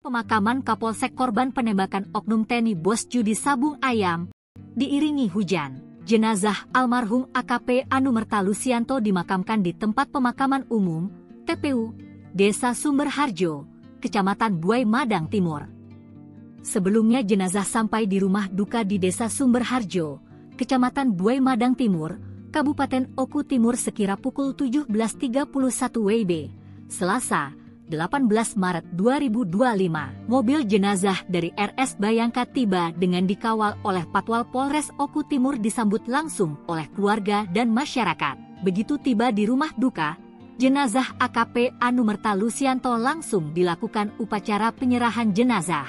Pemakaman Kapolsek korban penembakan oknum TNI bos judi sabung ayam, diiringi hujan. Jenazah almarhum AKP Anumerta Lusianto dimakamkan di tempat pemakaman umum, TPU, Desa Sumberharjo, Kecamatan Buai Madang Timur. Sebelumnya jenazah sampai di rumah duka di Desa Sumberharjo, Kecamatan Buai Madang Timur, Kabupaten Oku Timur sekira pukul 17.31 WIB, Selasa, 18 Maret 2025. Mobil jenazah dari RS Bayangka tiba dengan dikawal oleh Patwal Polres Oku Timur disambut langsung oleh keluarga dan masyarakat. Begitu tiba di rumah duka, jenazah AKP Anumerta Lusianto langsung dilakukan upacara penyerahan jenazah.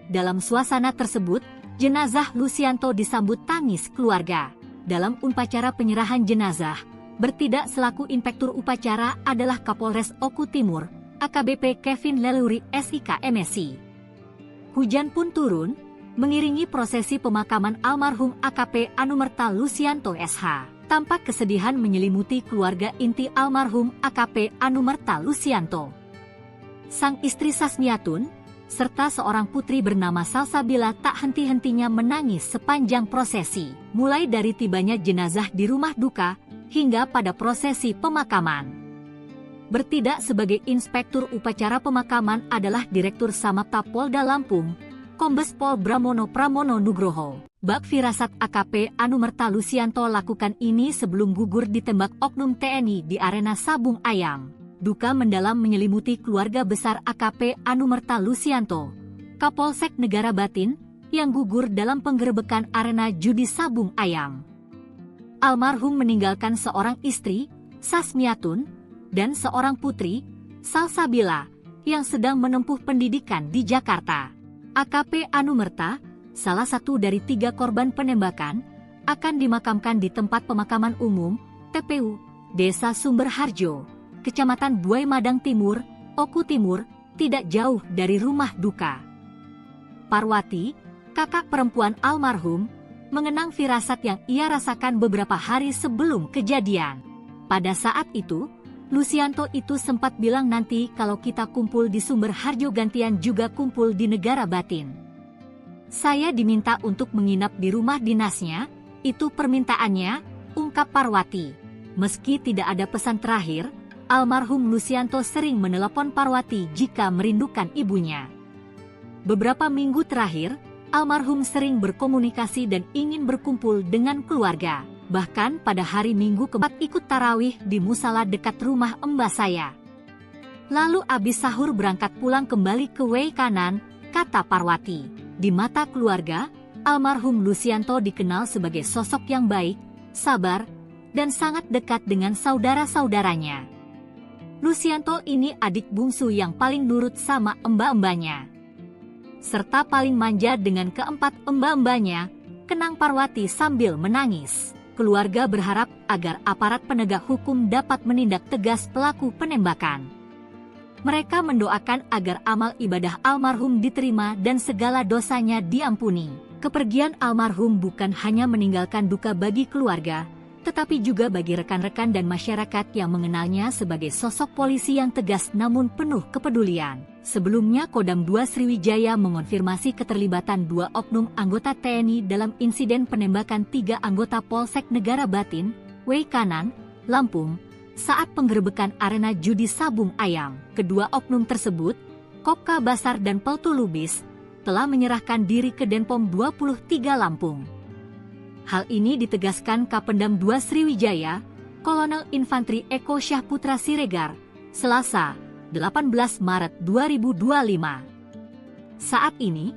Dalam suasana tersebut, jenazah Lusianto disambut tangis keluarga. Dalam upacara penyerahan jenazah, bertindak selaku inspektur upacara adalah Kapolres Oku Timur, AKBP Kevin Leluri SIK MSI. Hujan pun turun, mengiringi prosesi pemakaman almarhum AKP Anumerta Lusianto SH. Tampak kesedihan menyelimuti keluarga inti almarhum AKP Anumerta Lusianto. Sang istri Sasmiatun, serta seorang putri bernama Salsabila tak henti-hentinya menangis sepanjang prosesi, mulai dari tibanya jenazah di rumah duka, hingga pada prosesi pemakaman. Bertindak sebagai inspektur upacara pemakaman adalah Direktur Samapta Polda Lampung, Kombes Pol Bramono Pramono Nugroho. Bak firasat AKP Anumerta Lusianto lakukan ini sebelum gugur ditembak oknum TNI di arena sabung ayam. Duka mendalam menyelimuti keluarga besar AKP Anumerta Lusianto, Kapolsek Negara Batin, yang gugur dalam penggerebekan arena judi sabung ayam. Almarhum meninggalkan seorang istri, Sasmiatun, dan seorang putri, Salsabila, yang sedang menempuh pendidikan di Jakarta. AKP Anumerta, salah satu dari 3 korban penembakan, akan dimakamkan di tempat pemakaman umum, TPU, Desa Sumberharjo, Kecamatan Buai Madang Timur, Oku Timur, tidak jauh dari rumah duka. Parwati, kakak perempuan almarhum, mengenang firasat yang ia rasakan beberapa hari sebelum kejadian. Pada saat itu, Lusianto itu sempat bilang nanti kalau kita kumpul di Sumberharjo gantian juga kumpul di Negara Batin. Saya diminta untuk menginap di rumah dinasnya, itu permintaannya, ungkap Parwati. Meski tidak ada pesan terakhir, almarhum Lusianto sering menelepon Parwati jika merindukan ibunya. Beberapa minggu terakhir, almarhum sering berkomunikasi dan ingin berkumpul dengan keluarga. Bahkan pada hari Minggu keempat ikut tarawih di musala dekat rumah embah saya. Lalu abis sahur berangkat pulang kembali ke Wei Kanan, kata Parwati. Di mata keluarga, almarhum Lusianto dikenal sebagai sosok yang baik, sabar, dan sangat dekat dengan saudara-saudaranya. Lusianto ini adik bungsu yang paling nurut sama mbak-mbaknya, serta paling manja dengan keempat mbak-mbaknya, kenang Parwati sambil menangis. Keluarga berharap agar aparat penegak hukum dapat menindak tegas pelaku penembakan. Mereka mendoakan agar amal ibadah almarhum diterima dan segala dosanya diampuni. Kepergian almarhum bukan hanya meninggalkan duka bagi keluarga, tetapi juga bagi rekan-rekan dan masyarakat yang mengenalnya sebagai sosok polisi yang tegas namun penuh kepedulian. Sebelumnya Kodam 2 Sriwijaya mengonfirmasi keterlibatan 2 oknum anggota TNI dalam insiden penembakan 3 anggota Polsek Negara Batin, Wei Kanan, Lampung, saat penggerebekan arena judi sabung ayam. Kedua oknum tersebut, Kopka Basar dan Peltu Lubis, telah menyerahkan diri ke Denpom 23 Lampung. Hal ini ditegaskan Kapendam 2 Sriwijaya, Kolonel Infantri Eko Syahputra Siregar, Selasa, 18 Maret 2025. Saat ini,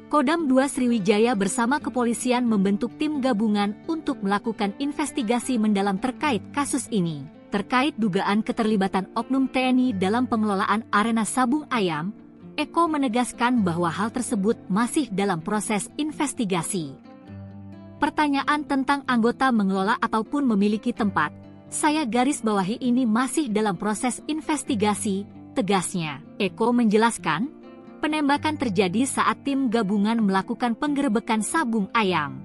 Kodam 2 Sriwijaya bersama kepolisian membentuk tim gabungan untuk melakukan investigasi mendalam terkait kasus ini. Terkait dugaan keterlibatan oknum TNI dalam pengelolaan arena sabung ayam, Eko menegaskan bahwa hal tersebut masih dalam proses investigasi. Pertanyaan tentang anggota mengelola ataupun memiliki tempat, saya garis bawahi ini masih dalam proses investigasi, tegasnya. Eko menjelaskan, penembakan terjadi saat tim gabungan melakukan penggerebekan sabung ayam.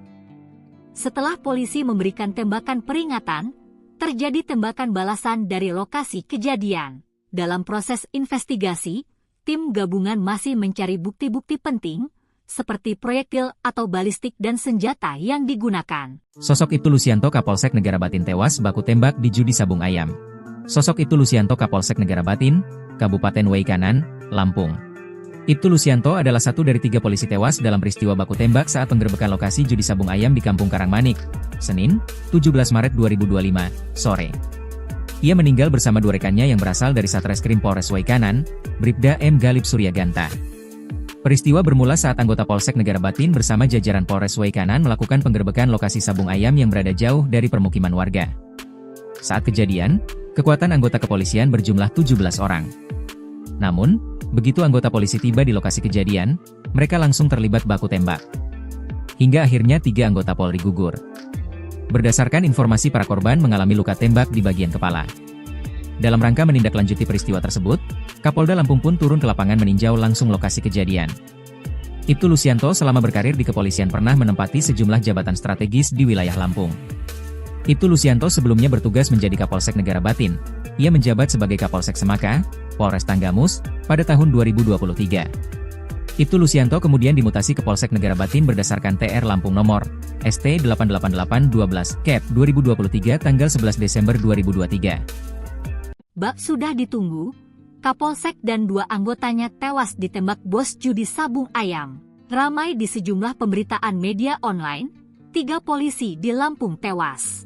Setelah polisi memberikan tembakan peringatan, terjadi tembakan balasan dari lokasi kejadian. Dalam proses investigasi, tim gabungan masih mencari bukti-bukti penting, seperti proyektil atau balistik dan senjata yang digunakan. Sosok Ibtu Lusianto Kapolsek Negara Batin tewas baku tembak di judi sabung ayam. Sosok Ibtu Lusianto Kapolsek Negara Batin, Kabupaten Waikanan, Lampung. Ibtu Lusianto adalah satu dari 3 polisi tewas dalam peristiwa baku tembak saat penggerebekan lokasi judi sabung ayam di Kampung Karangmanik, Senin, 17 Maret 2025, sore. Ia meninggal bersama 2 rekannya yang berasal dari Satreskrim Polres Waikanan, Bribda M. Galip Suryaganta. Peristiwa bermula saat anggota Polsek Negara Batin bersama jajaran Polres Waikanan melakukan penggerebekan lokasi sabung ayam yang berada jauh dari permukiman warga. Saat kejadian, kekuatan anggota kepolisian berjumlah 17 orang. Namun, begitu anggota polisi tiba di lokasi kejadian, mereka langsung terlibat baku tembak. Hingga akhirnya 3 anggota Polri gugur. Berdasarkan informasi, para korban mengalami luka tembak di bagian kepala. Dalam rangka menindaklanjuti peristiwa tersebut, Kapolda Lampung pun turun ke lapangan meninjau langsung lokasi kejadian. Ibtu Lusianto selama berkarir di kepolisian pernah menempati sejumlah jabatan strategis di wilayah Lampung. Ibtu Lusianto sebelumnya bertugas menjadi Kapolsek Negara Batin. Ia menjabat sebagai Kapolsek Semaka, Polres Tanggamus, pada tahun 2023. Ibtu Lusianto kemudian dimutasi ke Polsek Negara Batin berdasarkan TR Lampung nomor ST 88812 Cap 2023 tanggal 11 Desember 2023. Bak sudah ditunggu, Kapolsek dan 2 anggotanya tewas ditembak bos judi sabung ayam. Ramai di sejumlah pemberitaan media online, 3 polisi di Lampung tewas.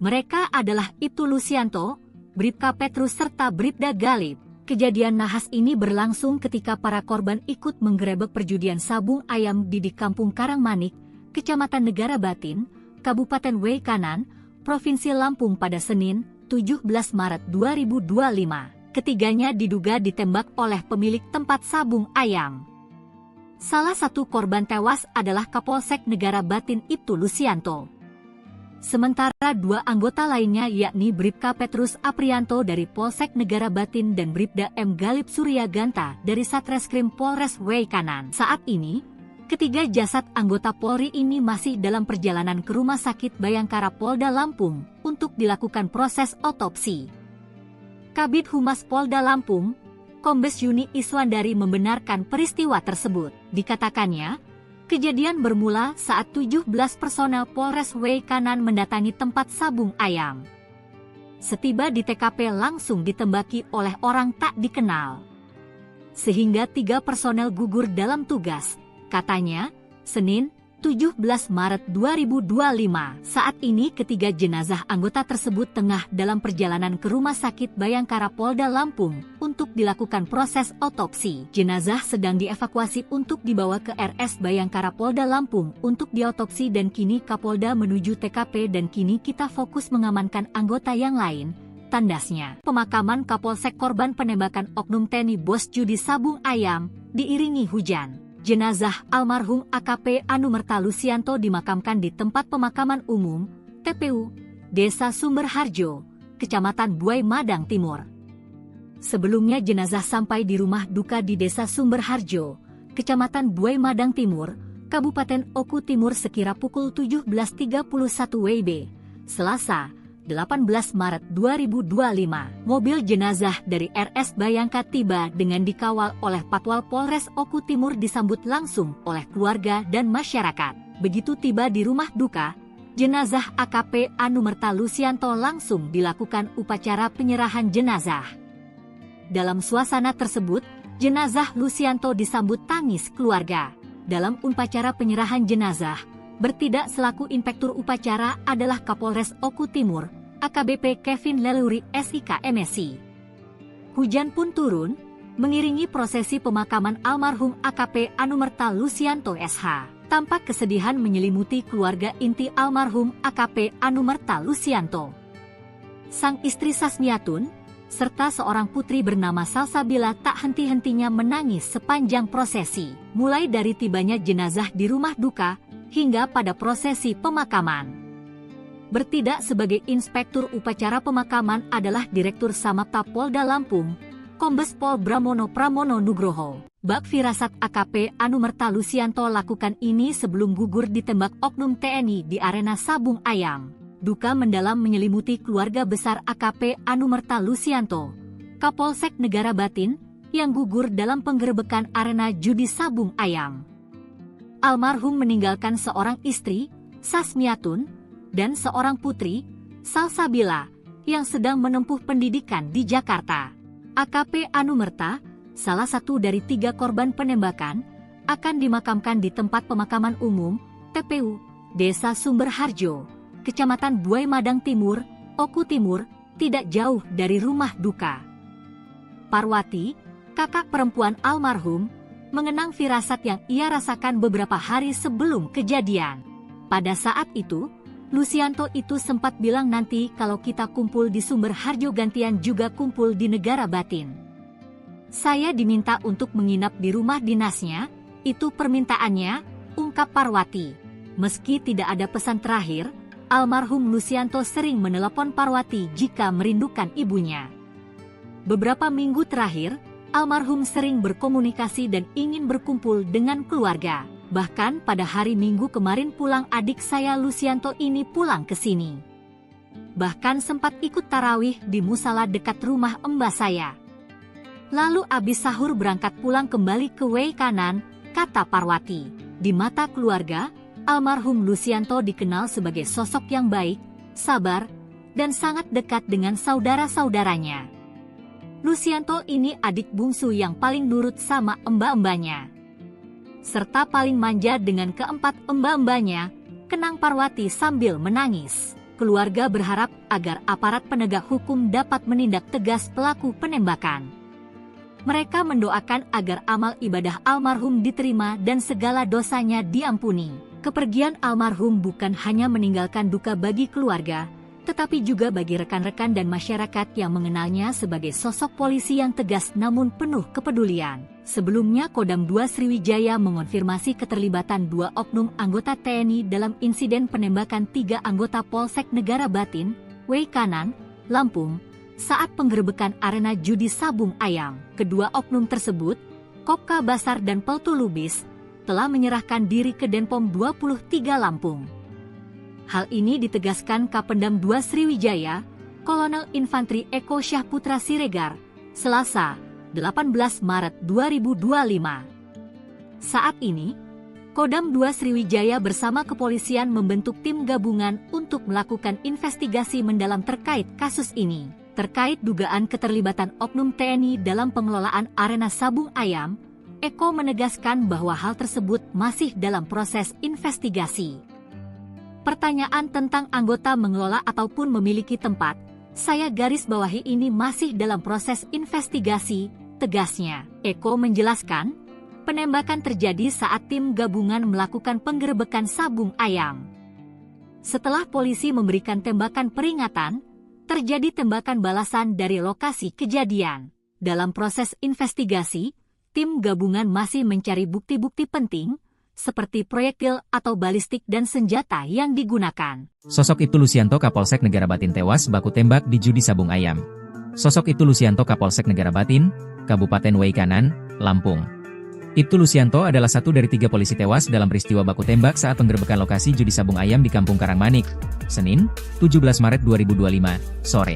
Mereka adalah Ibtu Lusianto, Bribka Petrus serta Bribda Galip. Kejadian nahas ini berlangsung ketika para korban ikut menggerebek perjudian sabung ayam di Kampung Karangmanik, Kecamatan Negara Batin, Kabupaten Waikanan, Provinsi Lampung pada Senin, 17 Maret 2025. Ketiganya diduga ditembak oleh pemilik tempat sabung ayam. Salah satu korban tewas adalah Kapolsek Negara Batin Ibtu Lusianto. Sementara 2 anggota lainnya yakni Bribka Petrus Aprianto dari Polsek Negara Batin dan Bribda M. Galip Suryaganta dari Satreskrim Polres Waikanan. Saat ini, ketiga jasad anggota Polri ini masih dalam perjalanan ke Rumah Sakit Bayangkara Polda Lampung untuk dilakukan proses otopsi. Kabid Humas Polda Lampung, Kombes Yuni Iswandari membenarkan peristiwa tersebut. Dikatakannya, kejadian bermula saat 17 personel Polres Waikanan mendatangi tempat sabung ayam. Setiba di TKP langsung ditembaki oleh orang tak dikenal. Sehingga 3 personel gugur dalam tugas, katanya, Senin, 17 Maret 2025. Saat ini ketiga jenazah anggota tersebut tengah dalam perjalanan ke Rumah Sakit Bayangkara Polda Lampung untuk dilakukan proses otopsi. Jenazah sedang dievakuasi untuk dibawa ke RS Bayangkara Polda Lampung untuk diotopsi dan kini Kapolda menuju TKP dan kini kita fokus mengamankan anggota yang lain, tandasnya. Pemakaman Kapolsek korban penembakan oknum TNI bos judi sabung ayam diiringi hujan. Jenazah almarhum AKP Anumerta Lusianto dimakamkan di tempat pemakaman umum, TPU, Desa Sumberharjo, Kecamatan Buai Madang Timur. Sebelumnya jenazah sampai di rumah duka di Desa Sumberharjo, Kecamatan Buai Madang Timur, Kabupaten Oku Timur sekira pukul 17.31 WIB, Selasa, 18 Maret 2025. Mobil jenazah dari RS Bayangka tiba dengan dikawal oleh Patwal Polres Oku Timur disambut langsung oleh keluarga dan masyarakat. Begitu tiba di rumah duka, jenazah AKP Anumerta Lusianto langsung dilakukan upacara penyerahan jenazah. Dalam suasana tersebut, jenazah Lusianto disambut tangis keluarga. Dalam upacara penyerahan jenazah, bertindak selaku inspektur upacara adalah Kapolres Oku Timur, AKBP Kevin Leluri SIK MSI. Hujan pun turun, mengiringi prosesi pemakaman almarhum AKP Anumerta Lusianto SH. Tampak kesedihan menyelimuti keluarga inti almarhum AKP Anumerta Lusianto. Sang istri Sasmiatun, serta seorang putri bernama Salsabila tak henti-hentinya menangis sepanjang prosesi, mulai dari tibanya jenazah di rumah duka, hingga pada prosesi pemakaman. Bertindak sebagai inspektur upacara pemakaman adalah Direktur Samapta Polda Lampung, Kombes Pol Bramono Pramono Nugroho. Bak firasat AKP Anumerta Lusianto lakukan ini sebelum gugur ditembak oknum TNI di arena sabung ayam. Duka mendalam menyelimuti keluarga besar AKP Anumerta Lusianto, Kapolsek Negara Batin, yang gugur dalam penggerebekan arena judi sabung ayam. Almarhum meninggalkan seorang istri, Sasmiatun, dan seorang putri, Salsabila, yang sedang menempuh pendidikan di Jakarta. AKP Anumerta, salah satu dari 3 korban penembakan, akan dimakamkan di tempat pemakaman umum, TPU, Desa Sumberharjo, Kecamatan Buai Madang Timur, Oku Timur, tidak jauh dari rumah duka. Parwati, kakak perempuan almarhum, mengenang firasat yang ia rasakan beberapa hari sebelum kejadian. Pada saat itu, Lucianto itu sempat bilang nanti kalau kita kumpul di Sumberharjo gantian juga kumpul di Negara Batin. Saya diminta untuk menginap di rumah dinasnya, itu permintaannya, ungkap Parwati. Meski tidak ada pesan terakhir, almarhum Lucianto sering menelepon Parwati jika merindukan ibunya. Beberapa minggu terakhir, almarhum sering berkomunikasi dan ingin berkumpul dengan keluarga. Bahkan pada hari Minggu kemarin pulang adik saya Lucianto ini pulang ke sini. Bahkan sempat ikut tarawih di musala dekat rumah mbah saya. Lalu abis sahur berangkat pulang kembali ke Wei Kanan, kata Parwati. Di mata keluarga, almarhum Lucianto dikenal sebagai sosok yang baik, sabar, dan sangat dekat dengan saudara-saudaranya. Lucianto ini adik bungsu yang paling nurut sama mbah-mbahnya, serta paling manja dengan keempat mbah-mbahnya, kenang Parwati sambil menangis. Keluarga berharap agar aparat penegak hukum dapat menindak tegas pelaku penembakan. Mereka mendoakan agar amal ibadah almarhum diterima dan segala dosanya diampuni. Kepergian almarhum bukan hanya meninggalkan duka bagi keluarga, tetapi juga bagi rekan-rekan dan masyarakat yang mengenalnya sebagai sosok polisi yang tegas namun penuh kepedulian. Sebelumnya Kodam 2 Sriwijaya mengonfirmasi keterlibatan 2 oknum anggota TNI dalam insiden penembakan 3 anggota Polsek Negara Batin, Wei Kanan, Lampung, saat penggerebekan arena judi sabung ayam. Kedua oknum tersebut, Kopka Basar dan Peltu Lubis, telah menyerahkan diri ke Denpom 23 Lampung. Hal ini ditegaskan Kapendam 2 Sriwijaya, Kolonel Infantri Eko Syahputra Siregar, Selasa, 18 Maret 2025. Saat ini, Kodam 2 Sriwijaya bersama kepolisian membentuk tim gabungan untuk melakukan investigasi mendalam terkait kasus ini. Terkait dugaan keterlibatan oknum TNI dalam pengelolaan arena sabung ayam, Eko menegaskan bahwa hal tersebut masih dalam proses investigasi. Pertanyaan tentang anggota mengelola ataupun memiliki tempat, saya garis bawahi ini masih dalam proses investigasi, tegasnya. Eko menjelaskan, penembakan terjadi saat tim gabungan melakukan penggerebekan sabung ayam. Setelah polisi memberikan tembakan peringatan, terjadi tembakan balasan dari lokasi kejadian. Dalam proses investigasi, tim gabungan masih mencari bukti-bukti penting, seperti proyektil atau balistik dan senjata yang digunakan. Sosok Ibtu Lucianto Kapolsek Negara Batin tewas baku tembak di judi sabung ayam. Sosok Ibtu Lucianto Kapolsek Negara Batin, Kabupaten Wei Kanan, Lampung. Ibtu Lucianto adalah satu dari 3 polisi tewas dalam peristiwa baku tembak saat penggerebekan lokasi judi sabung ayam di Kampung Karangmanik, Senin, 17 Maret 2025, sore.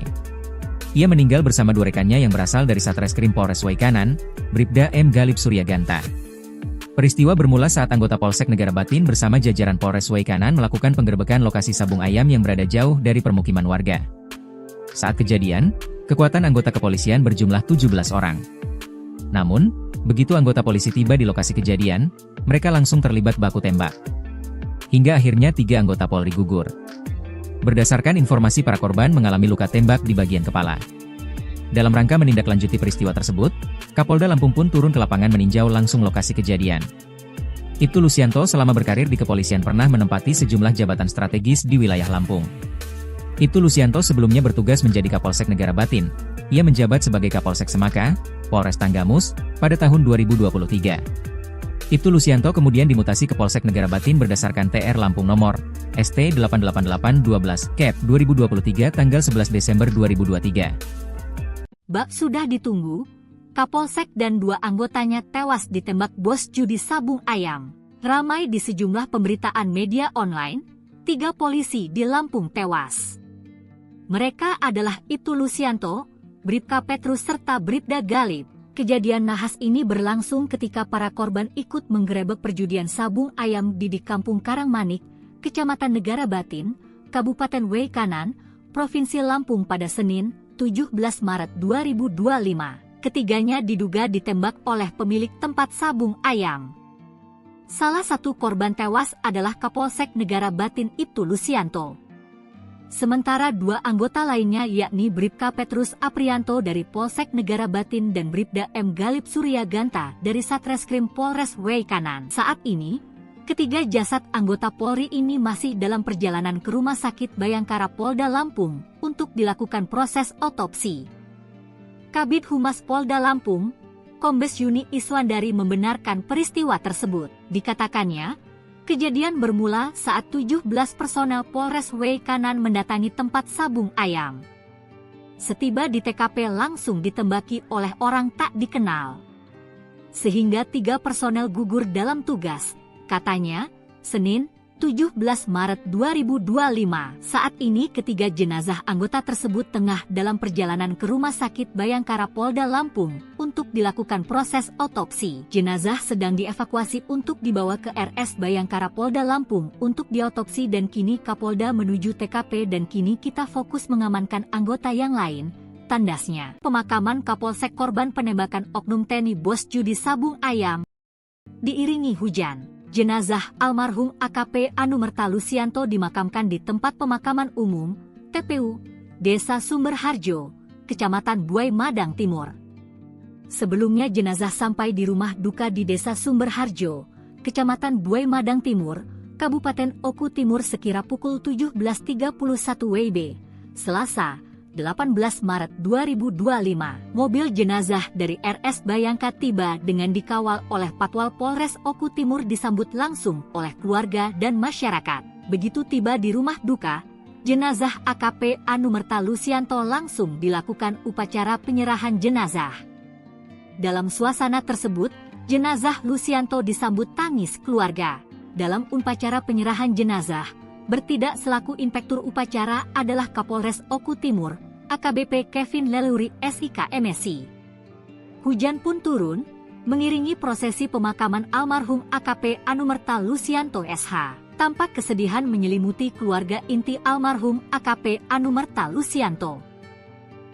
Ia meninggal bersama 2 rekannya yang berasal dari Satreskrim Polres Wei Kanan, Bribda M. Galib Suryaganta. Peristiwa bermula saat anggota Polsek Negara Batin bersama jajaran Polres Wei Kanan melakukan penggerebekan lokasi sabung ayam yang berada jauh dari permukiman warga. Saat kejadian, kekuatan anggota kepolisian berjumlah 17 orang. Namun, begitu anggota polisi tiba di lokasi kejadian, mereka langsung terlibat baku tembak. Hingga akhirnya 3 anggota Polri gugur. Berdasarkan informasi, para korban mengalami luka tembak di bagian kepala. Dalam rangka menindaklanjuti peristiwa tersebut, Kapolda Lampung pun turun ke lapangan meninjau langsung lokasi kejadian. Ibtu Lucianto selama berkarir di kepolisian pernah menempati sejumlah jabatan strategis di wilayah Lampung. Ibtu Lucianto sebelumnya bertugas menjadi Kapolsek Negara Batin. Ia menjabat sebagai Kapolsek Semaka, Polres Tanggamus, pada tahun 2023. Ibtu Lucianto kemudian dimutasi ke Polsek Negara Batin berdasarkan TR Lampung nomor ST 88812 Cap 2023 tanggal 11 Desember 2023. Bak sudah ditunggu, Kapolsek dan 2 anggotanya tewas ditembak bos judi sabung ayam. Ramai di sejumlah pemberitaan media online, 3 polisi di Lampung tewas. Mereka adalah Ibtu Lucianto, Bribka Petrus serta Bribda Galib. Kejadian nahas ini berlangsung ketika para korban ikut menggerebek perjudian sabung ayam di Kampung Karangmanik, Kecamatan Negara Batin, Kabupaten Weikanan, Provinsi Lampung pada Senin, 17 Maret 2025. Ketiganya diduga ditembak oleh pemilik tempat sabung ayam. Salah satu korban tewas adalah Kapolsek Negara Batin Ibtu Lusianto. Sementara dua anggota lainnya yakni Bribka Petrus Aprianto dari Polsek Negara Batin dan Bribda M. Galip Surya Ganta dari Satreskrim Polres Weikanan. Saat ini, ketiga jasad anggota Polri ini masih dalam perjalanan ke Rumah Sakit Bayangkara Polda Lampung untuk dilakukan proses otopsi. Kabid Humas Polda Lampung, Kombes Yuni Iswandari membenarkan peristiwa tersebut. Dikatakannya, kejadian bermula saat 17 personel Polres Weikanan mendatangi tempat sabung ayam. Setiba di TKP langsung ditembaki oleh orang tak dikenal. Sehingga 3 personel gugur dalam tugas, katanya, Senin, 17 Maret 2025. Saat ini ketiga jenazah anggota tersebut tengah dalam perjalanan ke Rumah Sakit Bayangkara Polda Lampung untuk dilakukan proses otopsi. Jenazah sedang dievakuasi untuk dibawa ke RS Bayangkara Polda Lampung untuk diotopsi dan kini Kapolda menuju TKP dan kini kita fokus mengamankan anggota yang lain, tandasnya. Pemakaman Kapolsek korban penembakan oknum TNI Bos Judi Sabung Ayam diiringi hujan. Jenazah almarhum AKP Anumerta Lusianto dimakamkan di tempat pemakaman umum, TPU, Desa Sumberharjo, Kecamatan Buai Madang Timur. Sebelumnya jenazah sampai di rumah duka di Desa Sumberharjo, Kecamatan Buai Madang Timur, Kabupaten Oku Timur sekira pukul 17.31 WIB, Selasa, 18 Maret 2025. Mobil jenazah dari RS Bayangka tiba dengan dikawal oleh Patwal Polres Oku Timur disambut langsung oleh keluarga dan masyarakat. Begitu tiba di rumah duka, jenazah AKP Anumerta Lusianto langsung dilakukan upacara penyerahan jenazah. Dalam suasana tersebut, jenazah Lusianto disambut tangis keluarga. Dalam upacara penyerahan jenazah, bertindak selaku inspektur upacara adalah Kapolres Oku Timur, AKBP Kevin Leluri SIK MSI. Hujan pun turun, mengiringi prosesi pemakaman almarhum AKP Anumerta Lusianto SH. Tampak kesedihan menyelimuti keluarga inti almarhum AKP Anumerta Lusianto.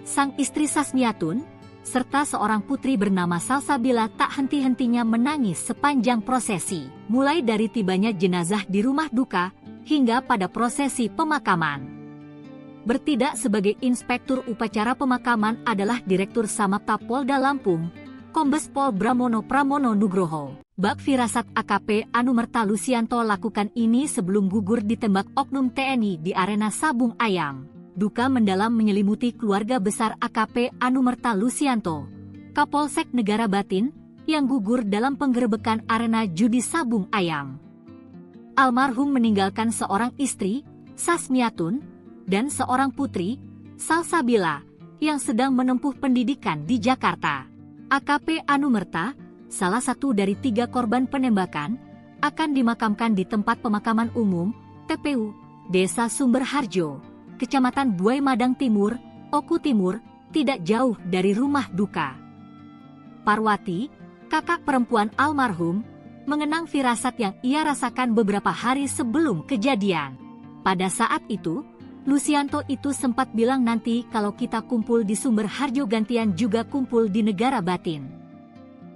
Sang istri Sasmiatun, serta seorang putri bernama Salsabila tak henti-hentinya menangis sepanjang prosesi. Mulai dari tibanya jenazah di rumah duka, hingga pada prosesi pemakaman. Bertindak sebagai inspektur upacara pemakaman adalah Direktur Samapta Polda Lampung, Kombes Pol Bramono Pramono Nugroho. Bak firasat AKP Anumerta Lusianto lakukan ini sebelum gugur ditembak oknum TNI di arena sabung ayam. Duka mendalam menyelimuti keluarga besar AKP Anumerta Lusianto, Kapolsek Negara Batin, yang gugur dalam penggerebekan arena judi sabung ayam. Almarhum meninggalkan seorang istri, Sasmiatun, dan seorang putri, Salsabila, yang sedang menempuh pendidikan di Jakarta. AKP Anumerta, salah satu dari 3 korban penembakan, akan dimakamkan di tempat pemakaman umum, TPU, Desa Sumberharjo, Kecamatan Buai Madang Timur, Oku Timur, tidak jauh dari rumah duka. Parwati, kakak perempuan almarhum, mengenang firasat yang ia rasakan beberapa hari sebelum kejadian. Pada saat itu, Lusianto itu sempat bilang nanti kalau kita kumpul di Sumberharjo gantian juga kumpul di Negara Batin.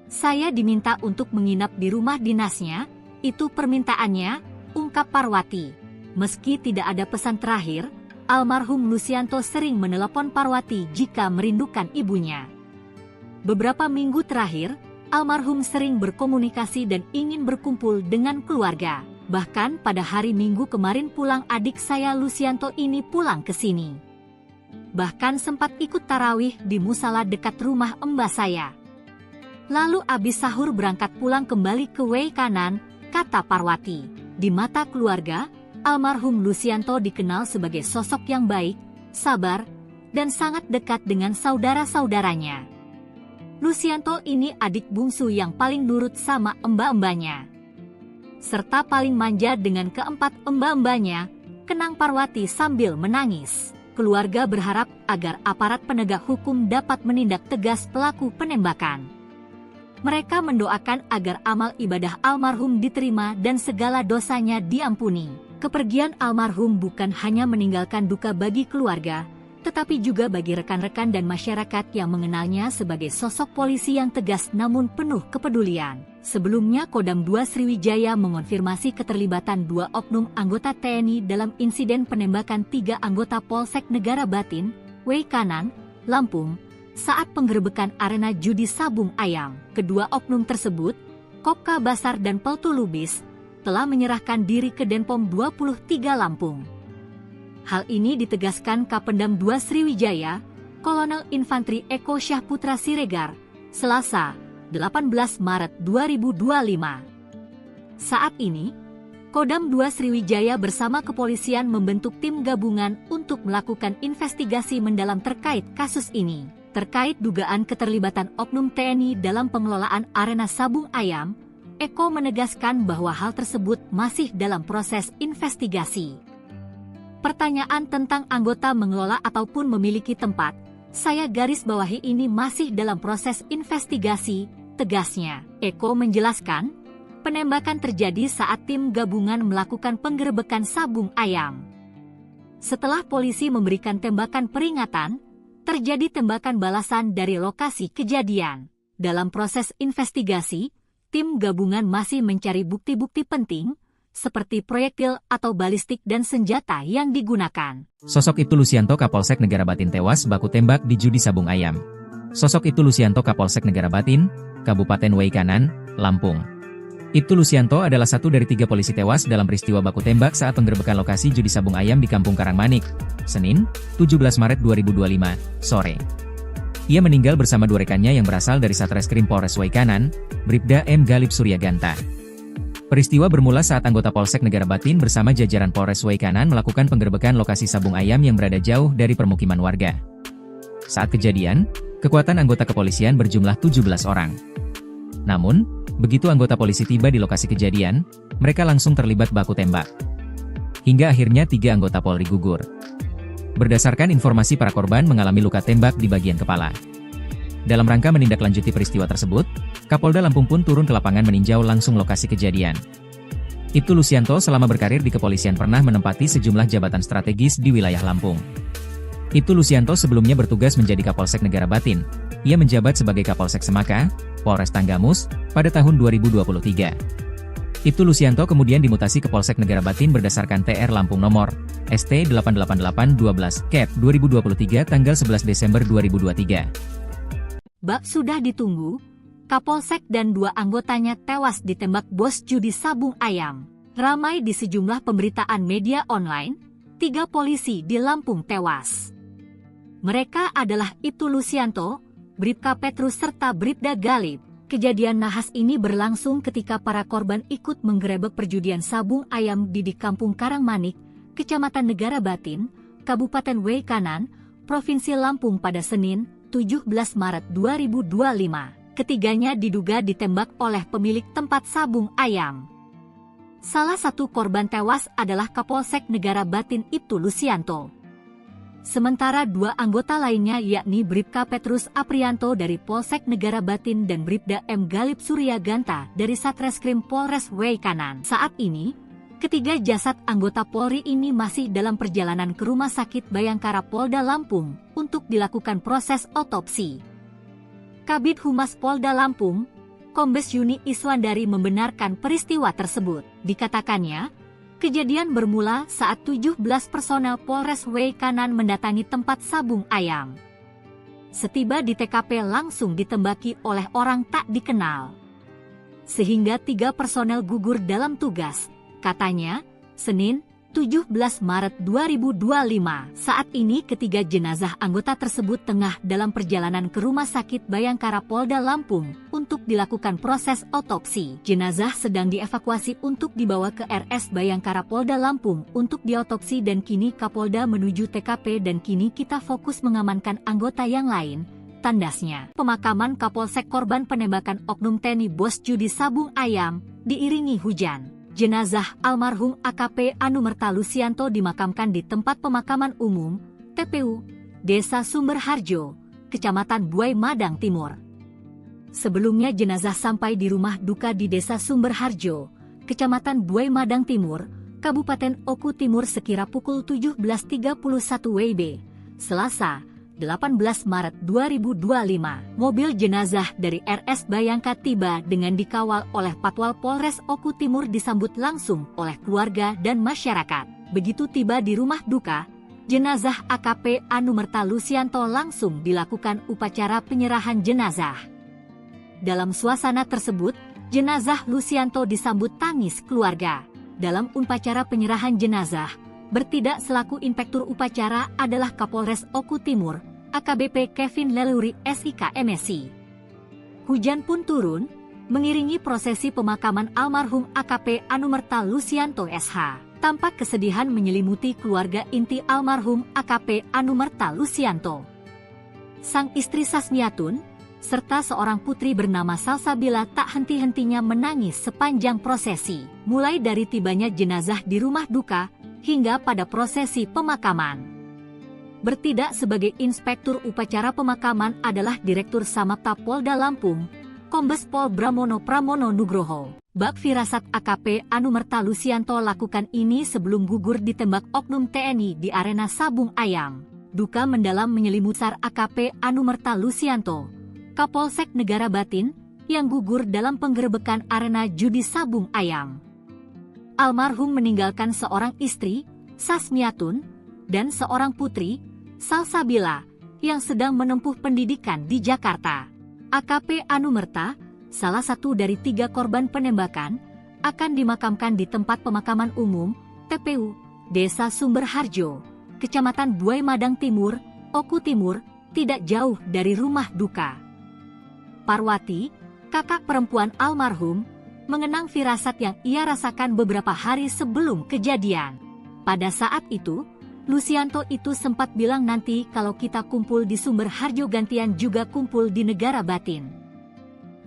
Saya diminta untuk menginap di rumah dinasnya, itu permintaannya, ungkap Parwati. Meski tidak ada pesan terakhir, almarhum Lusianto sering menelepon Parwati jika merindukan ibunya. Beberapa minggu terakhir, almarhum sering berkomunikasi dan ingin berkumpul dengan keluarga. Bahkan pada hari Minggu kemarin pulang adik saya Lusianto ini pulang ke sini. Bahkan sempat ikut tarawih di musala dekat rumah mbah saya. Lalu abis sahur berangkat pulang kembali ke Weikanan, kata Parwati. Di mata keluarga, almarhum Lusianto dikenal sebagai sosok yang baik, sabar, dan sangat dekat dengan saudara-saudaranya. Lusianto ini adik bungsu yang paling nurut sama mbak-mbaknya, serta paling manja dengan keempat mbak-mbaknya, kenang Parwati sambil menangis. Keluarga berharap agar aparat penegak hukum dapat menindak tegas pelaku penembakan. Mereka mendoakan agar amal ibadah almarhum diterima dan segala dosanya diampuni. Kepergian almarhum bukan hanya meninggalkan duka bagi keluarga, tetapi juga bagi rekan-rekan dan masyarakat yang mengenalnya sebagai sosok polisi yang tegas namun penuh kepedulian. Sebelumnya, Kodam 2 Sriwijaya mengonfirmasi keterlibatan 2 oknum anggota TNI dalam insiden penembakan 3 anggota Polsek Negara Batin, Wei Kanan, Lampung, saat penggerebekan arena judi Sabung Ayam. Kedua oknum tersebut, Kopka Basar dan Peltu Lubis, telah menyerahkan diri ke Denpom 23 Lampung. Hal ini ditegaskan Kapendam 2 Sriwijaya, Kolonel Infantri Eko Syahputra Siregar, Selasa, 18 Maret 2025. Saat ini, Kodam 2 Sriwijaya bersama kepolisian membentuk tim gabungan untuk melakukan investigasi mendalam terkait kasus ini. Terkait dugaan keterlibatan oknum TNI dalam pengelolaan arena Sabung Ayam, Eko menegaskan bahwa hal tersebut masih dalam proses investigasi. Pertanyaan tentang anggota mengelola ataupun memiliki tempat, saya garis bawahi ini masih dalam proses investigasi, tegasnya. Eko menjelaskan, penembakan terjadi saat tim gabungan melakukan penggerebekan Sabung Ayam. Setelah polisi memberikan tembakan peringatan, terjadi tembakan balasan dari lokasi kejadian. Dalam proses investigasi, tim gabungan masih mencari bukti-bukti penting, seperti proyektil atau balistik dan senjata yang digunakan. Sosok Ibtu Lusianto Kapolsek Negara Batin tewas baku tembak di judi Sabung Ayam. Sosok Ibtu Lusianto Kapolsek Negara Batin, Kabupaten Wei Kanan, Lampung. Ibtu Lusianto adalah satu dari 3 polisi tewas dalam peristiwa baku tembak saat penggerebekan lokasi judi Sabung Ayam di Kampung Karangmanik, Senin, 17 Maret 2025, sore. Ia meninggal bersama 2 rekannya yang berasal dari Satreskrim Polres Wei Kanan, Bribda M. Galip Suryaganta. Peristiwa bermula saat anggota Polsek Negara Batin bersama jajaran Polres Wei Kanan melakukan penggerebekan lokasi Sabung Ayam yang berada jauh dari permukiman warga. Saat kejadian, kekuatan anggota kepolisian berjumlah 17 orang. Namun, begitu anggota polisi tiba di lokasi kejadian, mereka langsung terlibat baku tembak. Hingga akhirnya 3 anggota Polri gugur. Berdasarkan informasi, para korban mengalami luka tembak di bagian kepala. Dalam rangka menindaklanjuti peristiwa tersebut, Kapolda Lampung pun turun ke lapangan meninjau langsung lokasi kejadian. Ibtu Lusianto selama berkarir di kepolisian pernah menempati sejumlah jabatan strategis di wilayah Lampung. Ibtu Lusianto sebelumnya bertugas menjadi Kapolsek Negara Batin. Ia menjabat sebagai Kapolsek Semaka, Polres Tanggamus, pada tahun 2023. Ibtu Lusianto kemudian dimutasi ke Polsek Negara Batin berdasarkan TR Lampung nomor ST 88812 Cap 2023 tanggal 11 Desember 2023. Bak sudah ditunggu, Kapolsek dan 2 anggotanya tewas ditembak bos judi Sabung Ayam. Ramai di sejumlah pemberitaan media online, 3 polisi di Lampung tewas. Mereka adalah Ibtu Lusianto, Bribka Petrus serta Bribda Galip. Kejadian nahas ini berlangsung ketika para korban ikut menggerebek perjudian Sabung Ayam di Kampung Karangmanik, Kecamatan Negara Batin, Kabupaten Wei Kanan, Provinsi Lampung pada Senin, 17 Maret 2025. Ketiganya diduga ditembak oleh pemilik tempat Sabung Ayam. Salah satu korban tewas adalah Kapolsek Negara Batin Ibtu Lusianto. Sementara 2 anggota lainnya yakni Bribka Petrus Aprianto dari Polsek Negara Batin dan Bribda M. Galip Suryaganta dari Satreskrim Polres Wei Kanan. Saat ini, ketiga jasad anggota Polri ini masih dalam perjalanan ke Rumah Sakit Bayangkara Polda Lampung untuk dilakukan proses otopsi. Kabid Humas Polda Lampung, Kombes Yuni Iswandari membenarkan peristiwa tersebut. Dikatakannya, kejadian bermula saat 17 personel Polres Wei Kanan mendatangi tempat Sabung Ayam. Setiba di TKP langsung ditembaki oleh orang tak dikenal. Sehingga 3 personel gugur dalam tugas, katanya, Senin, 17 Maret 2025. Saat ini ketiga jenazah anggota tersebut tengah dalam perjalanan ke Rumah Sakit Bayangkara Polda Lampung untuk dilakukan proses otopsi. Jenazah sedang dievakuasi untuk dibawa ke RS Bayangkara Polda Lampung untuk diotopsi dan kini Kapolda menuju TKP dan kini kita fokus mengamankan anggota yang lain, tandasnya. Pemakaman Kapolsek korban penembakan oknum TNI bos judi Sabung Ayam diiringi hujan. Jenazah almarhum AKP Anumerta Lusianto dimakamkan di tempat pemakaman umum, TPU, Desa Sumberharjo, Kecamatan Buai Madang Timur. Sebelumnya jenazah sampai di rumah duka di Desa Sumberharjo, Kecamatan Buai Madang Timur, Kabupaten Oku Timur sekira pukul 17.31 WIB, Selasa, 18 Maret 2025. Mobil jenazah dari RS Bayangka tiba dengan dikawal oleh Patwal Polres Oku Timur disambut langsung oleh keluarga dan masyarakat. Begitu tiba di rumah duka, jenazah AKP Anumerta Lusianto langsung dilakukan upacara penyerahan jenazah. Dalam suasana tersebut, jenazah Lusianto disambut tangis keluarga. Dalam upacara penyerahan jenazah, bertindak selaku inspektur upacara adalah Kapolres Oku Timur, AKBP Kevin Leluri SIK MSI. Hujan pun turun, mengiringi prosesi pemakaman almarhum AKP Anumerta Lusianto SH. Tampak kesedihan menyelimuti keluarga inti almarhum AKP Anumerta Lusianto. Sang istri Sasmiatun, serta seorang putri bernama Salsabila tak henti-hentinya menangis sepanjang prosesi, mulai dari tibanya jenazah di rumah duka, hingga pada prosesi pemakaman. Bertindak sebagai inspektur upacara pemakaman adalah Direktur Samapta Polda Lampung, Kombes Pol Bramono Pramono Nugroho. Bak firasat AKP Anumerta Lusianto lakukan ini sebelum gugur ditembak oknum TNI di arena Sabung Ayam. Duka mendalam menyelimuti AKP Anumerta Lusianto, Kapolsek Negara Batin, yang gugur dalam penggerebekan arena judi Sabung Ayam. Almarhum meninggalkan seorang istri, Sasmiatun, dan seorang putri, Salsabila, yang sedang menempuh pendidikan di Jakarta. AKP Anumerta, salah satu dari 3 korban penembakan, akan dimakamkan di tempat pemakaman umum, TPU, Desa Sumberharjo, Kecamatan Buai Madang Timur, Oku Timur, tidak jauh dari rumah duka. Parwati, kakak perempuan almarhum, mengenang firasat yang ia rasakan beberapa hari sebelum kejadian. Pada saat itu, Lusianto itu sempat bilang nanti kalau kita kumpul di Sumberharjo gantian juga kumpul di Negara Batin.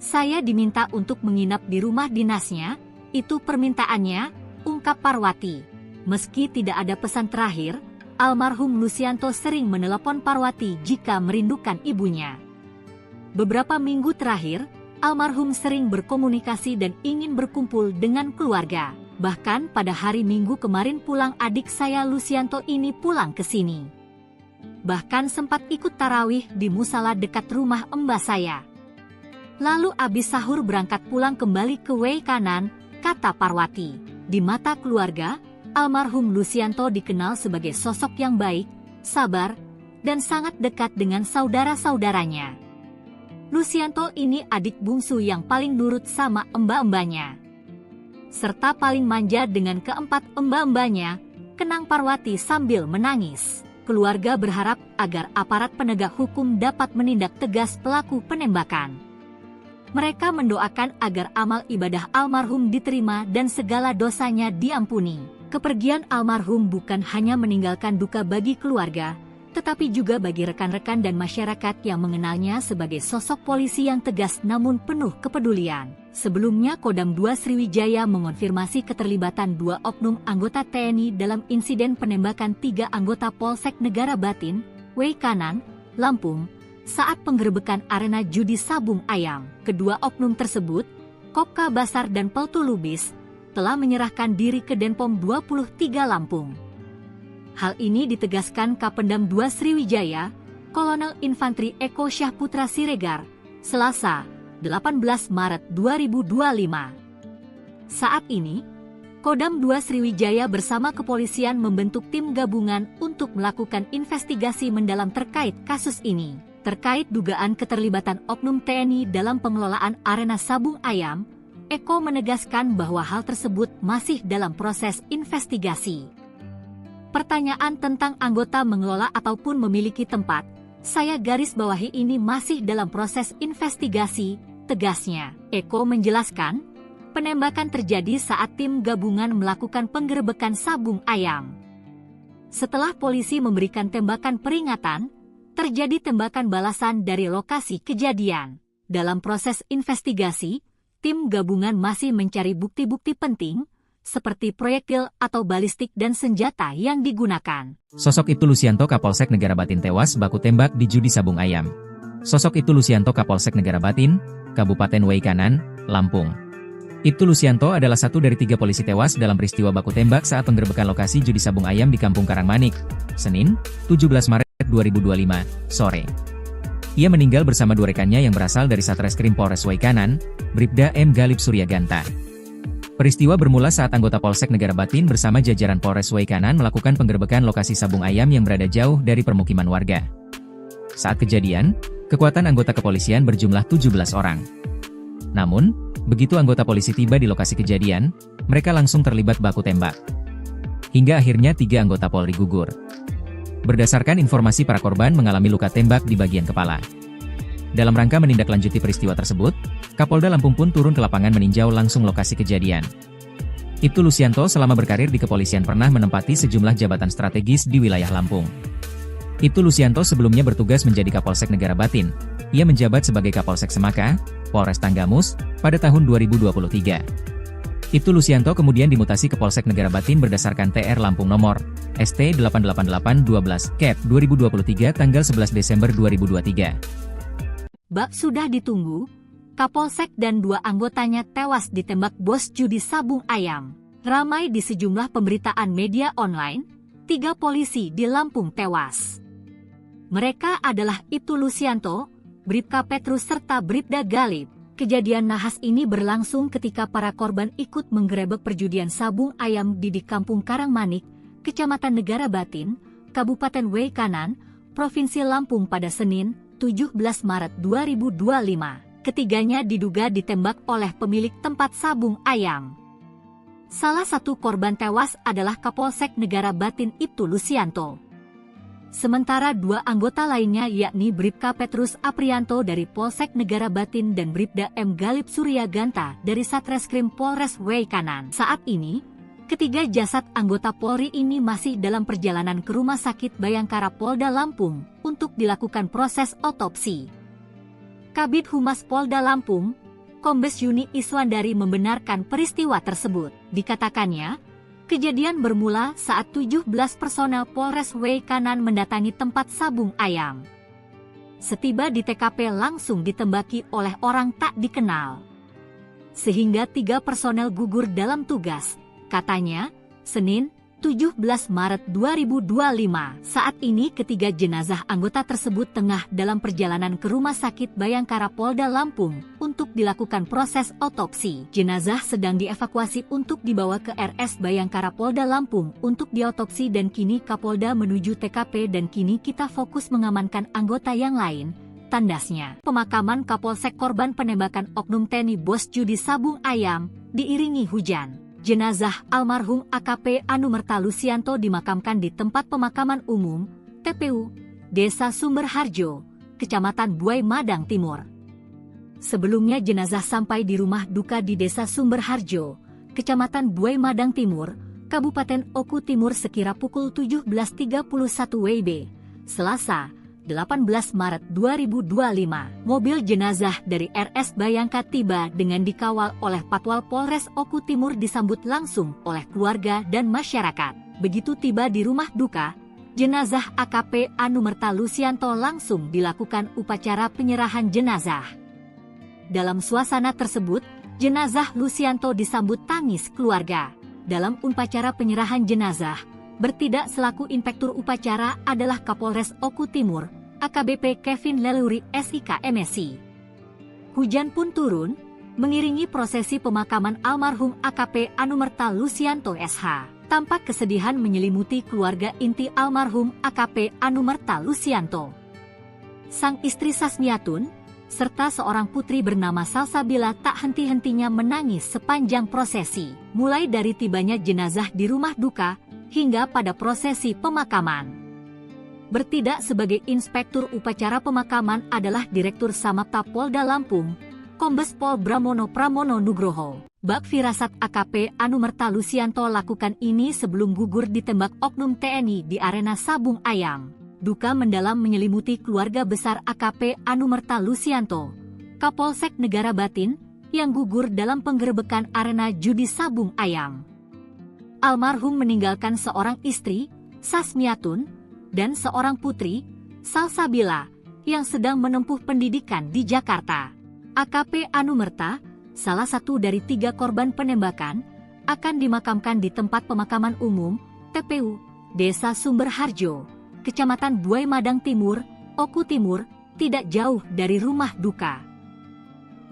Saya diminta untuk menginap di rumah dinasnya, itu permintaannya, ungkap Parwati. Meski tidak ada pesan terakhir, almarhum Lusianto sering menelepon Parwati jika merindukan ibunya. Beberapa minggu terakhir, almarhum sering berkomunikasi dan ingin berkumpul dengan keluarga. Bahkan pada hari Minggu kemarin pulang adik saya Lusianto ini pulang ke sini. Bahkan sempat ikut tarawih di musala dekat rumah mbah saya. Lalu abis sahur berangkat pulang kembali ke Wei Kanan, kata Parwati. Di mata keluarga, almarhum Lusianto dikenal sebagai sosok yang baik, sabar, dan sangat dekat dengan saudara-saudaranya. Lusianto ini adik bungsu yang paling nurut sama mbak-mbaknya, serta paling manja dengan keempat mbak-mbaknya, kenang Parwati sambil menangis. Keluarga berharap agar aparat penegak hukum dapat menindak tegas pelaku penembakan. Mereka mendoakan agar amal ibadah almarhum diterima dan segala dosanya diampuni. Kepergian almarhum bukan hanya meninggalkan duka bagi keluarga, tetapi juga bagi rekan-rekan dan masyarakat yang mengenalnya sebagai sosok polisi yang tegas namun penuh kepedulian. Sebelumnya Kodam 2 Sriwijaya mengonfirmasi keterlibatan 2 oknum anggota TNI dalam insiden penembakan 3 anggota Polsek Negara Batin, Wei Kanan, Lampung, saat penggerebekan arena judi Sabung Ayam. Kedua oknum tersebut, Kopka Basar dan Peltu Lubis, telah menyerahkan diri ke Denpom 23 Lampung. Hal ini ditegaskan Kapendam 2 Sriwijaya, Kolonel Infantri Eko Syahputra Siregar, Selasa, 18 Maret 2025. Saat ini, Kodam 2 Sriwijaya bersama kepolisian membentuk tim gabungan untuk melakukan investigasi mendalam terkait kasus ini. Terkait dugaan keterlibatan oknum TNI dalam pengelolaan arena Sabung Ayam, Eko menegaskan bahwa hal tersebut masih dalam proses investigasi. Pertanyaan tentang anggota mengelola ataupun memiliki tempat, saya garis bawahi ini masih dalam proses investigasi, tegasnya. Eko menjelaskan, penembakan terjadi saat tim gabungan melakukan penggerebekan Sabung Ayam. Setelah polisi memberikan tembakan peringatan, terjadi tembakan balasan dari lokasi kejadian. Dalam proses investigasi, tim gabungan masih mencari bukti-bukti penting, seperti proyektil atau balistik dan senjata yang digunakan. Sosok Ibtu Lusianto Kapolsek Negara Batin tewas baku tembak di judi Sabung Ayam. Sosok Ibtu Lusianto Kapolsek Negara Batin, Kabupaten Waikanan, Lampung. Ibtu Lusianto adalah satu dari 3 polisi tewas dalam peristiwa baku tembak saat penggerebekan lokasi judi sabung ayam di Kampung Karangmanik, Senin, 17 Maret 2025, sore. Ia meninggal bersama 2 rekannya yang berasal dari Satreskrim Polres Waikanan, Bribda M. Galip Suryaganta. Peristiwa bermula saat anggota Polsek Negara Batin bersama jajaran Polres Waikanan melakukan penggerebekan lokasi sabung ayam yang berada jauh dari permukiman warga. Saat kejadian, kekuatan anggota kepolisian berjumlah 17 orang. Namun, begitu anggota polisi tiba di lokasi kejadian, mereka langsung terlibat baku tembak. Hingga akhirnya 3 anggota Polri gugur. Berdasarkan informasi, para korban mengalami luka tembak di bagian kepala. Dalam rangka menindaklanjuti peristiwa tersebut, Kapolda Lampung pun turun ke lapangan meninjau langsung lokasi kejadian. Ibtu Lusianto selama berkarir di kepolisian pernah menempati sejumlah jabatan strategis di wilayah Lampung. Ibtu Lusianto sebelumnya bertugas menjadi Kapolsek Negara Batin. Ia menjabat sebagai Kapolsek Semaka, Polres Tanggamus, pada tahun 2023. Ibtu Lusianto kemudian dimutasi ke Polsek Negara Batin berdasarkan TR Lampung nomor ST 88812 Cap 2023 tanggal 11 Desember 2023. Bak sudah ditunggu, Kapolsek dan 2 anggotanya tewas ditembak bos judi sabung ayam. Ramai di sejumlah pemberitaan media online, 3 polisi di Lampung tewas. Mereka adalah Ibtu Lusianto, Bribka Petrus serta Bribda Galip. Kejadian nahas ini berlangsung ketika para korban ikut menggerebek perjudian sabung ayam di Kampung Karangmanik, Kecamatan Negara Batin, Kabupaten Waikanan, Provinsi Lampung pada Senin, 17 Maret 2025. Ketiganya diduga ditembak oleh pemilik tempat sabung ayam. Salah satu korban tewas adalah Kapolsek Negara Batin Ibtu Lusianto. Sementara 2 anggota lainnya yakni Bribka Petrus Aprianto dari Polsek Negara Batin dan Bribda M. Galip Suryaganta dari Satreskrim Polres Waikanan. Saat ini, ketiga jasad anggota Polri ini masih dalam perjalanan ke Rumah Sakit Bayangkara Polda Lampung untuk dilakukan proses otopsi. Kabid Humas Polda Lampung, Kombes Yuni Iswandari membenarkan peristiwa tersebut. Dikatakannya, kejadian bermula saat 17 personel Polres Waikanan mendatangi tempat sabung ayam. Setiba di TKP langsung ditembaki oleh orang tak dikenal. Sehingga 3 personel gugur dalam tugas, katanya, Senin, 17 Maret 2025. Saat ini ketiga jenazah anggota tersebut tengah dalam perjalanan ke Rumah Sakit Bayangkara Polda Lampung untuk dilakukan proses otopsi. Jenazah sedang dievakuasi untuk dibawa ke RS Bayangkara Polda Lampung untuk diotopsi dan kini Kapolda menuju TKP dan kini kita fokus mengamankan anggota yang lain, tandasnya. Pemakaman Kapolsek korban penembakan oknum TNI bos judi sabung ayam diiringi hujan. Jenazah almarhum AKP Anumerta Lusianto dimakamkan di tempat pemakaman umum, TPU, Desa Sumberharjo, Kecamatan Buai Madang Timur. Sebelumnya jenazah sampai di rumah duka di Desa Sumberharjo, Kecamatan Buai Madang Timur, Kabupaten Oku Timur sekira pukul 17.31 WIB, Selasa, 18 Maret 2025. Mobil jenazah dari RS Bayangka tiba dengan dikawal oleh Patwal Polres Oku Timur disambut langsung oleh keluarga dan masyarakat. Begitu tiba di rumah duka, jenazah AKP Anumerta Lusianto langsung dilakukan upacara penyerahan jenazah. Dalam suasana tersebut, jenazah Lusianto disambut tangis keluarga. Dalam upacara penyerahan jenazah, bertindak selaku inspektur upacara adalah Kapolres Oku Timur, AKBP Kevin Leluri SIK MSI. Hujan pun turun, mengiringi prosesi pemakaman almarhum AKP Anumerta Lusianto SH. Tampak kesedihan menyelimuti keluarga inti almarhum AKP Anumerta Lusianto. Sang istri Sasmiatun, serta seorang putri bernama Salsabila tak henti-hentinya menangis sepanjang prosesi. Mulai dari tibanya jenazah di rumah duka, hingga pada prosesi pemakaman. Bertindak sebagai inspektur upacara pemakaman adalah Direktur Samapta Polda Lampung, Kombes Pol Bramono Pramono Nugroho. Bak firasat AKP Anumerta Lusianto lakukan ini sebelum gugur ditembak oknum TNI di arena sabung ayam. Duka mendalam menyelimuti keluarga besar AKP Anumerta Lusianto, Kapolsek Negara Batin, yang gugur dalam penggerebekan arena judi sabung ayam. Almarhum meninggalkan seorang istri, Sasmiatun, dan seorang putri, Salsabila, yang sedang menempuh pendidikan di Jakarta. AKP Anumerta, salah satu dari 3 korban penembakan, akan dimakamkan di tempat pemakaman umum, TPU, Desa Sumberharjo, Kecamatan Buai Madang Timur, Oku Timur, tidak jauh dari rumah duka.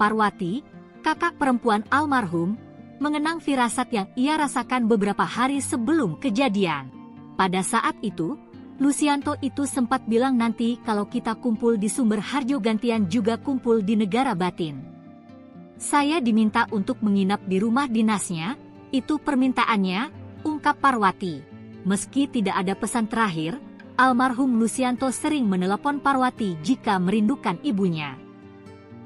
Parwati, kakak perempuan almarhum, mengenang firasat yang ia rasakan beberapa hari sebelum kejadian. Pada saat itu, Lucianto itu sempat bilang nanti kalau kita kumpul di Sumberharjo gantian juga kumpul di Negara Batin. Saya diminta untuk menginap di rumah dinasnya, itu permintaannya, ungkap Parwati. Meski tidak ada pesan terakhir, almarhum Lucianto sering menelepon Parwati jika merindukan ibunya.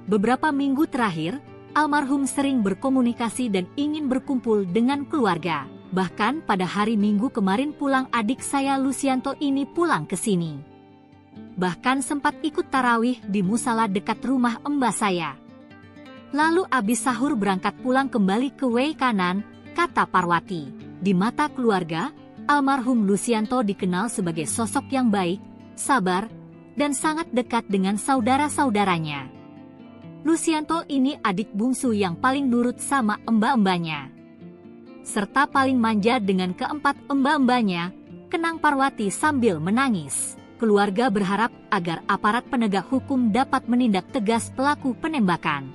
Beberapa minggu terakhir, almarhum sering berkomunikasi dan ingin berkumpul dengan keluarga. Bahkan pada hari Minggu kemarin pulang adik saya Lucianto ini pulang ke sini. Bahkan sempat ikut tarawih di musala dekat rumah mbah saya. Lalu abis sahur berangkat pulang kembali ke Wei Kanan, kata Parwati. Di mata keluarga, almarhum Lucianto dikenal sebagai sosok yang baik, sabar, dan sangat dekat dengan saudara-saudaranya. Lucianto ini adik bungsu yang paling nurut sama mbah-mbahnya, serta paling manja dengan keempat mbah-mbahnya, kenang Parwati sambil menangis. Keluarga berharap agar aparat penegak hukum dapat menindak tegas pelaku penembakan.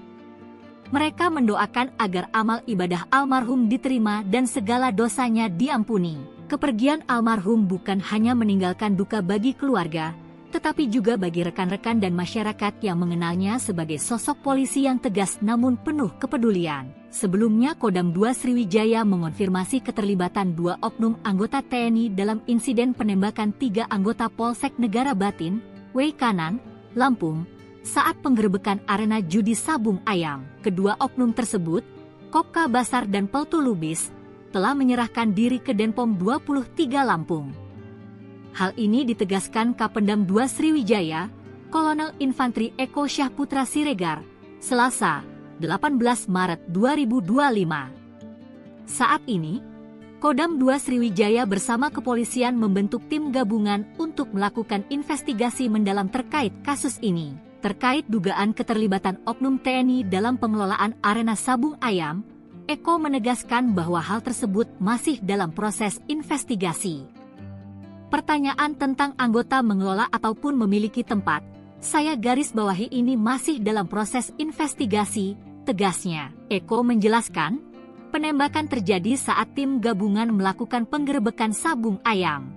Mereka mendoakan agar amal ibadah almarhum diterima dan segala dosanya diampuni. Kepergian almarhum bukan hanya meninggalkan duka bagi keluarga, tetapi juga bagi rekan-rekan dan masyarakat yang mengenalnya sebagai sosok polisi yang tegas namun penuh kepedulian. Sebelumnya Kodam 2 Sriwijaya mengonfirmasi keterlibatan 2 oknum anggota TNI dalam insiden penembakan 3 anggota Polsek Negara Batin, Wei Kanan, Lampung, saat penggerebekan arena judi Sabung Ayam. Kedua oknum tersebut, Kopka Basar dan Peltu Lubis, telah menyerahkan diri ke Denpom 23 Lampung. Hal ini ditegaskan Kapendam 2 Sriwijaya, Kolonel Infantri Eko Syahputra Siregar, Selasa, 18 Maret 2025. Saat ini, Kodam 2 Sriwijaya bersama kepolisian membentuk tim gabungan untuk melakukan investigasi mendalam terkait kasus ini. Terkait dugaan keterlibatan oknum TNI dalam pengelolaan arena Sabung Ayam, Eko menegaskan bahwa hal tersebut masih dalam proses investigasi. Pertanyaan tentang anggota mengelola ataupun memiliki tempat, saya garis bawahi ini masih dalam proses investigasi, tegasnya. Eko menjelaskan, penembakan terjadi saat tim gabungan melakukan penggerebekan Sabung Ayam.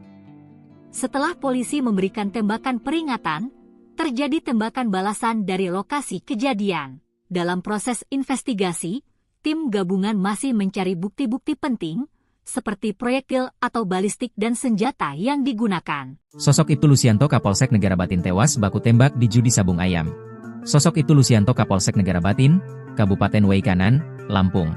Setelah polisi memberikan tembakan peringatan, terjadi tembakan balasan dari lokasi kejadian. Dalam proses investigasi, tim gabungan masih mencari bukti-bukti penting, seperti proyektil atau balistik dan senjata yang digunakan. Sosok Ibtu Lucianto Kapolsek Negara Batin tewas baku tembak di judi Sabung Ayam. Sosok Ibtu Lucianto Kapolsek Negara Batin, Kabupaten Wei Kanan, Lampung.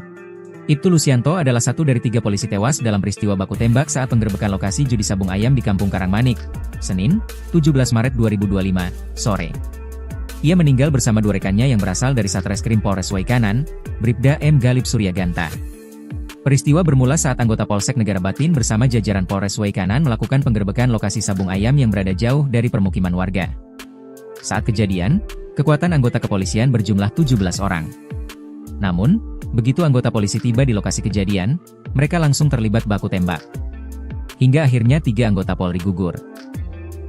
Ibtu Lucianto adalah satu dari 3 polisi tewas dalam peristiwa baku tembak saat penggerebekan lokasi judi Sabung Ayam di Kampung Karangmanik, Senin, 17 Maret 2025, sore. Ia meninggal bersama 2 rekannya yang berasal dari Satreskrim Polres Wei Kanan, Bribda M. Galib Suryaganta. Peristiwa bermula saat anggota Polsek Negara Batin bersama jajaran Polres Wei Kanan melakukan penggerebekan lokasi Sabung Ayam yang berada jauh dari permukiman warga. Saat kejadian, kekuatan anggota kepolisian berjumlah 17 orang. Namun, begitu anggota polisi tiba di lokasi kejadian, mereka langsung terlibat baku tembak. Hingga akhirnya 3 anggota Polri gugur.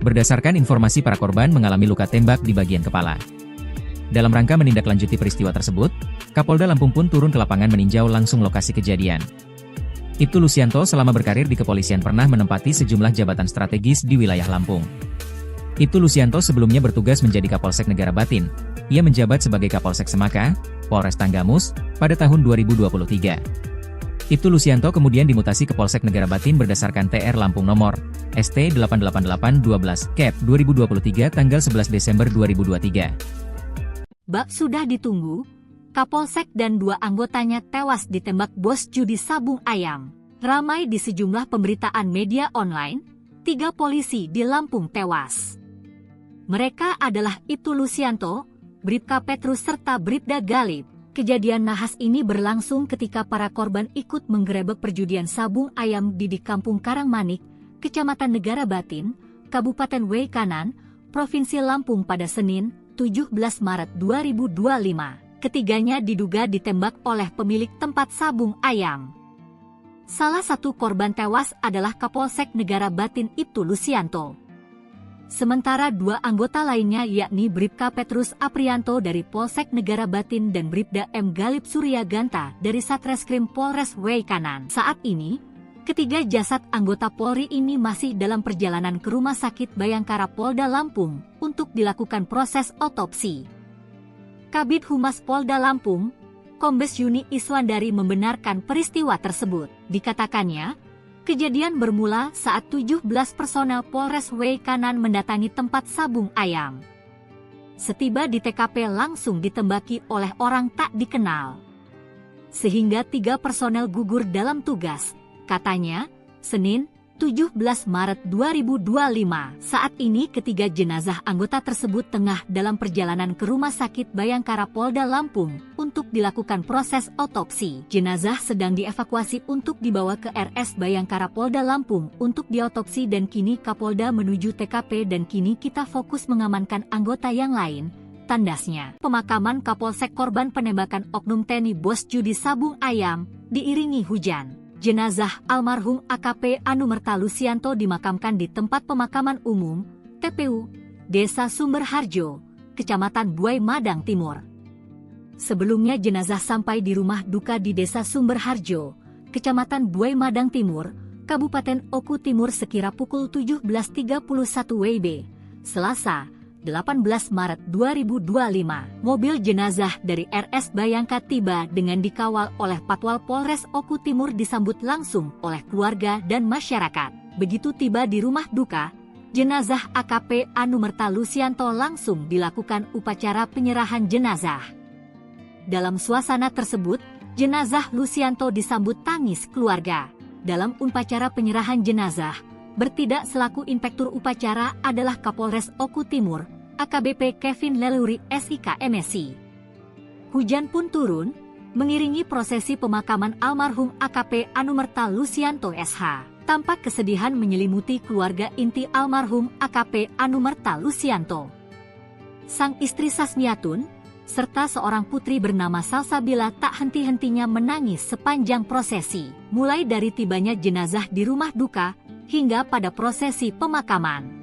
Berdasarkan informasi, para korban mengalami luka tembak di bagian kepala. Dalam rangka menindaklanjuti peristiwa tersebut, Kapolda Lampung pun turun ke lapangan meninjau langsung lokasi kejadian. Ibtu Lucianto selama berkarir di kepolisian pernah menempati sejumlah jabatan strategis di wilayah Lampung. Ibtu Lucianto sebelumnya bertugas menjadi Kapolsek Negara Batin. Ia menjabat sebagai Kapolsek Semaka, Polres Tanggamus, pada tahun 2023. Ibtu Lucianto kemudian dimutasi ke Polsek Negara Batin berdasarkan TR Lampung nomor ST 88812 Cap 2023 tanggal 11 Desember 2023. Bak sudah ditunggu, Kapolsek dan 2 anggotanya tewas ditembak bos judi Sabung Ayam. Ramai di sejumlah pemberitaan media online, 3 polisi di Lampung tewas. Mereka adalah Ibtu Lucianto, Bribka Petrus serta Bribda Galib. Kejadian nahas ini berlangsung ketika para korban ikut menggerebek perjudian Sabung Ayam di Kampung Karangmanik, Kecamatan Negara Batin, Kabupaten Wei Kanan, Provinsi Lampung pada Senin, 17 Maret 2025. Ketiganya diduga ditembak oleh pemilik tempat sabung ayam. Salah satu korban tewas adalah Kapolsek Negara Batin Ibtu Lusianto. Sementara dua anggota lainnya yakni Bribka Petrus Aprianto dari Polsek Negara Batin dan Bribda M. Galip Suryaganta dari Satreskrim Polres Weikanan. Saat ini, ketiga jasad anggota Polri ini masih dalam perjalanan ke Rumah Sakit Bayangkara Polda Lampung untuk dilakukan proses otopsi. Kabid Humas Polda Lampung, Kombes Yuni Iswandari membenarkan peristiwa tersebut. Dikatakannya, kejadian bermula saat 17 personel Polres Weikanan mendatangi tempat sabung ayam. Setiba di TKP langsung ditembaki oleh orang tak dikenal. Sehingga 3 personel gugur dalam tugas, katanya, Senin, 17 Maret 2025. Saat ini ketiga jenazah anggota tersebut tengah dalam perjalanan ke Rumah Sakit Bayangkara Polda Lampung untuk dilakukan proses otopsi. Jenazah sedang dievakuasi untuk dibawa ke RS Bayangkara Polda Lampung untuk diotopsi dan kini Kapolda menuju TKP dan kini kita fokus mengamankan anggota yang lain, tandasnya. Pemakaman Kapolsek korban penembakan Oknum TNI Bos Judi Sabung Ayam diiringi hujan. Jenazah almarhum AKP Anumerta Lusianto dimakamkan di tempat pemakaman umum, TPU, Desa Sumberharjo, Kecamatan Buai Madang Timur. Sebelumnya jenazah sampai di rumah duka di Desa Sumberharjo, Kecamatan Buai Madang Timur, Kabupaten Oku Timur sekira pukul 17.31 WIB, Selasa, 18 Maret 2025. Mobil jenazah dari RS Bayangka tiba dengan dikawal oleh Patwal Polres Oku Timur disambut langsung oleh keluarga dan masyarakat. Begitu tiba di rumah duka, jenazah AKP Anumerta Lusianto langsung dilakukan upacara penyerahan jenazah. Dalam suasana tersebut, jenazah Lusianto disambut tangis keluarga. Dalam upacara penyerahan jenazah, bertindak selaku inspektur upacara adalah Kapolres Oku Timur, AKBP Kevin Leluri SIK MSI. Hujan pun turun, mengiringi prosesi pemakaman almarhum AKP Anumerta Lusianto SH. Tampak kesedihan menyelimuti keluarga inti almarhum AKP Anumerta Lusianto. Sang istri Sasmiatun, serta seorang putri bernama Salsabila tak henti-hentinya menangis sepanjang prosesi. Mulai dari tibanya jenazah di rumah duka, hingga pada prosesi pemakaman.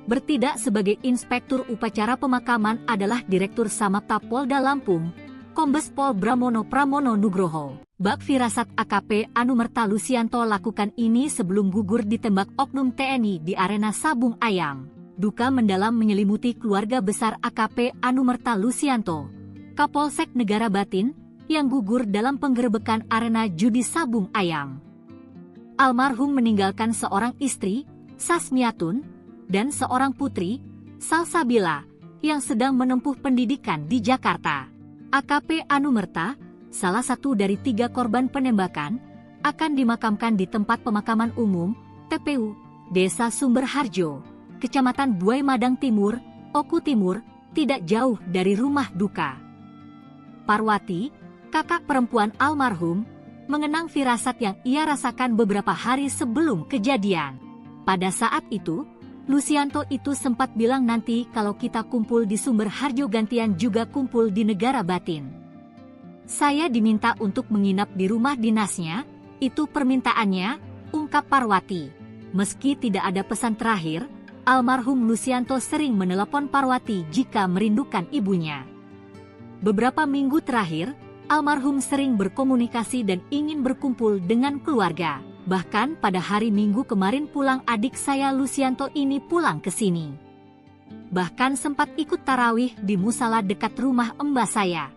Bertindak sebagai inspektur upacara pemakaman adalah Direktur Samapta Polda Lampung, Kombes Pol Bramono Pramono Nugroho. Bak firasat AKP Anumerta Lusianto lakukan ini sebelum gugur ditembak oknum TNI di arena sabung ayam. Duka mendalam menyelimuti keluarga besar AKP Anumerta Lusianto, Kapolsek Negara Batin, yang gugur dalam penggerebekan arena judi sabung ayam. Almarhum meninggalkan seorang istri, Sasmiatun, dan seorang putri, Salsabila, yang sedang menempuh pendidikan di Jakarta. AKP Anumerta, salah satu dari 3 korban penembakan, akan dimakamkan di tempat pemakaman umum, TPU, Desa Sumberharjo, Kecamatan Buai Madang Timur, Oku Timur, tidak jauh dari rumah duka. Parwati, kakak perempuan almarhum, mengenang firasat yang ia rasakan beberapa hari sebelum kejadian. Pada saat itu, Lusianto itu sempat bilang nanti kalau kita kumpul di Sumberharjo gantian juga kumpul di Negara Batin. Saya diminta untuk menginap di rumah dinasnya, itu permintaannya, ungkap Parwati. Meski tidak ada pesan terakhir, almarhum Lusianto sering menelepon Parwati jika merindukan ibunya. Beberapa minggu terakhir, almarhum sering berkomunikasi dan ingin berkumpul dengan keluarga. Bahkan pada hari Minggu kemarin pulang adik saya Lusianto ini pulang ke sini. Bahkan sempat ikut tarawih di musala dekat rumah mbah saya.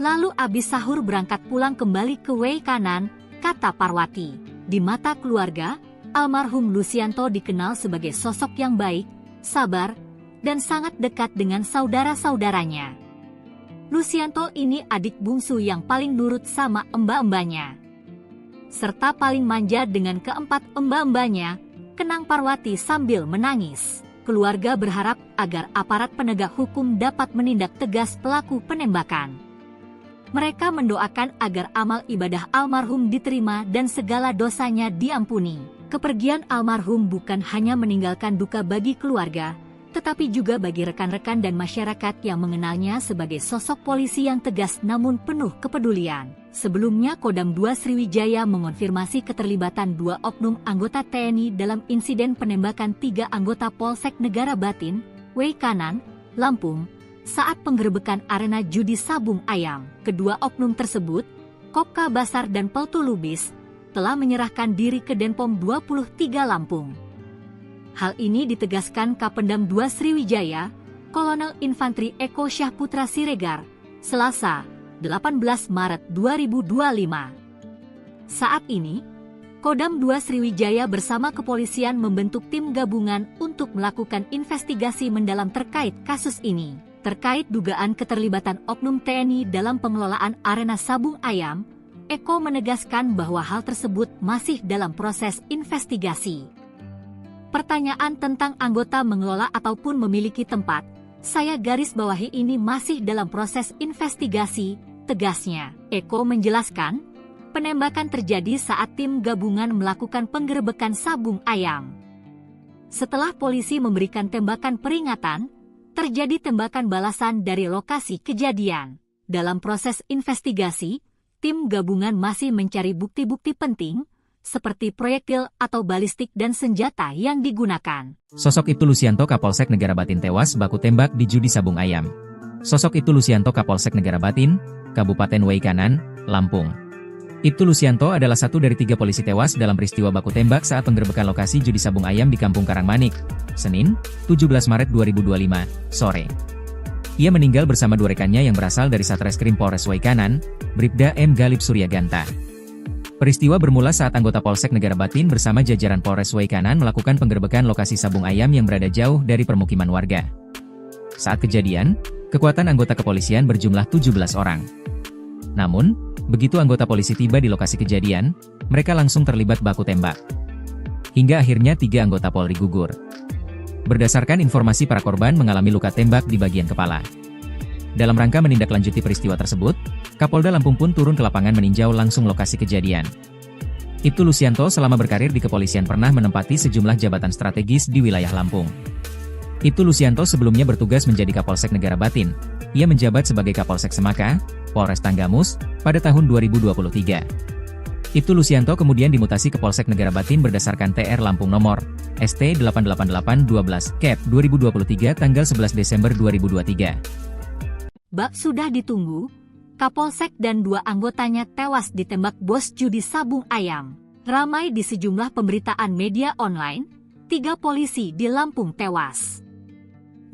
Lalu abis sahur berangkat pulang kembali ke Weikanan, kata Parwati. Di mata keluarga, almarhum Lusianto dikenal sebagai sosok yang baik, sabar, dan sangat dekat dengan saudara-saudaranya. Lusianto ini adik bungsu yang paling nurut sama mbak-mbaknya, serta paling manja dengan keempat mbak-mbaknya, kenang Parwati sambil menangis. Keluarga berharap agar aparat penegak hukum dapat menindak tegas pelaku penembakan. Mereka mendoakan agar amal ibadah almarhum diterima dan segala dosanya diampuni. Kepergian almarhum bukan hanya meninggalkan duka bagi keluarga, tetapi juga bagi rekan-rekan dan masyarakat yang mengenalnya sebagai sosok polisi yang tegas namun penuh kepedulian. Sebelumnya Kodam 2 Sriwijaya mengonfirmasi keterlibatan 2 oknum anggota TNI dalam insiden penembakan 3 anggota Polsek Negara Batin, Weikanan, Lampung, saat penggerebekan arena judi Sabung Ayam. Kedua oknum tersebut, Kopka Basar dan Peltu Lubis, telah menyerahkan diri ke Denpom 23 Lampung. Hal ini ditegaskan Kapendam 2 Sriwijaya, Kolonel Infantri Eko Syahputra Siregar, Selasa, 18 Maret 2025. Saat ini, Kodam 2 Sriwijaya bersama kepolisian membentuk tim gabungan untuk melakukan investigasi mendalam terkait kasus ini. Terkait dugaan keterlibatan oknum TNI dalam pengelolaan arena Sabung Ayam, Eko menegaskan bahwa hal tersebut masih dalam proses investigasi. Pertanyaan tentang anggota mengelola ataupun memiliki tempat, saya garis bawahi ini masih dalam proses investigasi, tegasnya. Eko menjelaskan, penembakan terjadi saat tim gabungan melakukan penggerebekan Sabung Ayam. Setelah polisi memberikan tembakan peringatan, terjadi tembakan balasan dari lokasi kejadian. Dalam proses investigasi, tim gabungan masih mencari bukti-bukti penting, seperti proyektil atau balistik dan senjata yang digunakan. Sosok Ibtu Lusianto Kapolsek Negara Batin tewas baku tembak di judi Sabung Ayam. Sosok Ibtu Lusianto Kapolsek Negara Batin, Kabupaten Weikanan, Lampung. Ibtu Lusianto adalah satu dari 3 polisi tewas dalam peristiwa baku tembak saat penggerebekan lokasi judi Sabung Ayam di Kampung Karangmanik, Senin, 17 Maret 2025, sore. Ia meninggal bersama 2 rekannya yang berasal dari Satreskrim Polres Weikanan, Bribda M. Galip Suryaganta. Peristiwa bermula saat anggota Polsek Negara Batin bersama jajaran Polres Weikanan melakukan penggerebekan lokasi Sabung Ayam yang berada jauh dari permukiman warga. Saat kejadian, kekuatan anggota kepolisian berjumlah 17 orang. Namun, begitu anggota polisi tiba di lokasi kejadian, mereka langsung terlibat baku tembak. Hingga akhirnya 3 anggota Polri gugur. Berdasarkan informasi, para korban mengalami luka tembak di bagian kepala. Dalam rangka menindaklanjuti peristiwa tersebut, Kapolda Lampung pun turun ke lapangan meninjau langsung lokasi kejadian. Ibtu Lusianto selama berkarir di kepolisian pernah menempati sejumlah jabatan strategis di wilayah Lampung. Ibtu Lusianto sebelumnya bertugas menjadi Kapolsek Negara Batin. Ia menjabat sebagai Kapolsek Semaka, Polres Tanggamus, pada tahun 2023. Ibtu Lusianto kemudian dimutasi ke Polsek Negara Batin berdasarkan TR Lampung nomor ST 88812 Cap 2023 tanggal 11 Desember 2023. Bak sudah ditunggu, Kapolsek dan 2 anggotanya tewas ditembak bos judi Sabung Ayam. Ramai di sejumlah pemberitaan media online, 3 polisi di Lampung tewas.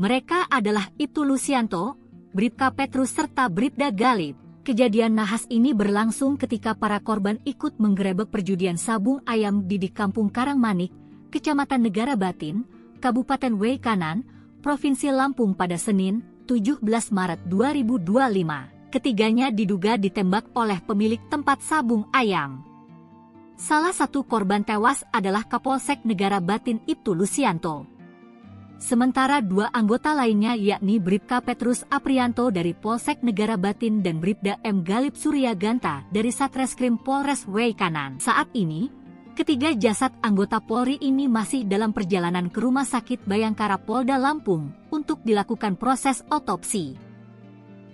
Mereka adalah Ibtu Lusianto, Bribka Petrus serta Bribda Galip. Kejadian nahas ini berlangsung ketika para korban ikut menggerebek perjudian Sabung Ayam di Kampung Karangmanik, Kecamatan Negara Batin, Kabupaten Weikanan, Provinsi Lampung pada Senin, 17 Maret 2025. Ketiganya diduga ditembak oleh pemilik tempat Sabung Ayam. Salah satu korban tewas adalah Kapolsek Negara Batin Ibtu Lusianto. Sementara 2 anggota lainnya yakni Bribka Petrus Aprianto dari Polsek Negara Batin dan Bribda M. Galip Suryaganta dari Satreskrim Polres Weikanan. Saat ini, ketiga jasad anggota Polri ini masih dalam perjalanan ke Rumah Sakit Bayangkara Polda Lampung untuk dilakukan proses otopsi.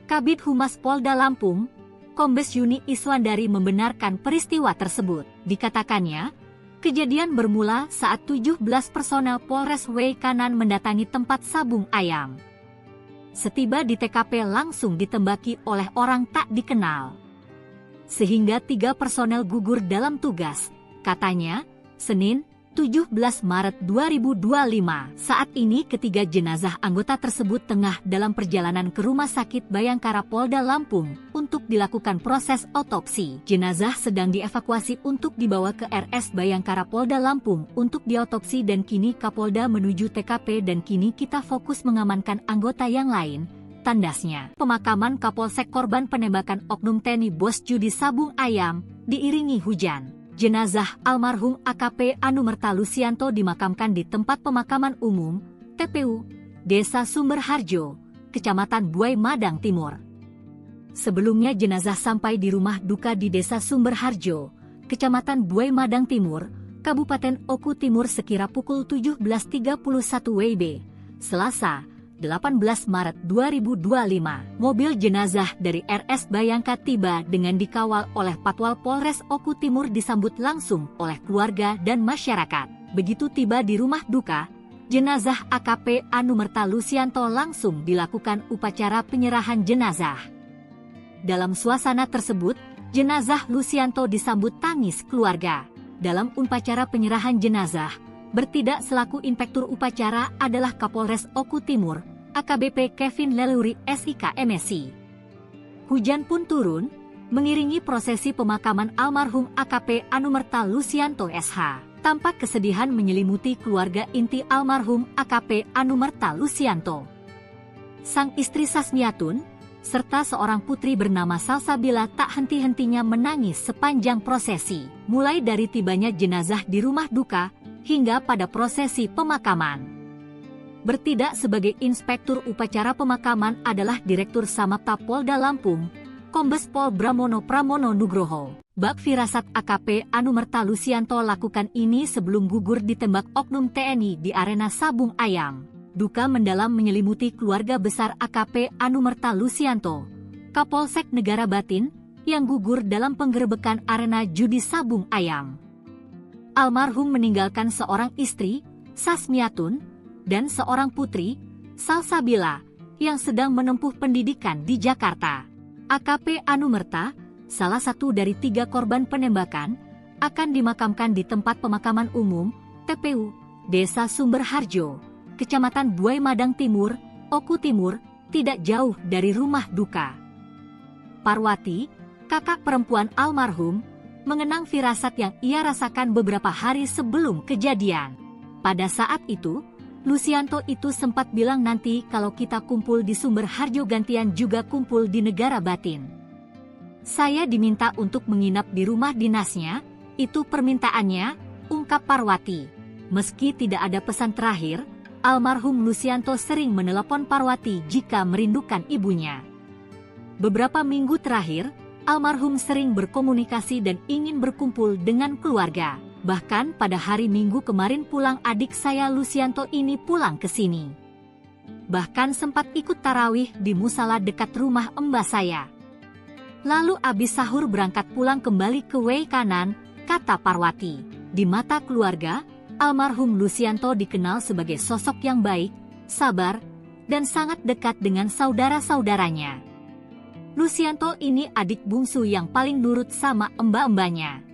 Kabid Humas Polda Lampung, Kombes Yuni Iswandari membenarkan peristiwa tersebut. Dikatakannya, kejadian bermula saat 17 personel Polres Weikanan mendatangi tempat Sabung Ayam. Setiba di TKP langsung ditembaki oleh orang tak dikenal. Sehingga 3 personel gugur dalam tugas, katanya, Senin, 17 Maret 2025. Saat ini ketiga jenazah anggota tersebut tengah dalam perjalanan ke Rumah Sakit Bayangkara Polda Lampung untuk dilakukan proses otopsi. Jenazah sedang dievakuasi untuk dibawa ke RS Bayangkara Polda Lampung untuk diotopsi dan kini Kapolda menuju TKP dan kini kita fokus mengamankan anggota yang lain, tandasnya. Pemakaman Kapolsek korban penembakan oknum TNI bos judi Sabung Ayam diiringi hujan. Jenazah almarhum AKP Anumerta Lusianto dimakamkan di tempat pemakaman umum, TPU, Desa Sumberharjo, Kecamatan Buai Madang Timur. Sebelumnya jenazah sampai di rumah duka di Desa Sumberharjo, Kecamatan Buai Madang Timur, Kabupaten Oku Timur sekira pukul 17.31 WIB, Selasa, 18 Maret 2025, mobil jenazah dari RS Bayangka tiba dengan dikawal oleh Patwal Polres Oku Timur disambut langsung oleh keluarga dan masyarakat. Begitu tiba di rumah duka, jenazah AKP Anumerta Lusianto langsung dilakukan upacara penyerahan jenazah. Dalam suasana tersebut, jenazah Lusianto disambut tangis keluarga. Dalam upacara penyerahan jenazah, bertindak selaku inspektur upacara adalah Kapolres Oku Timur, AKBP Kevin Leluri SIK MSI. Hujan pun turun, mengiringi prosesi pemakaman almarhum AKP Anumerta Lusianto SH. Tampak kesedihan menyelimuti keluarga inti almarhum AKP Anumerta Lusianto. Sang istri Sasmiatun, serta seorang putri bernama Salsabila tak henti-hentinya menangis sepanjang prosesi, mulai dari tibanya jenazah di rumah duka, hingga pada prosesi pemakaman. Bertindak sebagai inspektur upacara pemakaman adalah Direktur Samapta Polda Lampung, Kombes Pol Bramono Pramono Nugroho. Bak firasat AKP Anumerta Lusianto lakukan ini sebelum gugur ditembak oknum TNI di arena Sabung Ayam. Duka mendalam menyelimuti keluarga besar AKP Anumerta Lusianto, Kapolsek Negara Batin, yang gugur dalam penggerebekan arena judi Sabung Ayam. Almarhum meninggalkan seorang istri, Sasmiatun, dan seorang putri, Salsabila, yang sedang menempuh pendidikan di Jakarta. AKP Anumerta, salah satu dari 3 korban penembakan, akan dimakamkan di tempat pemakaman umum, TPU, Desa Sumberharjo, Kecamatan Buai Madang Timur, Oku Timur, tidak jauh dari rumah duka. Parwati, kakak perempuan almarhum, mengenang firasat yang ia rasakan beberapa hari sebelum kejadian. Pada saat itu, Lusianto itu sempat bilang nanti kalau kita kumpul di Sumberharjo gantian juga kumpul di Negara Batin. Saya diminta untuk menginap di rumah dinasnya, itu permintaannya, ungkap Parwati. Meski tidak ada pesan terakhir, almarhum Lusianto sering menelepon Parwati jika merindukan ibunya. Beberapa minggu terakhir, almarhum sering berkomunikasi dan ingin berkumpul dengan keluarga. Bahkan pada hari Minggu kemarin pulang adik saya Lusianto ini pulang ke sini. Bahkan sempat ikut tarawih di musala dekat rumah mbah saya. Lalu abis sahur berangkat pulang kembali ke Wei Kanan, kata Parwati. Di mata keluarga, almarhum Lusianto dikenal sebagai sosok yang baik, sabar, dan sangat dekat dengan saudara-saudaranya. Lusianto ini adik bungsu yang paling nurut sama mbah-mbahnya,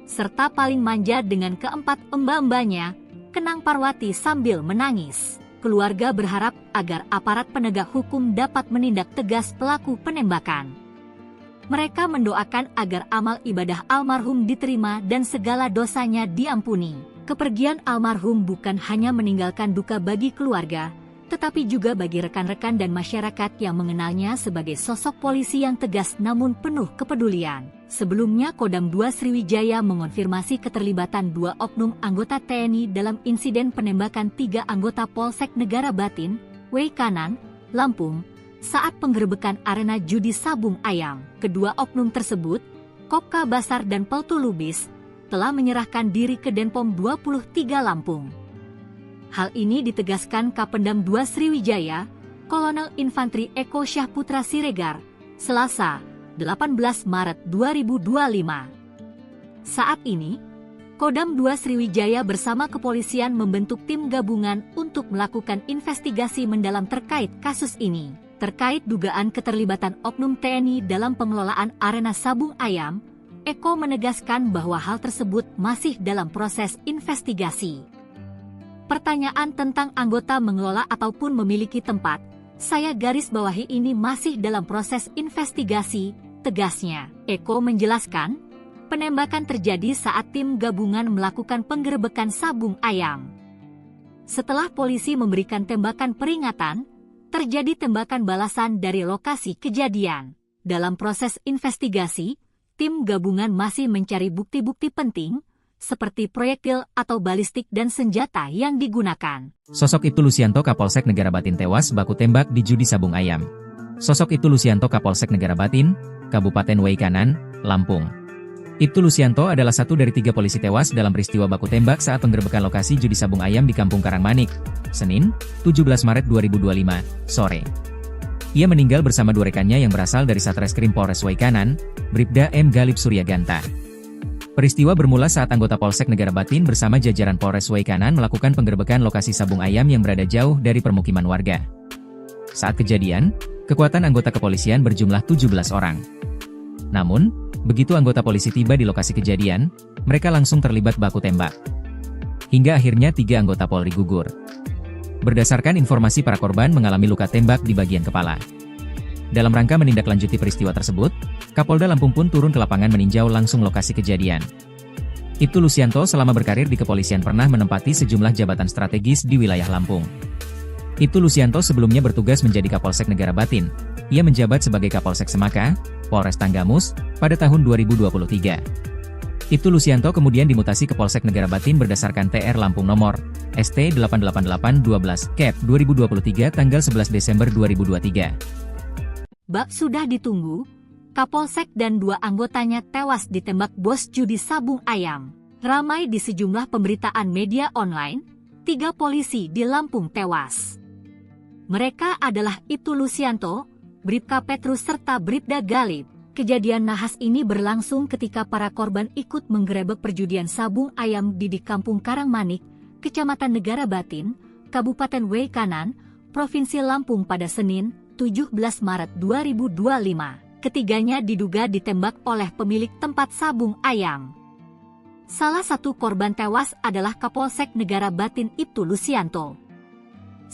serta paling manja dengan keempat mbah-mbahnya, kenang Parwati sambil menangis. Keluarga berharap agar aparat penegak hukum dapat menindak tegas pelaku penembakan. Mereka mendoakan agar amal ibadah almarhum diterima dan segala dosanya diampuni. Kepergian almarhum bukan hanya meninggalkan duka bagi keluarga, tetapi juga bagi rekan-rekan dan masyarakat yang mengenalnya sebagai sosok polisi yang tegas namun penuh kepedulian. Sebelumnya Kodam 2 Sriwijaya mengonfirmasi keterlibatan 2 oknum anggota TNI dalam insiden penembakan 3 anggota Polsek Negara Batin, Wei Kanan, Lampung, saat penggerebekan arena judi Sabung Ayam. Kedua oknum tersebut, Kopka Basar dan Peltu Lubis, telah menyerahkan diri ke Denpom 23 Lampung. Hal ini ditegaskan Kapendam 2 Sriwijaya, Kolonel Infantri Eko Syahputra Siregar, Selasa, 18 Maret 2025. Saat ini, Kodam 2 Sriwijaya bersama kepolisian membentuk tim gabungan untuk melakukan investigasi mendalam terkait kasus ini. Terkait dugaan keterlibatan oknum TNI dalam pengelolaan arena Sabung Ayam, Eko menegaskan bahwa hal tersebut masih dalam proses investigasi. Pertanyaan tentang anggota mengelola ataupun memiliki tempat, saya garis bawahi ini masih dalam proses investigasi, tegasnya. Eko menjelaskan, penembakan terjadi saat tim gabungan melakukan penggerebekan Sabung Ayam. Setelah polisi memberikan tembakan peringatan, terjadi tembakan balasan dari lokasi kejadian. Dalam proses investigasi, tim gabungan masih mencari bukti-bukti penting, seperti proyektil atau balistik dan senjata yang digunakan. Sosok Ibtu Lusianto Kapolsek Negara Batin tewas baku tembak di judi Sabung Ayam. Sosok Ibtu Lusianto Kapolsek Negara Batin, Kabupaten Wei Kanan, Lampung. Ibtu Lusianto adalah satu dari 3 polisi tewas dalam peristiwa baku tembak saat penggerebekan lokasi judi sabung ayam di Kampung Karangmanik, Senin, 17 Maret 2025, sore. Ia meninggal bersama 2 rekannya yang berasal dari Satreskrim Polres Waikanan, Bribda M. Galib Suryaganta. Peristiwa bermula saat anggota Polsek Negara Batin bersama jajaran Polres Waikanan melakukan penggerebekan lokasi sabung ayam yang berada jauh dari permukiman warga. Saat kejadian, kekuatan anggota kepolisian berjumlah 17 orang. Namun, begitu anggota polisi tiba di lokasi kejadian, mereka langsung terlibat baku tembak. Hingga akhirnya 3 anggota Polri gugur. Berdasarkan informasi, para korban mengalami luka tembak di bagian kepala. Dalam rangka menindaklanjuti peristiwa tersebut, Kapolda Lampung pun turun ke lapangan meninjau langsung lokasi kejadian. Ibtu Lusianto selama berkarir di kepolisian pernah menempati sejumlah jabatan strategis di wilayah Lampung. Ibtu Lusianto sebelumnya bertugas menjadi Kapolsek Negara Batin. Ia menjabat sebagai Kapolsek Semaka, Polres Tanggamus, pada tahun 2023. Ibtu Lusianto kemudian dimutasi ke Polsek Negara Batin berdasarkan TR Lampung nomor ST 88812 Cap 2023 tanggal 11 Desember 2023. Bak sudah ditunggu, Kapolsek dan 2 anggotanya tewas ditembak bos judi sabung ayam. Ramai di sejumlah pemberitaan media online, 3 polisi di Lampung tewas. Mereka adalah Ibtu Lusianto, Bribka Petrus serta Bribda Galib. Kejadian nahas ini berlangsung ketika para korban ikut menggerebek perjudian sabung ayam di Kampung Karangmanik, Kecamatan Negara Batin, Kabupaten Waikanan, Provinsi Lampung pada Senin, 17 Maret 2025. Ketiganya diduga ditembak oleh pemilik tempat sabung ayam. Salah satu korban tewas adalah Kapolsek Negara Batin Ibtu Lusianto.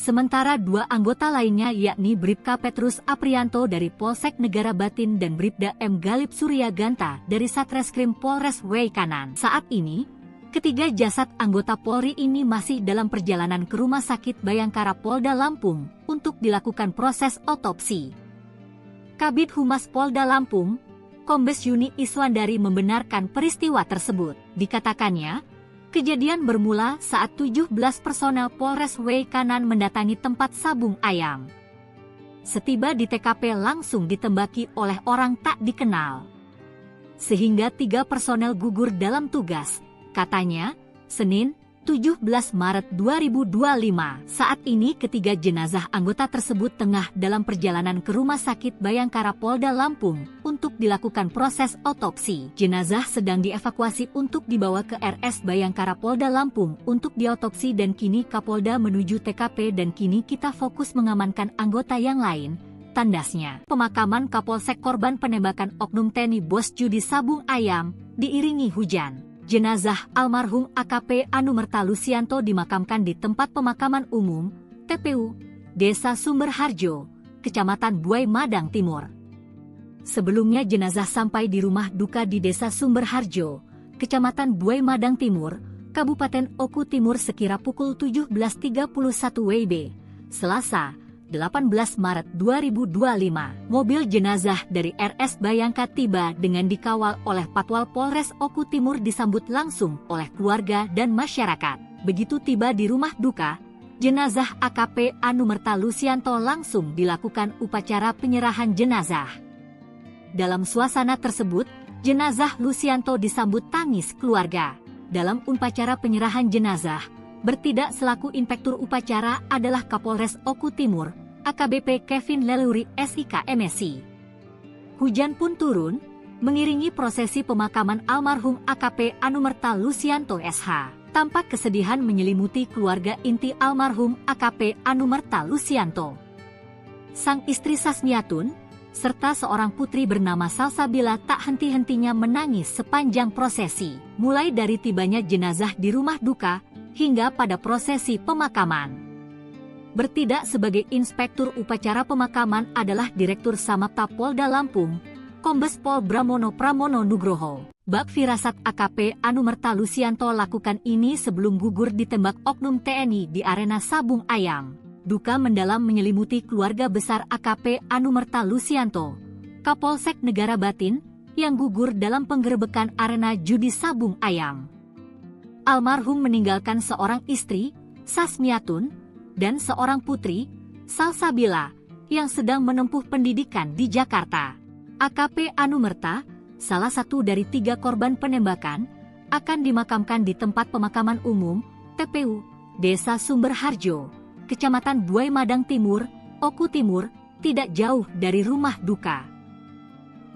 Sementara 2 anggota lainnya yakni Bribka Petrus Aprianto dari Polsek Negara Batin dan Bribda M. Galib Suryaganta dari Satreskrim Polres Waikanan. Saat ini, ketiga jasad anggota Polri ini masih dalam perjalanan ke Rumah Sakit Bayangkara Polda Lampung untuk dilakukan proses otopsi. Kabid Humas Polda Lampung, Kombes Yuni Iswandari membenarkan peristiwa tersebut. Dikatakannya, kejadian bermula saat 17 personel Polres Waikanan mendatangi tempat sabung ayam. Setiba di TKP langsung ditembaki oleh orang tak dikenal. Sehingga 3 personel gugur dalam tugas, katanya, Senin, 17 Maret 2025. Saat ini ketiga jenazah anggota tersebut tengah dalam perjalanan ke Rumah Sakit Bayangkara Polda Lampung untuk dilakukan proses otopsi. Jenazah sedang dievakuasi untuk dibawa ke RS Bayangkara Polda Lampung untuk diotopsi dan kini Kapolda menuju TKP dan kini kita fokus mengamankan anggota yang lain, tandasnya. Pemakaman Kapolsek korban penembakan oknum TNI bos judi sabung ayam diiringi hujan. Jenazah almarhum AKP Anumerta Lusianto dimakamkan di tempat pemakaman umum, TPU, Desa Sumberharjo, Kecamatan Buai Madang Timur. Sebelumnya jenazah sampai di rumah duka di Desa Sumberharjo, Kecamatan Buai Madang Timur, Kabupaten Oku Timur sekira pukul 17.31 WIB, Selasa, 18 Maret 2025. Mobil jenazah dari RS Bayangka tiba dengan dikawal oleh Patwal Polres Oku Timur disambut langsung oleh keluarga dan masyarakat. Begitu tiba di rumah duka, jenazah AKP Anumerta Lusianto langsung dilakukan upacara penyerahan jenazah. Dalam suasana tersebut, jenazah Lusianto disambut tangis keluarga. Dalam upacara penyerahan jenazah, bertindak selaku inspektur upacara adalah Kapolres Oku Timur, AKBP Kevin Leluri SIK MSI. Hujan pun turun, mengiringi prosesi pemakaman almarhum AKP Anumerta Lusianto SH. Tampak kesedihan menyelimuti keluarga inti almarhum AKP Anumerta Lusianto. Sang istri Sasmiatun, serta seorang putri bernama Salsabila tak henti-hentinya menangis sepanjang prosesi. Mulai dari tibanya jenazah di rumah duka, hingga pada prosesi pemakaman. Bertindak sebagai inspektur upacara pemakaman adalah Direktur Samapta Polda Lampung, Kombes Pol Bramono Pramono Nugroho. Bak firasat AKP Anumerta Lusianto lakukan ini sebelum gugur ditembak oknum TNI di arena sabung ayam. Duka mendalam menyelimuti keluarga besar AKP Anumerta Lusianto, Kapolsek Negara Batin, yang gugur dalam penggerebekan arena judi sabung ayam. Almarhum meninggalkan seorang istri, Sasmiatun, dan seorang putri, Salsabila, yang sedang menempuh pendidikan di Jakarta. AKP Anumerta, salah satu dari 3 korban penembakan, akan dimakamkan di tempat pemakaman umum, TPU, Desa Sumberharjo, Kecamatan Buai Madang Timur, Oku Timur, tidak jauh dari rumah duka.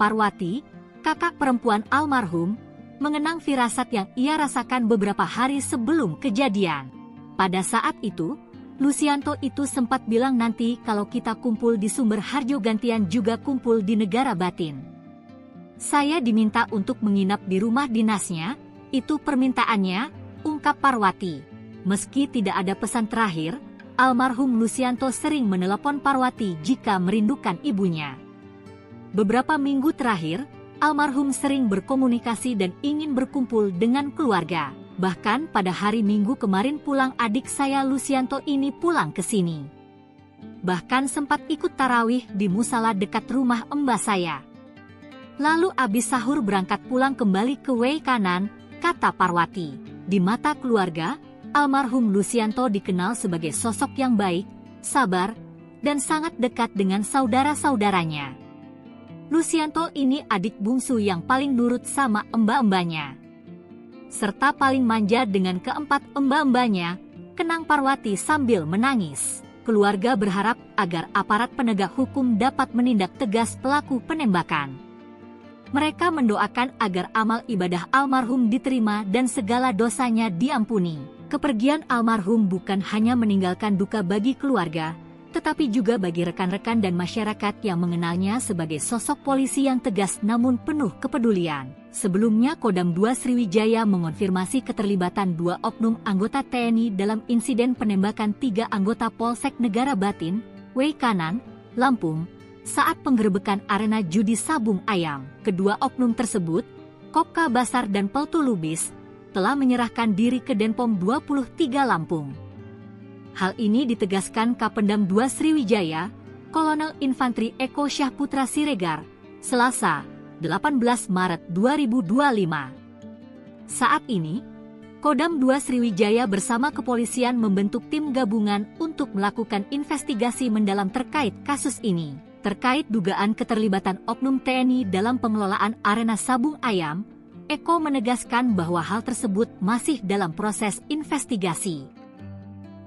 Parwati, kakak perempuan almarhum, mengenang firasat yang ia rasakan beberapa hari sebelum kejadian. Pada saat itu, Lucianto itu sempat bilang nanti kalau kita kumpul di Sumberharjo gantian juga kumpul di Negara Batin. Saya diminta untuk menginap di rumah dinasnya, itu permintaannya, ungkap Parwati. Meski tidak ada pesan terakhir, almarhum Lucianto sering menelepon Parwati jika merindukan ibunya. Beberapa minggu terakhir, almarhum sering berkomunikasi dan ingin berkumpul dengan keluarga. Bahkan pada hari Minggu kemarin pulang adik saya Lucianto ini pulang ke sini. Bahkan sempat ikut tarawih di musala dekat rumah mbah saya. Lalu abis sahur berangkat pulang kembali ke Wei Kanan, kata Parwati. Di mata keluarga, almarhum Lucianto dikenal sebagai sosok yang baik, sabar, dan sangat dekat dengan saudara-saudaranya. Lucianto ini adik bungsu yang paling nurut sama mbak-mbaknya, serta paling manja dengan keempat mbak-mbaknya, kenang Parwati sambil menangis. Keluarga berharap agar aparat penegak hukum dapat menindak tegas pelaku penembakan. Mereka mendoakan agar amal ibadah almarhum diterima dan segala dosanya diampuni. Kepergian almarhum bukan hanya meninggalkan duka bagi keluarga, tetapi juga bagi rekan-rekan dan masyarakat yang mengenalnya sebagai sosok polisi yang tegas namun penuh kepedulian. Sebelumnya Kodam 2 Sriwijaya mengonfirmasi keterlibatan 2 oknum anggota TNI dalam insiden penembakan 3 anggota Polsek Negara Batin, Wei Kanan, Lampung, saat penggerebekan arena judi Sabung Ayam. Kedua oknum tersebut, Kopka Basar dan Peltu Lubis, telah menyerahkan diri ke Denpom 23 Lampung. Hal ini ditegaskan Kapendam 2 Sriwijaya, Kolonel Infantri Eko Syahputra Siregar, Selasa, 18 Maret 2025. Saat ini, Kodam 2 Sriwijaya bersama kepolisian membentuk tim gabungan untuk melakukan investigasi mendalam terkait kasus ini. Terkait dugaan keterlibatan oknum TNI dalam pengelolaan arena Sabung Ayam, Eko menegaskan bahwa hal tersebut masih dalam proses investigasi.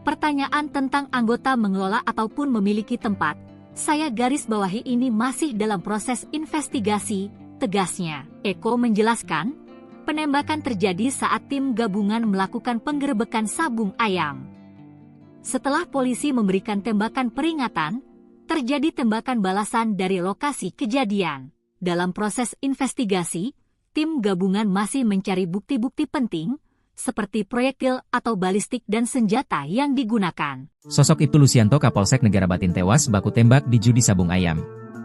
Pertanyaan tentang anggota mengelola ataupun memiliki tempat, saya garis bawahi ini masih dalam proses investigasi, tegasnya. Eko menjelaskan, penembakan terjadi saat tim gabungan melakukan penggerebekan Sabung Ayam. Setelah polisi memberikan tembakan peringatan, terjadi tembakan balasan dari lokasi kejadian. Dalam proses investigasi, tim gabungan masih mencari bukti-bukti penting, seperti proyektil atau balistik dan senjata yang digunakan. Sosok Ibtu Lucianto Kapolsek Negara Batin tewas baku tembak di judi Sabung Ayam.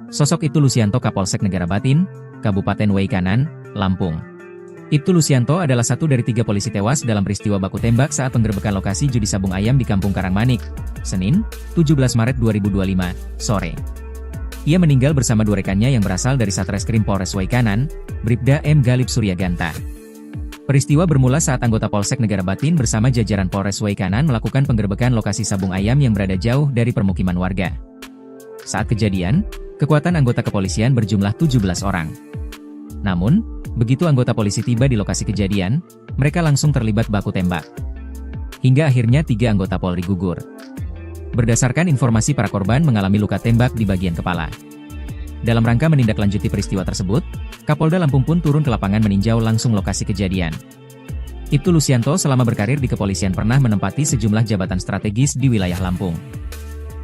Sosok Ibtu Lucianto Kapolsek Negara Batin, Kabupaten Wei Kanan, Lampung. Ibtu Lucianto adalah satu dari 3 polisi tewas dalam peristiwa baku tembak saat penggerebekan lokasi judi Sabung Ayam di Kampung Karangmanik, Senin, 17 Maret 2025, sore. Ia meninggal bersama 2 rekannya yang berasal dari Satreskrim Polres Wei Kanan, Bribda M. Galib Suryaganta. Peristiwa bermula saat anggota Polsek Negara Batin bersama jajaran Polres Wei Kanan melakukan penggerebekan lokasi Sabung Ayam yang berada jauh dari permukiman warga. Saat kejadian, kekuatan anggota kepolisian berjumlah 17 orang. Namun, begitu anggota polisi tiba di lokasi kejadian, mereka langsung terlibat baku tembak. Hingga akhirnya 3 anggota Polri gugur. Berdasarkan informasi, para korban mengalami luka tembak di bagian kepala. Dalam rangka menindaklanjuti peristiwa tersebut, Kapolda Lampung pun turun ke lapangan meninjau langsung lokasi kejadian. Ibtu Lucianto selama berkarir di kepolisian pernah menempati sejumlah jabatan strategis di wilayah Lampung.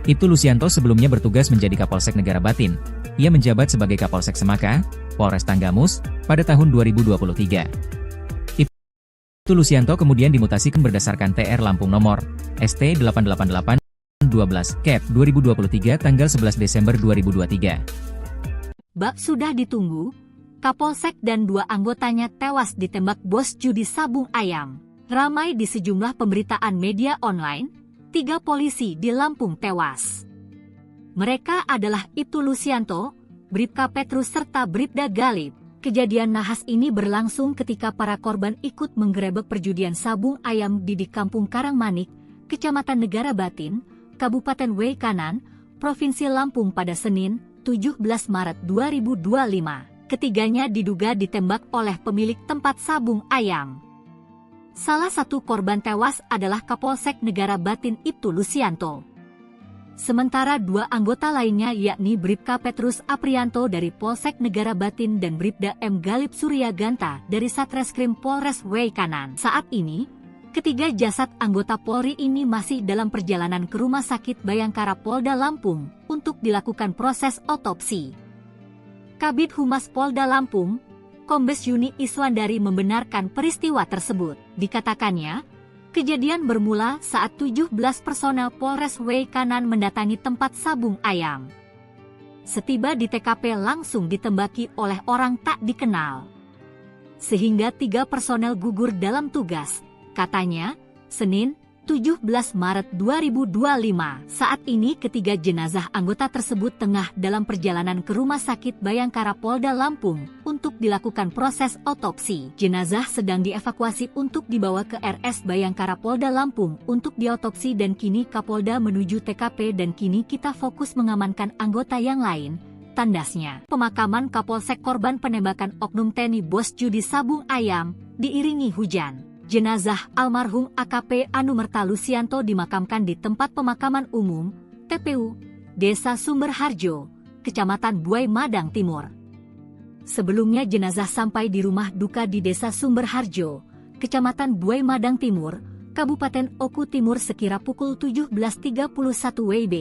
Ibtu Lucianto sebelumnya bertugas menjadi Kapolsek Negara Batin. Ia menjabat sebagai Kapolsek Semaka, Polres Tanggamus, pada tahun 2023. Ibtu Lucianto kemudian dimutasikan berdasarkan TR Lampung nomor ST 888 12 Cap 2023 tanggal 11 Desember 2023. Bak sudah ditunggu, Kapolsek dan 2 anggotanya tewas ditembak bos judi Sabung Ayam. Ramai di sejumlah pemberitaan media online, 3 polisi di Lampung tewas. Mereka adalah Ibtu Lucianto, Bribka Petrus serta Bribda Galib. Kejadian nahas ini berlangsung ketika para korban ikut menggerebek perjudian Sabung Ayam di Kampung Karangmanik, Kecamatan Negara Batin, Kabupaten Wei Kanan, Provinsi Lampung pada Senin, 17 Maret 2025. Ketiganya diduga ditembak oleh pemilik tempat sabung ayam. Salah satu korban tewas adalah Kapolsek Negara Batin Ibtu Lusianto. Sementara dua anggota lainnya yakni Bribka Petrus Aprianto dari Polsek Negara Batin dan Bribda M. Galip Surya Ganta dari Satreskrim Polres Weikanan. Saat ini, ketiga jasad anggota Polri ini masih dalam perjalanan ke Rumah Sakit Bayangkara Polda Lampung untuk dilakukan proses otopsi. Kabid Humas Polda Lampung, Kombes Yuni Iswandari membenarkan peristiwa tersebut. Dikatakannya, kejadian bermula saat 17 personel Polres Weikanan mendatangi tempat sabung ayam. Setiba di TKP langsung ditembaki oleh orang tak dikenal. Sehingga 3 personel gugur dalam tugas, katanya, Senin, 17 Maret 2025. Saat ini ketiga jenazah anggota tersebut tengah dalam perjalanan ke Rumah Sakit Bayangkara Polda Lampung untuk dilakukan proses otopsi. Jenazah sedang dievakuasi untuk dibawa ke RS Bayangkara Polda Lampung untuk diotopsi dan kini Kapolda menuju TKP dan kini kita fokus mengamankan anggota yang lain, tandasnya. Pemakaman Kapolsek korban penembakan Oknum TNI Bos Judi Sabung Ayam diiringi hujan. Jenazah almarhum AKP Anumerta Lusianto dimakamkan di tempat pemakaman umum, TPU, Desa Sumberharjo, Kecamatan Buai Madang Timur. Sebelumnya jenazah sampai di rumah duka di Desa Sumberharjo, Kecamatan Buai Madang Timur, Kabupaten Oku Timur sekira pukul 17.31 WIB,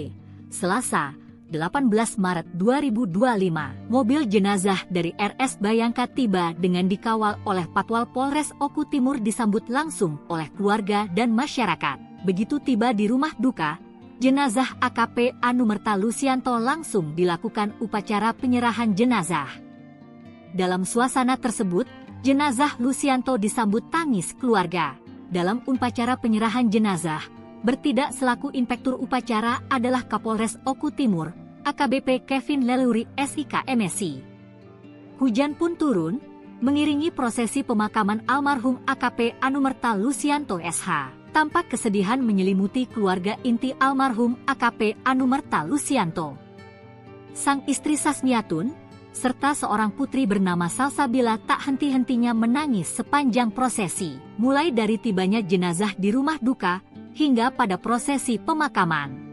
Selasa, 18 Maret 2025. Mobil jenazah dari RS Bayangka tiba dengan dikawal oleh Patwal Polres Oku Timur disambut langsung oleh keluarga dan masyarakat. Begitu tiba di rumah duka, jenazah AKP Anumerta Lusianto langsung dilakukan upacara penyerahan jenazah. Dalam suasana tersebut, jenazah Lusianto disambut tangis keluarga. Dalam upacara penyerahan jenazah, bertindak selaku inspektur upacara adalah Kapolres Oku Timur, AKBP Kevin Leluri SIK MSI. Hujan pun turun, mengiringi prosesi pemakaman almarhum AKP Anumerta Lusianto SH. Tampak kesedihan menyelimuti keluarga inti almarhum AKP Anumerta Lusianto. Sang istri Sasmiatun, serta seorang putri bernama Salsabila tak henti-hentinya menangis sepanjang prosesi. Mulai dari tibanya jenazah di rumah duka, hingga pada prosesi pemakaman.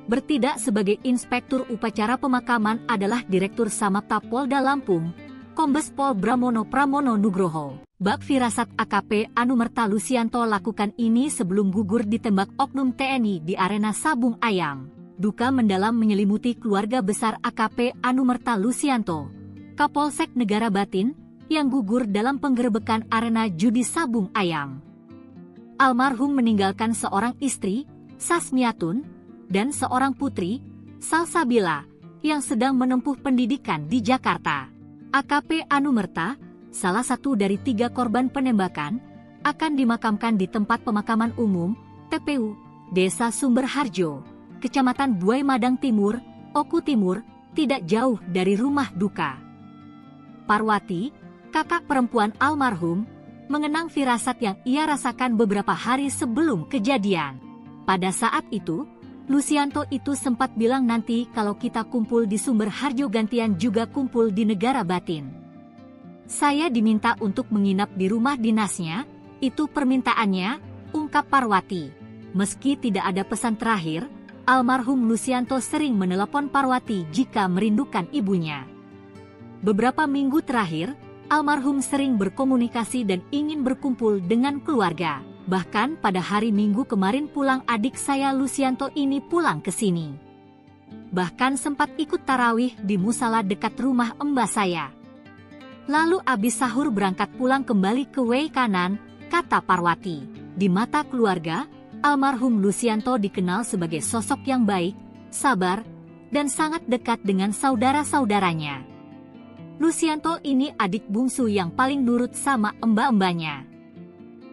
Bertindak sebagai inspektur upacara pemakaman adalah Direktur Samapta Polda Lampung, Kombes Pol Bramono Pramono Nugroho. Bak firasat AKP Anumerta Lusianto lakukan ini sebelum gugur ditembak oknum TNI di arena sabung ayam. Duka mendalam menyelimuti keluarga besar AKP Anumerta Lusianto, Kapolsek Negara Batin, yang gugur dalam penggerebekan arena judi sabung ayam. Almarhum meninggalkan seorang istri, Sasmiatun, dan seorang putri, Salsabila, yang sedang menempuh pendidikan di Jakarta. AKP Anumerta, salah satu dari 3 korban penembakan, akan dimakamkan di tempat pemakaman umum, TPU, Desa Sumberharjo, Kecamatan Buai Madang Timur, Oku Timur, tidak jauh dari rumah duka. Parwati, kakak perempuan almarhum, mengenang firasat yang ia rasakan beberapa hari sebelum kejadian. Pada saat itu, Lusianto itu sempat bilang nanti kalau kita kumpul di Sumberharjo gantian juga kumpul di Negara Batin. Saya diminta untuk menginap di rumah dinasnya, itu permintaannya, ungkap Parwati. Meski tidak ada pesan terakhir, almarhum Lusianto sering menelepon Parwati jika merindukan ibunya. Beberapa minggu terakhir, almarhum sering berkomunikasi dan ingin berkumpul dengan keluarga. Bahkan pada hari Minggu kemarin pulang adik saya Lusianto ini pulang ke sini. Bahkan sempat ikut tarawih di musala dekat rumah mbah saya. Lalu abis sahur berangkat pulang kembali ke Weikanan, kata Parwati. Di mata keluarga, almarhum Lusianto dikenal sebagai sosok yang baik, sabar, dan sangat dekat dengan saudara-saudaranya. Lusianto ini adik bungsu yang paling nurut sama mbak-mbaknya,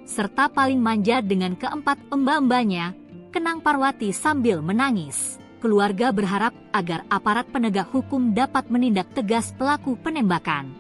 serta paling manja dengan keempat mbak-mbaknya, kenang Parwati sambil menangis. Keluarga berharap agar aparat penegak hukum dapat menindak tegas pelaku penembakan.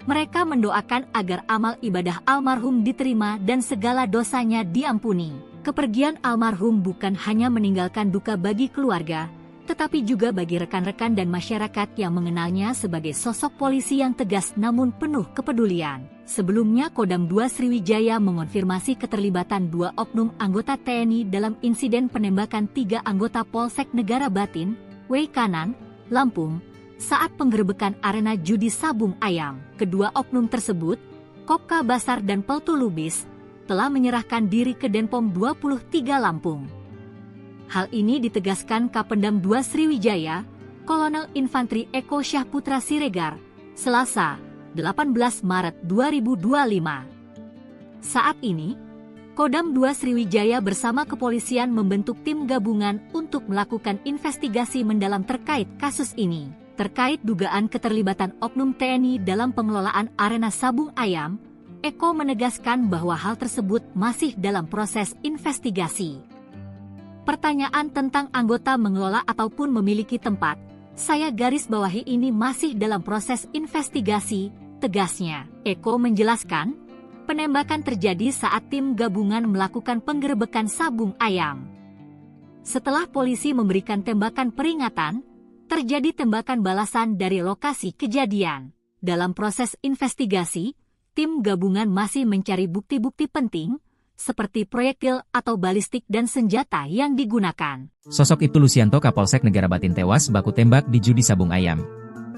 Mereka mendoakan agar amal ibadah almarhum diterima dan segala dosanya diampuni. Kepergian almarhum bukan hanya meninggalkan duka bagi keluarga, tetapi juga bagi rekan-rekan dan masyarakat yang mengenalnya sebagai sosok polisi yang tegas namun penuh kepedulian. Sebelumnya Kodam 2 Sriwijaya mengonfirmasi keterlibatan 2 oknum anggota TNI dalam insiden penembakan 3 anggota Polsek Negara Batin, Weikanan, Lampung, saat penggerebekan arena judi Sabung Ayam. Kedua oknum tersebut, Kopka Basar dan Peltu Lubis, telah menyerahkan diri ke Denpom 23 Lampung. Hal ini ditegaskan Kapendam 2 Sriwijaya, Kolonel Infantri Eko Syahputra Siregar, Selasa, 18 Maret 2025. Saat ini, Kodam 2 Sriwijaya bersama kepolisian membentuk tim gabungan untuk melakukan investigasi mendalam terkait kasus ini. Terkait dugaan keterlibatan oknum TNI dalam pengelolaan arena Sabung Ayam, Eko menegaskan bahwa hal tersebut masih dalam proses investigasi. Pertanyaan tentang anggota mengelola ataupun memiliki tempat, saya garis bawahi ini masih dalam proses investigasi, tegasnya. Eko menjelaskan, penembakan terjadi saat tim gabungan melakukan penggerebekan Sabung Ayam. Setelah polisi memberikan tembakan peringatan, terjadi tembakan balasan dari lokasi kejadian. Dalam proses investigasi, tim gabungan masih mencari bukti-bukti penting, seperti proyektil atau balistik dan senjata yang digunakan. Sosok Ibtu Lusianto Kapolsek Negara Batin tewas baku tembak di judi Sabung Ayam.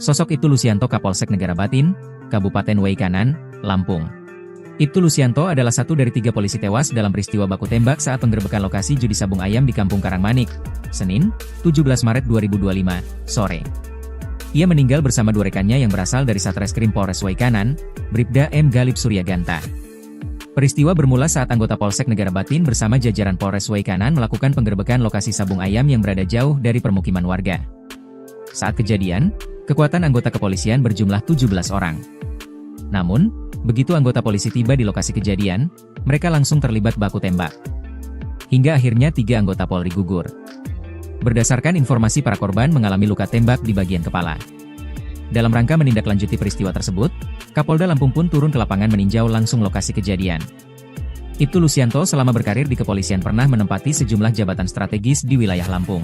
Sosok Ibtu Lusianto Kapolsek Negara Batin, Kabupaten Weikanan, Lampung. Ibtu Lusianto adalah satu dari 3 polisi tewas dalam peristiwa baku tembak saat penggerebekan lokasi judi Sabung Ayam di Kampung Karangmanik, Senin, 17 Maret 2025, sore. Ia meninggal bersama 2 rekannya yang berasal dari Satreskrim Polres Weikanan, Bribda M. Galip Suryaganta. Peristiwa bermula saat anggota Polsek Negara Batin bersama jajaran Polres Weikanan melakukan penggerebekan lokasi Sabung Ayam yang berada jauh dari permukiman warga. Saat kejadian, kekuatan anggota kepolisian berjumlah 17 orang. Namun, begitu anggota polisi tiba di lokasi kejadian, mereka langsung terlibat baku tembak. Hingga akhirnya 3 anggota Polri gugur. Berdasarkan informasi, para korban mengalami luka tembak di bagian kepala. Dalam rangka menindaklanjuti peristiwa tersebut, Kapolda Lampung pun turun ke lapangan meninjau langsung lokasi kejadian. Ibtu Lusianto selama berkarir di kepolisian pernah menempati sejumlah jabatan strategis di wilayah Lampung.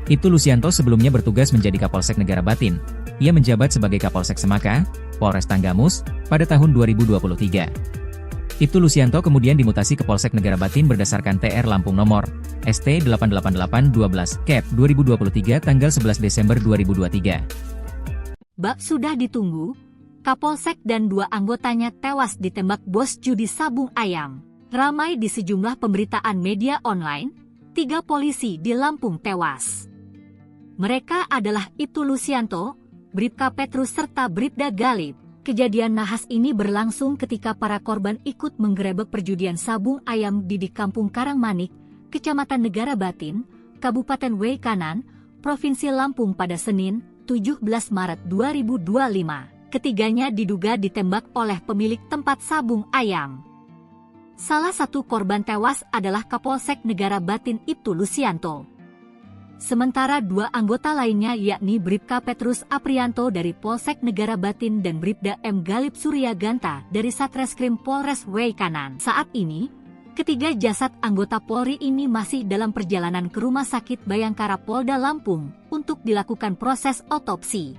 Ibtu Lusianto sebelumnya bertugas menjadi Kapolsek Negara Batin. Ia menjabat sebagai Kapolsek Semaka, Polres Tanggamus, pada tahun 2023. Ibtu Lusianto kemudian dimutasi ke Polsek Negara Batin berdasarkan TR Lampung nomor ST 88812 Cap 2023 tanggal 11 Desember 2023. Bak sudah ditunggu, Kapolsek dan 2 anggotanya tewas ditembak bos judi Sabung Ayam. Ramai di sejumlah pemberitaan media online, 3 polisi di Lampung tewas. Mereka adalah Ibtu Lusianto, Bribka Petrus serta Bribda Galip. Kejadian nahas ini berlangsung ketika para korban ikut menggerebek perjudian Sabung Ayam di Kampung Karangmanik, Kecamatan Negara Batin, Kabupaten Weikanan, Provinsi Lampung pada Senin, 17 Maret 2025. Ketiganya diduga ditembak oleh pemilik tempat Sabung Ayam. Salah satu korban tewas adalah Kapolsek Negara Batin Ibtu Lusianto. Sementara 2 anggota lainnya yakni Bribka Petrus Aprianto dari Polsek Negara Batin dan Bribda M. Galip Suryaganta dari Satreskrim Polres Weikanan. Saat ini, ketiga jasad anggota Polri ini masih dalam perjalanan ke Rumah Sakit Bayangkara Polda Lampung untuk dilakukan proses otopsi.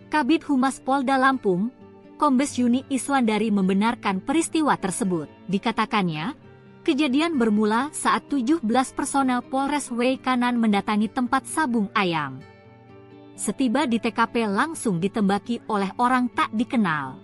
Kabid Humas Polda Lampung, Kombes Yuni Iswandari membenarkan peristiwa tersebut. Dikatakannya, kejadian bermula saat 17 personel Polres Weikanan mendatangi tempat Sabung Ayam. Setiba di TKP langsung ditembaki oleh orang tak dikenal.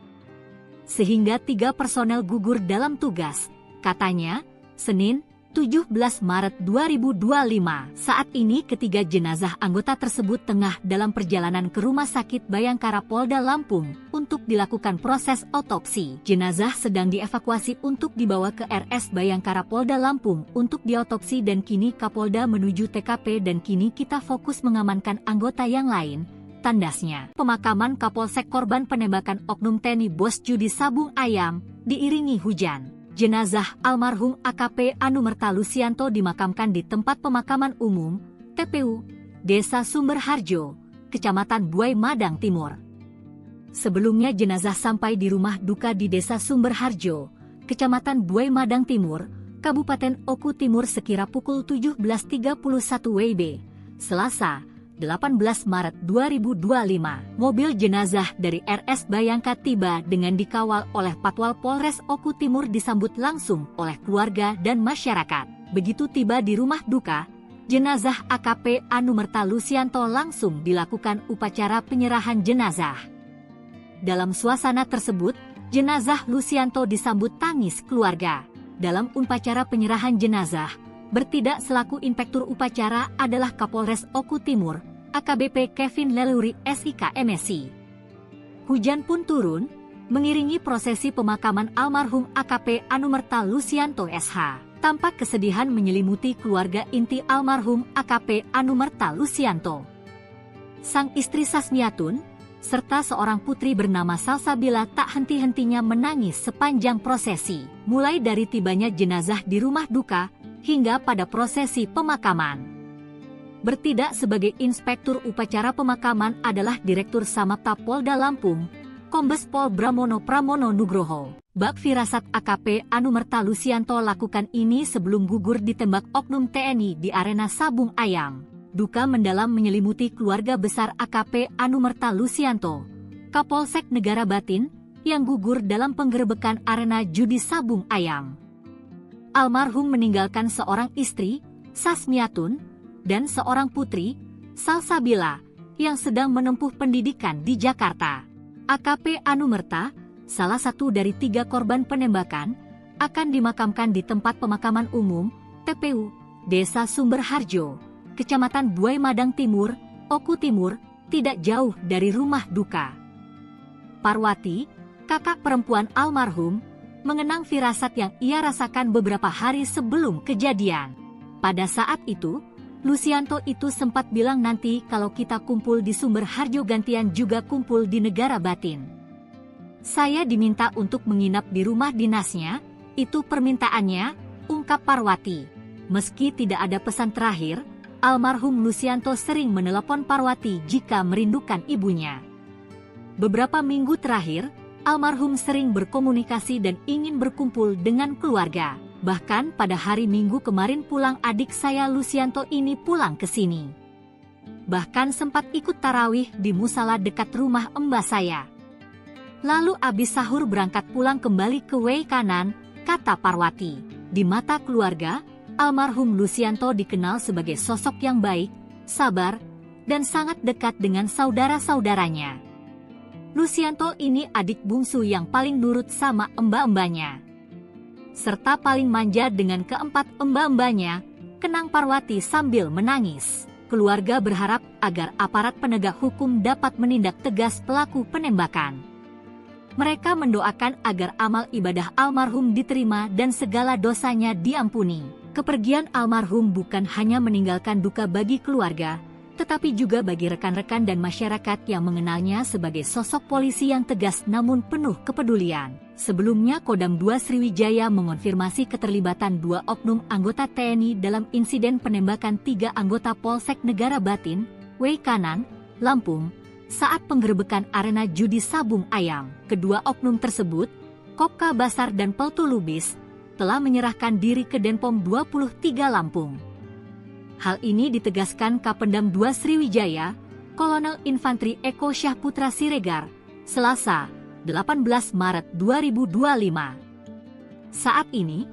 Sehingga 3 personel gugur dalam tugas, katanya, Senin, 17 Maret 2025. Saat ini ketiga jenazah anggota tersebut tengah dalam perjalanan ke Rumah Sakit Bayangkara Polda Lampung untuk dilakukan proses otopsi. Jenazah sedang dievakuasi untuk dibawa ke RS Bayangkara Polda Lampung untuk diotopsi dan kini Kapolda menuju TKP dan kini kita fokus mengamankan anggota yang lain, tandasnya. Pemakaman Kapolsek korban penembakan oknum TNI bos judi Sabung Ayam diiringi hujan. Jenazah almarhum AKP Anumerta Lusianto dimakamkan di tempat pemakaman umum, TPU, Desa Sumberharjo, Kecamatan Buai Madang Timur. Sebelumnya jenazah sampai di rumah duka di Desa Sumberharjo, Kecamatan Buai Madang Timur, Kabupaten Oku Timur sekira pukul 17.31 WIB, Selasa, 18 Maret 2025, mobil jenazah dari RS Bayangka tiba dengan dikawal oleh Patwal Polres Oku Timur disambut langsung oleh keluarga dan masyarakat. Begitu tiba di rumah duka, jenazah AKP Anumerta Lusianto langsung dilakukan upacara penyerahan jenazah. Dalam suasana tersebut, jenazah Lusianto disambut tangis keluarga. Dalam upacara penyerahan jenazah, bertindak selaku inspektur upacara adalah Kapolres Oku Timur, AKBP Kevin Leluri SIK MSI. Hujan pun turun, mengiringi prosesi pemakaman almarhum AKP Anumerta Lusianto SH. Tampak kesedihan menyelimuti keluarga inti almarhum AKP Anumerta Lusianto. Sang istri Sasmiatun, serta seorang putri bernama Salsabila tak henti-hentinya menangis sepanjang prosesi, mulai dari tibanya jenazah di rumah duka, hingga pada prosesi pemakaman. Bertindak sebagai inspektur upacara pemakaman adalah Direktur Samapta Polda Lampung, Kombes Pol Bramono Pramono Nugroho. Bak firasat AKP Anumerta Lusianto lakukan ini sebelum gugur ditembak oknum TNI di arena Sabung Ayam. Duka mendalam menyelimuti keluarga besar AKP Anumerta Lusianto, Kapolsek Negara Batin, yang gugur dalam penggerebekan arena judi Sabung Ayam. Almarhum meninggalkan seorang istri, Sasmiatun, dan seorang putri, Salsabila, yang sedang menempuh pendidikan di Jakarta. AKP Anumerta, salah satu dari 3 korban penembakan, akan dimakamkan di tempat pemakaman umum, TPU, Desa Sumberharjo, Kecamatan Buai Madang Timur, Oku Timur, tidak jauh dari rumah duka. Parwati, kakak perempuan almarhum, mengenang firasat yang ia rasakan beberapa hari sebelum kejadian. Pada saat itu, Lusianto itu sempat bilang nanti kalau kita kumpul di Sumberharjo gantian juga kumpul di Negara Batin. Saya diminta untuk menginap di rumah dinasnya, itu permintaannya, ungkap Parwati. Meski tidak ada pesan terakhir, almarhum Lusianto sering menelepon Parwati jika merindukan ibunya. Beberapa minggu terakhir, almarhum sering berkomunikasi dan ingin berkumpul dengan keluarga. Bahkan pada hari Minggu kemarin pulang adik saya Lusianto ini pulang ke sini. Bahkan sempat ikut tarawih di musala dekat rumah mbah saya. Lalu abis sahur berangkat pulang kembali ke Wei Kanan, kata Parwati. Di mata keluarga, almarhum Lusianto dikenal sebagai sosok yang baik, sabar, dan sangat dekat dengan saudara-saudaranya. Lusianto ini adik bungsu yang paling nurut sama mbah-mbahnya, serta paling manja dengan keempat mbah-mbahnya, kenang Parwati sambil menangis. Keluarga berharap agar aparat penegak hukum dapat menindak tegas pelaku penembakan. Mereka mendoakan agar amal ibadah almarhum diterima dan segala dosanya diampuni. Kepergian almarhum bukan hanya meninggalkan duka bagi keluarga, tetapi juga bagi rekan-rekan dan masyarakat yang mengenalnya sebagai sosok polisi yang tegas namun penuh kepedulian. Sebelumnya Kodam 2 Sriwijaya mengonfirmasi keterlibatan 2 oknum anggota TNI dalam insiden penembakan 3 anggota Polsek Negara Batin, Wei Kanan, Lampung, saat penggerebekan arena judi Sabung Ayam. Kedua oknum tersebut, Kopka Basar dan Peltu Lubis, telah menyerahkan diri ke Denpom 23 Lampung. Hal ini ditegaskan Kapendam 2 Sriwijaya, Kolonel Infantri Eko Syahputra Siregar, Selasa, 18 Maret 2025. Saat ini,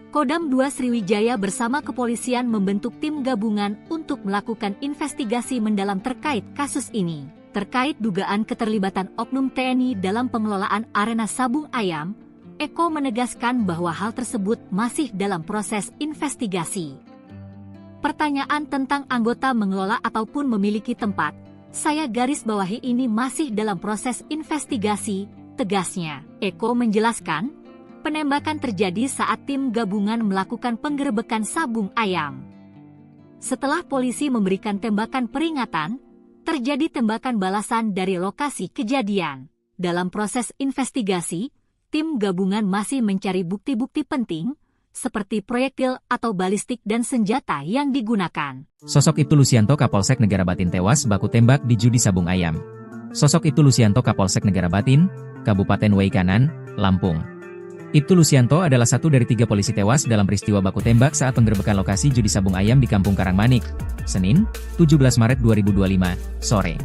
Kodam 2 Sriwijaya bersama kepolisian membentuk tim gabungan untuk melakukan investigasi mendalam terkait kasus ini. Terkait dugaan keterlibatan oknum TNI dalam pengelolaan arena Sabung Ayam, Eko menegaskan bahwa hal tersebut masih dalam proses investigasi. Pertanyaan tentang anggota mengelola ataupun memiliki tempat, saya garis bawahi ini masih dalam proses investigasi, tegasnya. Eko menjelaskan, penembakan terjadi saat tim gabungan melakukan penggerebekan Sabung Ayam. Setelah polisi memberikan tembakan peringatan, terjadi tembakan balasan dari lokasi kejadian. Dalam proses investigasi, tim gabungan masih mencari bukti-bukti penting, seperti proyektil atau balistik dan senjata yang digunakan. Sosok Ibtu Lusianto Kapolsek Negara Batin tewas baku tembak di judi Sabung Ayam. Sosok Ibtu Lusianto Kapolsek Negara Batin, Kabupaten Wei Kanan, Lampung. Ibtu Lusianto adalah satu dari 3 polisi tewas dalam peristiwa baku tembak saat penggerebekan lokasi judi sabung ayam di Kampung Karangmanik, Senin, 17 Maret 2025, sore.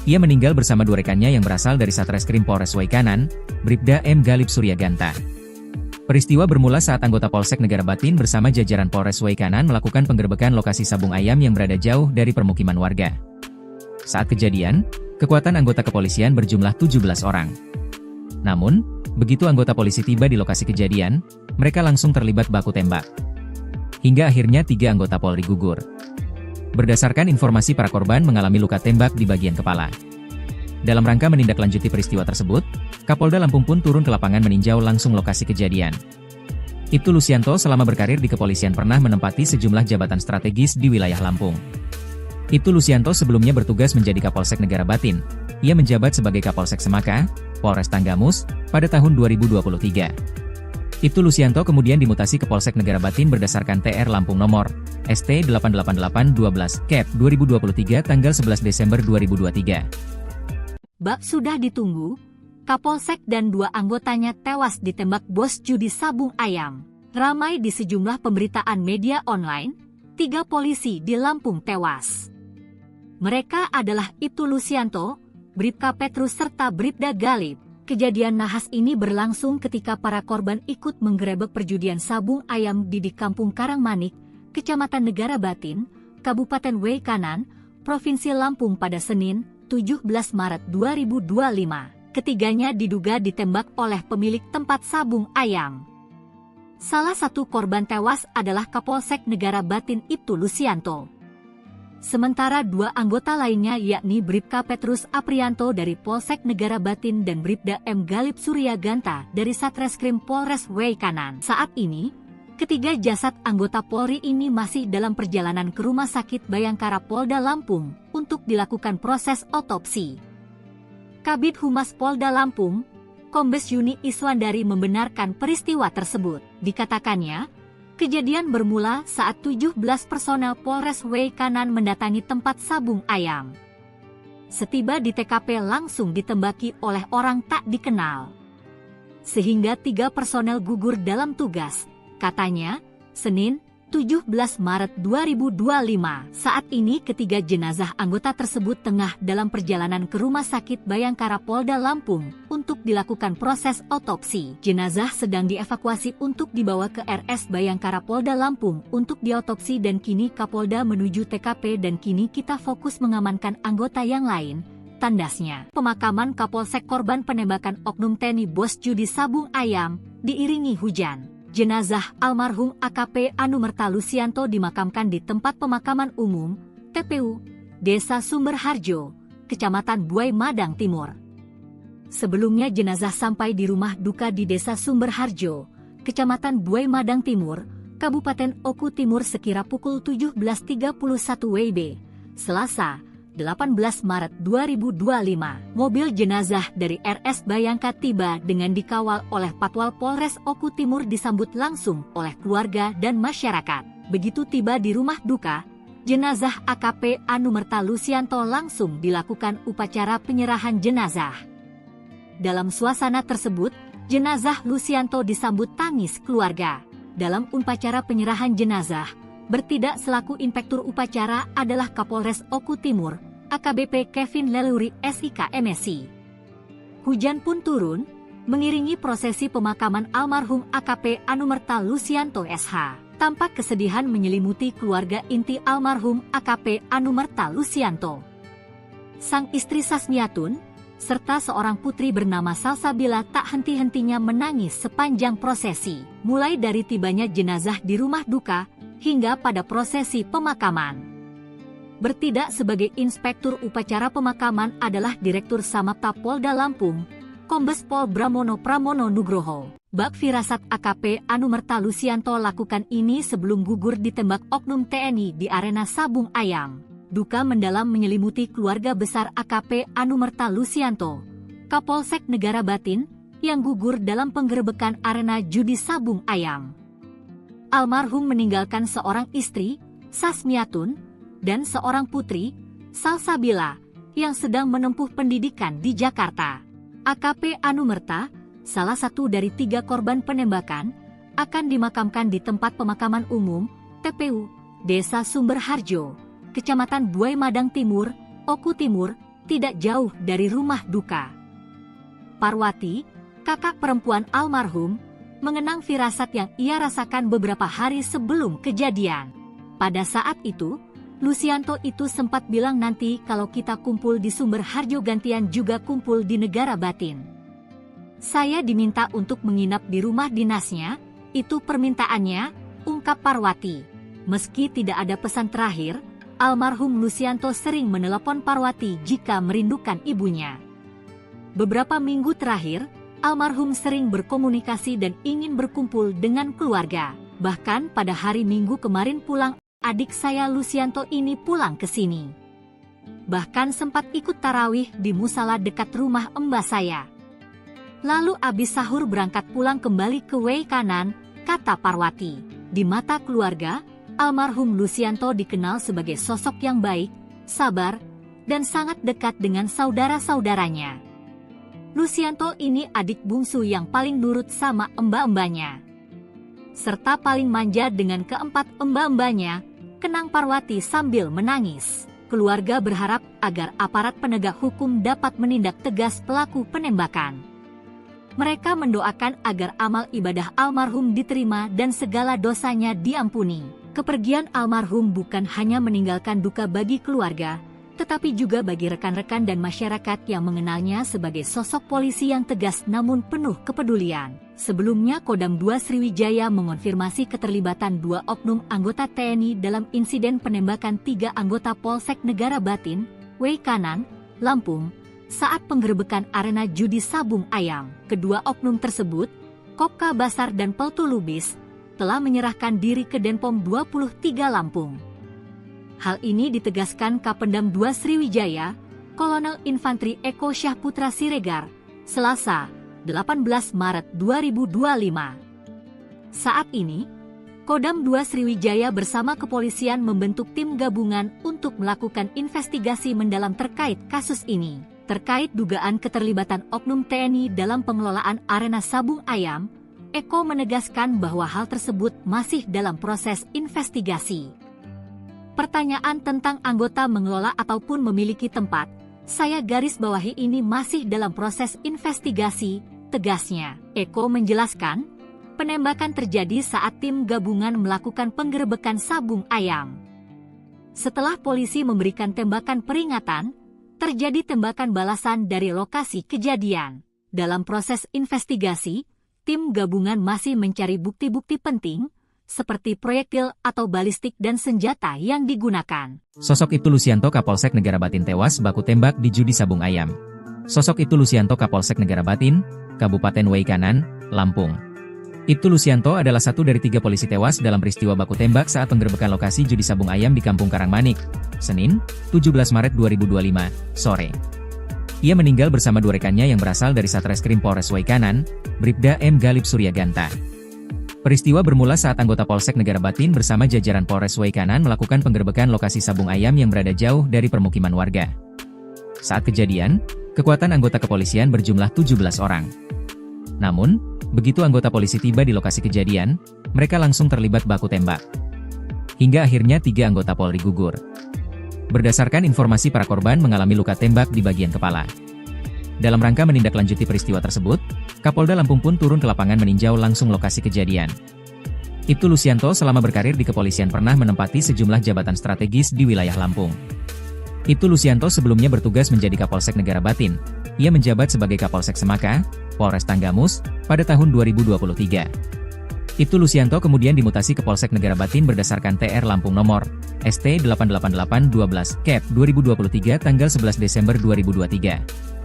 Ia meninggal bersama 2 rekannya yang berasal dari Satreskrim Polres Waikanan, Bribda M. Galip Suryaganta. Peristiwa bermula saat anggota Polsek Negara Batin bersama jajaran Polres Waikanan melakukan penggerebekan lokasi sabung ayam yang berada jauh dari permukiman warga. Saat kejadian, kekuatan anggota kepolisian berjumlah 17 orang. Namun, begitu anggota polisi tiba di lokasi kejadian, mereka langsung terlibat baku tembak. Hingga akhirnya 3 anggota Polri gugur. Berdasarkan informasi, para korban mengalami luka tembak di bagian kepala. Dalam rangka menindaklanjuti peristiwa tersebut, Kapolda Lampung pun turun ke lapangan meninjau langsung lokasi kejadian. Ibtu Lusianto selama berkarir di kepolisian pernah menempati sejumlah jabatan strategis di wilayah Lampung. Ibtu Lusianto sebelumnya bertugas menjadi Kapolsek Negara Batin. Ia menjabat sebagai Kapolsek Semaka, Polres Tanggamus, pada tahun 2023. Ibtu Lusianto kemudian dimutasi ke Polsek Negara Batin berdasarkan TR Lampung nomor ST 88812 Cap 2023 tanggal 11 Desember 2023. Bak sudah ditunggu, Kapolsek dan 2 anggotanya tewas ditembak bos judi sabung ayam. Ramai di sejumlah pemberitaan media online, 3 polisi di Lampung tewas. Mereka adalah Ibtu Lusianto, Bribka Petrus serta Bribda Galip. Kejadian nahas ini berlangsung ketika para korban ikut menggerebek perjudian sabung ayam di Kampung Karangmanik, Kecamatan Negara Batin, Kabupaten Waikanan, Provinsi Lampung pada Senin, 17 Maret 2025. Ketiganya diduga ditembak oleh pemilik tempat sabung ayam. Salah satu korban tewas adalah Kapolsek Negara Batin Ibtu Lusianto. Sementara 2 anggota lainnya yakni Bribka Petrus Aprianto dari Polsek Negara Batin dan Bribda M. Galip Suryaganta dari Satreskrim Polres Waikanan. Saat ini, ketiga jasad anggota Polri ini masih dalam perjalanan ke Rumah Sakit Bayangkara Polda Lampung untuk dilakukan proses otopsi. Kabid Humas Polda Lampung, Kombes Yuni Iswandari membenarkan peristiwa tersebut. Dikatakannya, kejadian bermula saat 17 personel Polres Waikanan mendatangi tempat sabung ayam. Setiba di TKP langsung ditembaki oleh orang tak dikenal. Sehingga 3 personel gugur dalam tugas, katanya, Senin, 17 Maret 2025. Saat ini ketiga jenazah anggota tersebut tengah dalam perjalanan ke Rumah Sakit Bayangkara Polda Lampung untuk dilakukan proses otopsi. Jenazah sedang dievakuasi untuk dibawa ke RS Bayangkara Polda Lampung untuk diotopsi dan kini Kapolda menuju TKP dan kini kita fokus mengamankan anggota yang lain, tandasnya. Pemakaman Kapolsek korban penembakan oknum TNI bos judi sabung ayam diiringi hujan. Jenazah almarhum AKP Anumerta Lusianto dimakamkan di tempat pemakaman umum, TPU, Desa Sumberharjo, Kecamatan Buai Madang Timur. Sebelumnya jenazah sampai di rumah duka di Desa Sumberharjo, Kecamatan Buai Madang Timur, Kabupaten Oku Timur sekira pukul 17.31 WIB, Selasa, 18 Maret 2025. Mobil jenazah dari RS Bayangka tiba dengan dikawal oleh Patwal Polres Oku Timur disambut langsung oleh keluarga dan masyarakat. Begitu tiba di rumah duka, jenazah AKP Anumerta Lusianto langsung dilakukan upacara penyerahan jenazah. Dalam suasana tersebut, jenazah Lusianto disambut tangis keluarga. Dalam upacara penyerahan jenazah, bertindak selaku inspektur upacara adalah Kapolres Oku Timur, AKBP Kevin Leluri SIK MSI. Hujan pun turun, mengiringi prosesi pemakaman almarhum AKP Anumerta Lusianto SH. Tampak kesedihan menyelimuti keluarga inti almarhum AKP Anumerta Lusianto. Sang istri Sasmiatun, serta seorang putri bernama Salsabila tak henti-hentinya menangis sepanjang prosesi. Mulai dari tibanya jenazah di rumah duka, hingga pada prosesi pemakaman. Bertindak sebagai inspektur upacara pemakaman adalah Direktur Samapta Polda Lampung, Kombes Pol Bramono Pramono Nugroho. Bak firasat AKP Anumerta Lusianto lakukan ini sebelum gugur ditembak oknum TNI di arena sabung ayam. Duka mendalam menyelimuti keluarga besar AKP Anumerta Lusianto, Kapolsek Negara Batin, yang gugur dalam penggerebekan arena judi sabung ayam. Almarhum meninggalkan seorang istri, Sasmiatun, dan seorang putri, Salsabila, yang sedang menempuh pendidikan di Jakarta. AKP Anumerta, salah satu dari 3 korban penembakan, akan dimakamkan di tempat pemakaman umum, TPU, Desa Sumberharjo, Kecamatan Buai Madang Timur, Oku Timur, tidak jauh dari rumah duka. Parwati, kakak perempuan almarhum, mengenang firasat yang ia rasakan beberapa hari sebelum kejadian. Pada saat itu, Lucianto itu sempat bilang nanti kalau kita kumpul di Sumberharjo gantian juga kumpul di Negara Batin. Saya diminta untuk menginap di rumah dinasnya, itu permintaannya, ungkap Parwati. Meski tidak ada pesan terakhir, almarhum Lucianto sering menelepon Parwati jika merindukan ibunya. Beberapa minggu terakhir, almarhum sering berkomunikasi dan ingin berkumpul dengan keluarga. Bahkan pada hari Minggu kemarin pulang, adik saya Lucianto ini pulang ke sini. Bahkan sempat ikut tarawih di musala dekat rumah mbah saya. Lalu abis sahur berangkat pulang kembali ke Wei Kanan, kata Parwati. Di mata keluarga, almarhum Lucianto dikenal sebagai sosok yang baik, sabar, dan sangat dekat dengan saudara-saudaranya. Lucianto ini adik bungsu yang paling nurut sama mbak-mbaknya, serta paling manja dengan keempat mbak-mbaknya, kenang Parwati sambil menangis. Keluarga berharap agar aparat penegak hukum dapat menindak tegas pelaku penembakan. Mereka mendoakan agar amal ibadah almarhum diterima dan segala dosanya diampuni. Kepergian almarhum bukan hanya meninggalkan duka bagi keluarga, tetapi juga bagi rekan-rekan dan masyarakat yang mengenalnya sebagai sosok polisi yang tegas namun penuh kepedulian. Sebelumnya Kodam 2 Sriwijaya mengonfirmasi keterlibatan 2 oknum anggota TNI dalam insiden penembakan 3 anggota Polsek Negara Batin, Wei Kanan, Lampung, saat penggerebekan arena judi Sabung Ayam. Kedua oknum tersebut, Kopka Basar dan Peltu Lubis, telah menyerahkan diri ke Denpom 23 Lampung. Hal ini ditegaskan Kapendam 2 Sriwijaya, Kolonel Infantri Eko Syahputra Siregar, Selasa, 18 Maret 2025. Saat ini, Kodam 2 Sriwijaya bersama kepolisian membentuk tim gabungan untuk melakukan investigasi mendalam terkait kasus ini. Terkait dugaan keterlibatan oknum TNI dalam pengelolaan arena Sabung Ayam, Eko menegaskan bahwa hal tersebut masih dalam proses investigasi. Pertanyaan tentang anggota mengelola ataupun memiliki tempat, saya garis bawahi ini masih dalam proses investigasi, tegasnya. Eko menjelaskan, penembakan terjadi saat tim gabungan melakukan penggerebekan Sabung Ayam. Setelah polisi memberikan tembakan peringatan, terjadi tembakan balasan dari lokasi kejadian. Dalam proses investigasi, tim gabungan masih mencari bukti-bukti penting, seperti proyektil atau balistik dan senjata yang digunakan. Sosok Ibtu Lucianto Kapolsek Negara Batin tewas baku tembak di judi Sabung Ayam. Sosok Ibtu Lucianto Kapolsek Negara Batin, Kabupaten Wei Kanan, Lampung. Ibtu Lucianto adalah satu dari 3 polisi tewas dalam peristiwa baku tembak saat penggerebekan lokasi judi Sabung Ayam di Kampung Karangmanik, Senin, 17 Maret 2025, sore. Ia meninggal bersama 2 rekannya yang berasal dari Satreskrim Polres Wei Kanan, Bribda M. Galib Suryaganta. Peristiwa bermula saat anggota Polsek Negara Batin bersama jajaran Polres Wei Kanan melakukan penggerebekan lokasi Sabung Ayam yang berada jauh dari permukiman warga. Saat kejadian, kekuatan anggota kepolisian berjumlah 17 orang. Namun, begitu anggota polisi tiba di lokasi kejadian, mereka langsung terlibat baku tembak. Hingga akhirnya 3 anggota Polri gugur. Berdasarkan informasi, para korban mengalami luka tembak di bagian kepala. Dalam rangka menindaklanjuti peristiwa tersebut, Kapolda Lampung pun turun ke lapangan meninjau langsung lokasi kejadian. Ibtu Lucianto selama berkarir di kepolisian pernah menempati sejumlah jabatan strategis di wilayah Lampung. Ibtu Lucianto sebelumnya bertugas menjadi Kapolsek Negara Batin. Ia menjabat sebagai Kapolsek Semaka, Polres Tanggamus, pada tahun 2023. Ibtu Lucianto kemudian dimutasi ke Polsek Negara Batin berdasarkan TR Lampung nomor ST 88812 Cap 2023 tanggal 11 Desember 2023.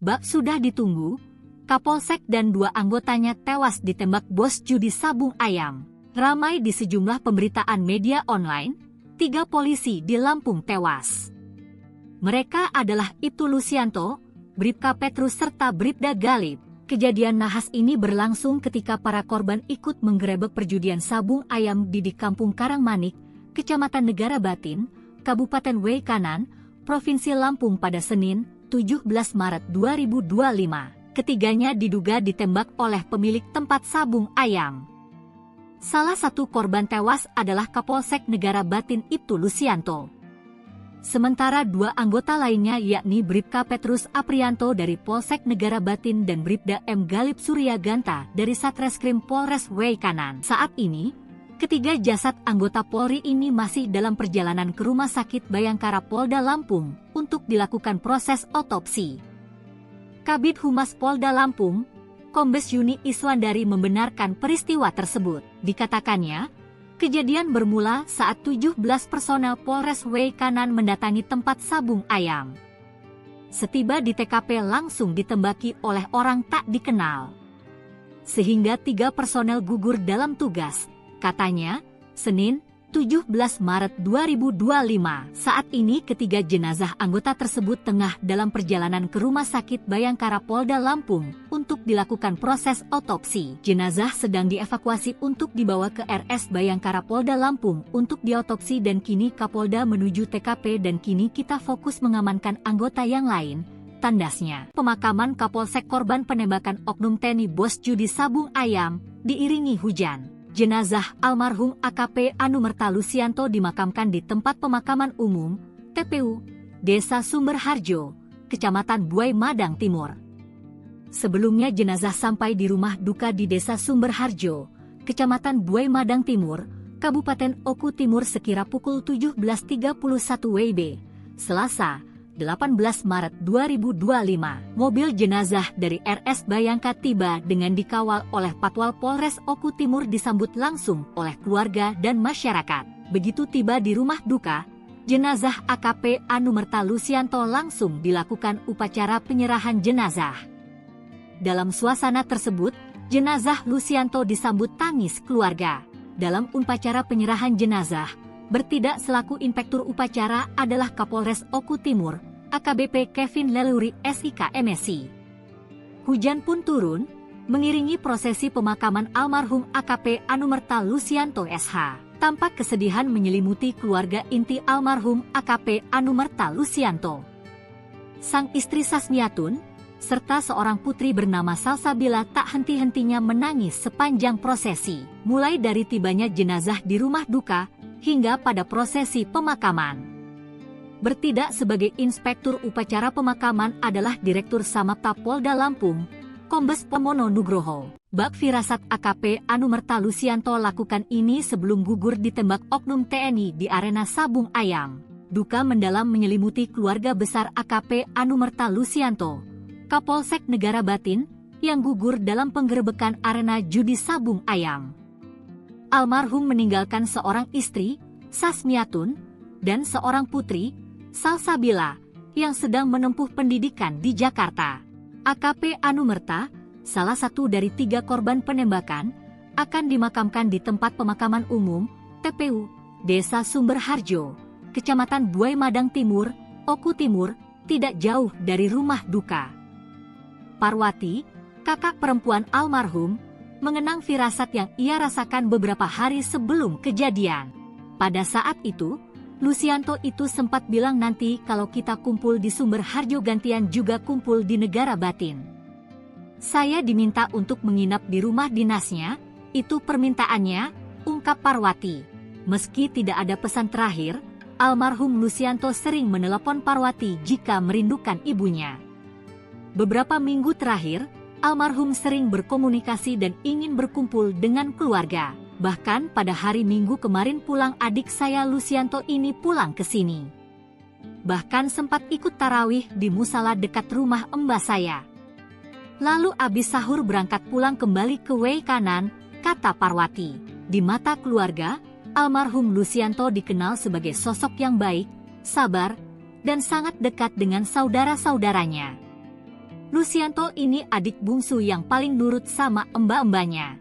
Bak sudah ditunggu, Kapolsek dan 2 anggotanya tewas ditembak bos judi Sabung Ayam. Ramai di sejumlah pemberitaan media online, 3 polisi di Lampung tewas. Mereka adalah Ibtu Lucianto, Bribka Petrus serta Bribda Galib. Kejadian nahas ini berlangsung ketika para korban ikut menggerebek perjudian Sabung Ayam di Kampung Karangmanik, Kecamatan Negara Batin, Kabupaten Wei Kanan, Provinsi Lampung pada Senin, 17 Maret 2025. ketiganya diduga ditembak oleh pemilik tempat sabung ayam. Salah satu korban tewas adalah Kapolsek Negara Batin Ibtu Lusianto. Sementara dua anggota lainnya yakni Bribka Petrus Aprianto dari Polsek Negara Batin dan Bribda M. Galip Suryaganta dari Satreskrim Polres Weikanan. Saat ini, ketiga jasad anggota Polri ini masih dalam perjalanan ke Rumah Sakit Bayangkara Polda Lampung untuk dilakukan proses otopsi. Kabid Humas Polda Lampung, Kombes Yuni Iswandari membenarkan peristiwa tersebut. Dikatakannya, kejadian bermula saat 17 personel Polres Weikanan mendatangi tempat sabung ayam. Setiba di TKP langsung ditembaki oleh orang tak dikenal. Sehingga 3 personel gugur dalam tugas, katanya, Senin, 17 Maret 2025. Saat ini ketiga jenazah anggota tersebut tengah dalam perjalanan ke Rumah Sakit Bayangkara Polda Lampung untuk dilakukan proses otopsi. Jenazah sedang dievakuasi untuk dibawa ke RS Bayangkara Polda Lampung untuk diotopsi dan kini Kapolda menuju TKP dan kini kita fokus mengamankan anggota yang lain, tandasnya. Pemakaman Kapolsek korban penembakan oknum TNI Bos Judi Sabung Ayam diiringi hujan. Jenazah almarhum AKP Anumerta Lusianto dimakamkan di tempat pemakaman umum, TPU, Desa Sumberharjo, Kecamatan Buai Madang Timur. Sebelumnya jenazah sampai di rumah duka di Desa Sumberharjo, Kecamatan Buai Madang Timur, Kabupaten Oku Timur sekira pukul 17.31 WIB, Selasa, 18 Maret 2025. Mobil jenazah dari RS Bayangka tiba dengan dikawal oleh Patwal Polres Oku Timur disambut langsung oleh keluarga dan masyarakat. Begitu tiba di rumah duka, jenazah AKP Anumerta Lusianto langsung dilakukan upacara penyerahan jenazah. Dalam suasana tersebut, jenazah Lusianto disambut tangis keluarga. Dalam upacara penyerahan jenazah, bertindak selaku inspektur upacara adalah Kapolres Oku Timur, AKBP Kevin Leluri SIK MSI. Hujan pun turun, mengiringi prosesi pemakaman almarhum AKP Anumerta Lusianto SH. Tampak kesedihan menyelimuti keluarga inti almarhum AKP Anumerta Lusianto. Sang istri Sasmiatun, serta seorang putri bernama Salsabila tak henti-hentinya menangis sepanjang prosesi, mulai dari tibanya jenazah di rumah duka, hingga pada prosesi pemakaman. Bertindak sebagai inspektur upacara pemakaman adalah Direktur Samapta Polda Lampung, Kombes Pomono Nugroho. Bak firasat AKP Anumerta Lusianto lakukan ini sebelum gugur ditembak oknum TNI di arena sabung ayam. Duka mendalam menyelimuti keluarga besar AKP Anumerta Lusianto, Kapolsek Negara Batin, yang gugur dalam penggerebekan arena judi sabung ayam. Almarhum meninggalkan seorang istri, Sasmiatun, dan seorang putri, Salsabila, yang sedang menempuh pendidikan di Jakarta. AKP Anumerta, salah satu dari 3 korban penembakan, akan dimakamkan di tempat pemakaman umum, TPU, Desa Sumberharjo, Kecamatan Buai Madang Timur, Oku Timur, tidak jauh dari rumah duka. Parwati, kakak perempuan almarhum, mengenang firasat yang ia rasakan beberapa hari sebelum kejadian. Pada saat itu, Lusianto itu sempat bilang nanti kalau kita kumpul di Sumberharjo gantian juga kumpul di Negara Batin. Saya diminta untuk menginap di rumah dinasnya, itu permintaannya, ungkap Parwati. Meski tidak ada pesan terakhir, almarhum Lusianto sering menelepon Parwati jika merindukan ibunya. Beberapa minggu terakhir, almarhum sering berkomunikasi dan ingin berkumpul dengan keluarga. Bahkan pada hari Minggu kemarin pulang adik saya Lusianto ini pulang ke sini. Bahkan sempat ikut tarawih di musala dekat rumah mbah saya. Lalu abis sahur berangkat pulang kembali ke Weikanan, kata Parwati. Di mata keluarga, almarhum Lusianto dikenal sebagai sosok yang baik, sabar, dan sangat dekat dengan saudara-saudaranya. Lusianto ini adik bungsu yang paling nurut sama mbak-mbaknya,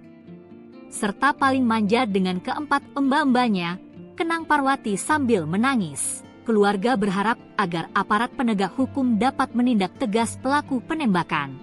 serta paling manja dengan keempat mbak-mbaknya, kenang Parwati sambil menangis. Keluarga berharap agar aparat penegak hukum dapat menindak tegas pelaku penembakan.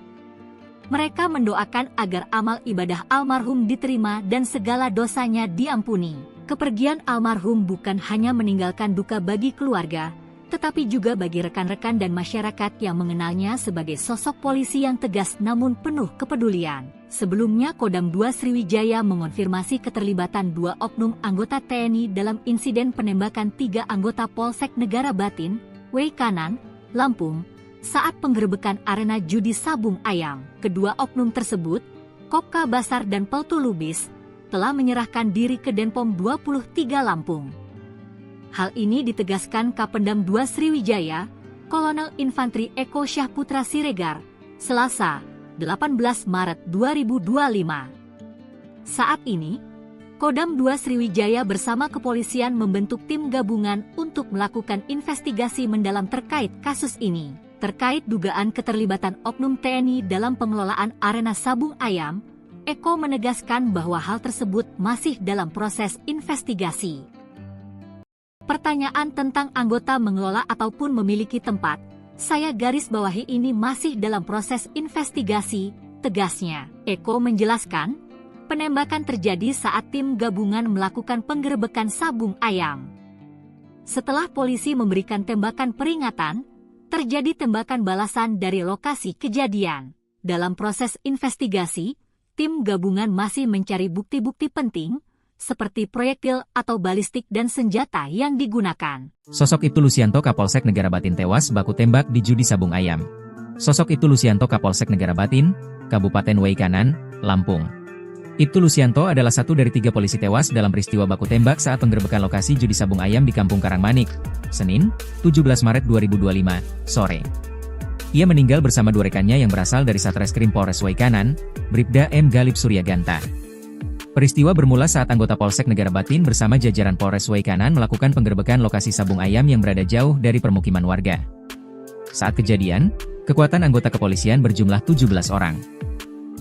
Mereka mendoakan agar amal ibadah almarhum diterima dan segala dosanya diampuni. Kepergian almarhum bukan hanya meninggalkan duka bagi keluarga, tetapi juga bagi rekan-rekan dan masyarakat yang mengenalnya sebagai sosok polisi yang tegas namun penuh kepedulian. Sebelumnya Kodam 2 Sriwijaya mengonfirmasi keterlibatan 2 oknum anggota TNI dalam insiden penembakan 3 anggota Polsek Negara Batin, Weikanan, Lampung, saat penggerebekan arena judi Sabung Ayam. Kedua oknum tersebut, Kopka Basar dan Peltu Lubis, telah menyerahkan diri ke Denpom 23 Lampung. Hal ini ditegaskan Kapendam 2 Sriwijaya, Kolonel Infantri Eko Syahputra Siregar, Selasa, 18 Maret 2025. Saat ini, Kodam 2 Sriwijaya bersama kepolisian membentuk tim gabungan untuk melakukan investigasi mendalam terkait kasus ini. Terkait dugaan keterlibatan oknum TNI dalam pengelolaan arena Sabung Ayam, Eko menegaskan bahwa hal tersebut masih dalam proses investigasi. Pertanyaan tentang anggota mengelola ataupun memiliki tempat, saya garis bawahi ini masih dalam proses investigasi, tegasnya. Eko menjelaskan, penembakan terjadi saat tim gabungan melakukan penggerebekan Sabung Ayam. Setelah polisi memberikan tembakan peringatan, terjadi tembakan balasan dari lokasi kejadian. Dalam proses investigasi, tim gabungan masih mencari bukti-bukti penting, seperti proyektil atau balistik dan senjata yang digunakan. Sosok Ibtu Lusianto Kapolsek Negara Batin tewas baku tembak di judi Sabung Ayam. Sosok Ibtu Lusianto Kapolsek Negara Batin, Kabupaten Weikanan, Lampung. Ibtu Lusianto adalah satu dari 3 polisi tewas dalam peristiwa baku tembak saat penggerebekan lokasi judi Sabung Ayam di Kampung Karangmanik, Senin, 17 Maret 2025, sore. Ia meninggal bersama 2 rekannya yang berasal dari Satreskrim Polres Weikanan, Bribda M. Galip Suryaganta. Peristiwa bermula saat anggota Polsek Negara Batin bersama jajaran Polres Weikanan melakukan penggerebekan lokasi Sabung Ayam yang berada jauh dari permukiman warga. Saat kejadian, kekuatan anggota kepolisian berjumlah 17 orang.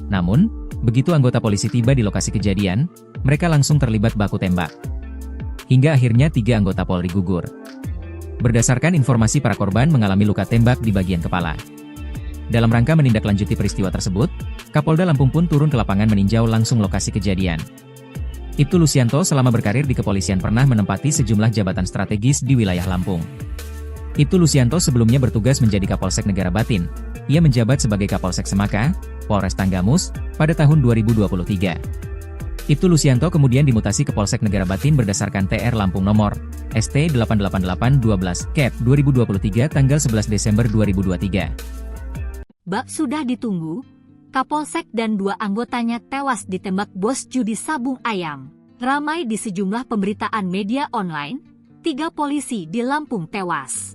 Namun, begitu anggota polisi tiba di lokasi kejadian, mereka langsung terlibat baku tembak. Hingga akhirnya 3 anggota Polri gugur. Berdasarkan informasi, para korban mengalami luka tembak di bagian kepala. Dalam rangka menindaklanjuti peristiwa tersebut, Kapolda Lampung pun turun ke lapangan meninjau langsung lokasi kejadian. Ibtu Lusianto selama berkarir di kepolisian pernah menempati sejumlah jabatan strategis di wilayah Lampung. Ibtu Lusianto sebelumnya bertugas menjadi Kapolsek Negara Batin. Ia menjabat sebagai Kapolsek Semaka, Polres Tanggamus, pada tahun 2023. Ibtu Lusianto kemudian dimutasi ke Polsek Negara Batin berdasarkan TR Lampung nomor ST 88812 Cap 2023 tanggal 11 Desember 2023. Bak sudah ditunggu, Kapolsek dan 2 anggotanya tewas ditembak bos judi Sabung Ayam. Ramai di sejumlah pemberitaan media online, 3 polisi di Lampung tewas.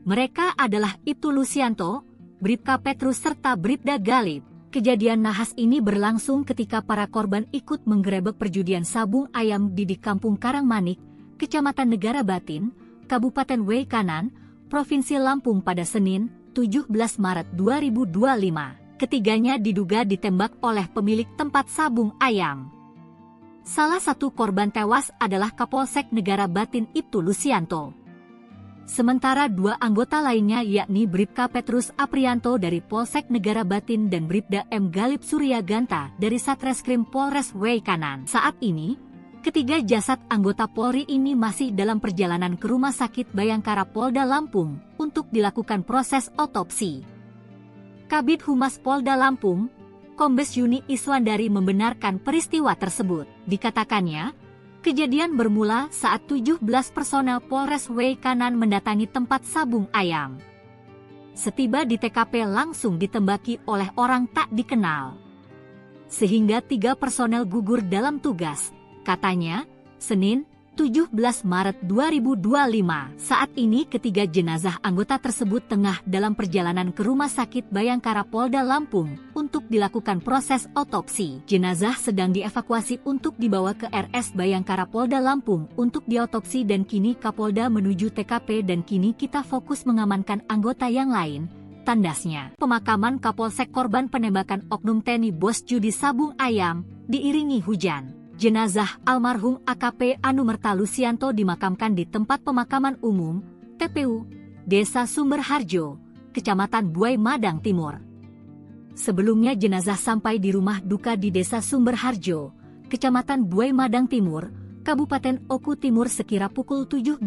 Mereka adalah Ibtu Lusianto, Bribka Petrus serta Bribda Galip. Kejadian nahas ini berlangsung ketika para korban ikut menggerebek perjudian Sabung Ayam di Kampung Karangmanik, Kecamatan Negara Batin, Kabupaten Weikanan, Provinsi Lampung pada Senin, 17 Maret 2025. Ketiganya diduga ditembak oleh pemilik tempat Sabung Ayam. Salah satu korban tewas adalah Kapolsek Negara Batin Ibtu Lusianto. Sementara 2 anggota lainnya yakni Bribka Petrus Aprianto dari Polsek Negara Batin dan Bribda M. Galip Suryaganta dari Satreskrim Polres Weikanan. Saat ini, ketiga jasad anggota Polri ini masih dalam perjalanan ke Rumah Sakit Bayangkara Polda Lampung untuk dilakukan proses otopsi. Kabid Humas Polda Lampung, Kombes Yuni Iswandari membenarkan peristiwa tersebut. Dikatakannya, kejadian bermula saat 17 personel Polres Weikanan mendatangi tempat Sabung Ayam. Setiba di TKP langsung ditembaki oleh orang tak dikenal. Sehingga 3 personel gugur dalam tugas, katanya, Senin, 17 Maret 2025. Saat ini ketiga jenazah anggota tersebut tengah dalam perjalanan ke Rumah Sakit Bayangkara Polda Lampung untuk dilakukan proses otopsi. Jenazah sedang dievakuasi untuk dibawa ke RS Bayangkara Polda Lampung untuk diotopsi dan kini Kapolda menuju TKP dan kini kita fokus mengamankan anggota yang lain, tandasnya. Pemakaman Kapolsek korban penembakan oknum TNI bos judi Sabung Ayam diiringi hujan. Jenazah almarhum AKP Anumerta Lusianto dimakamkan di tempat pemakaman umum, TPU, Desa Sumberharjo, Kecamatan Buai Madang Timur. Sebelumnya jenazah sampai di rumah duka di Desa Sumberharjo, Kecamatan Buai Madang Timur, Kabupaten Oku Timur sekira pukul 17.31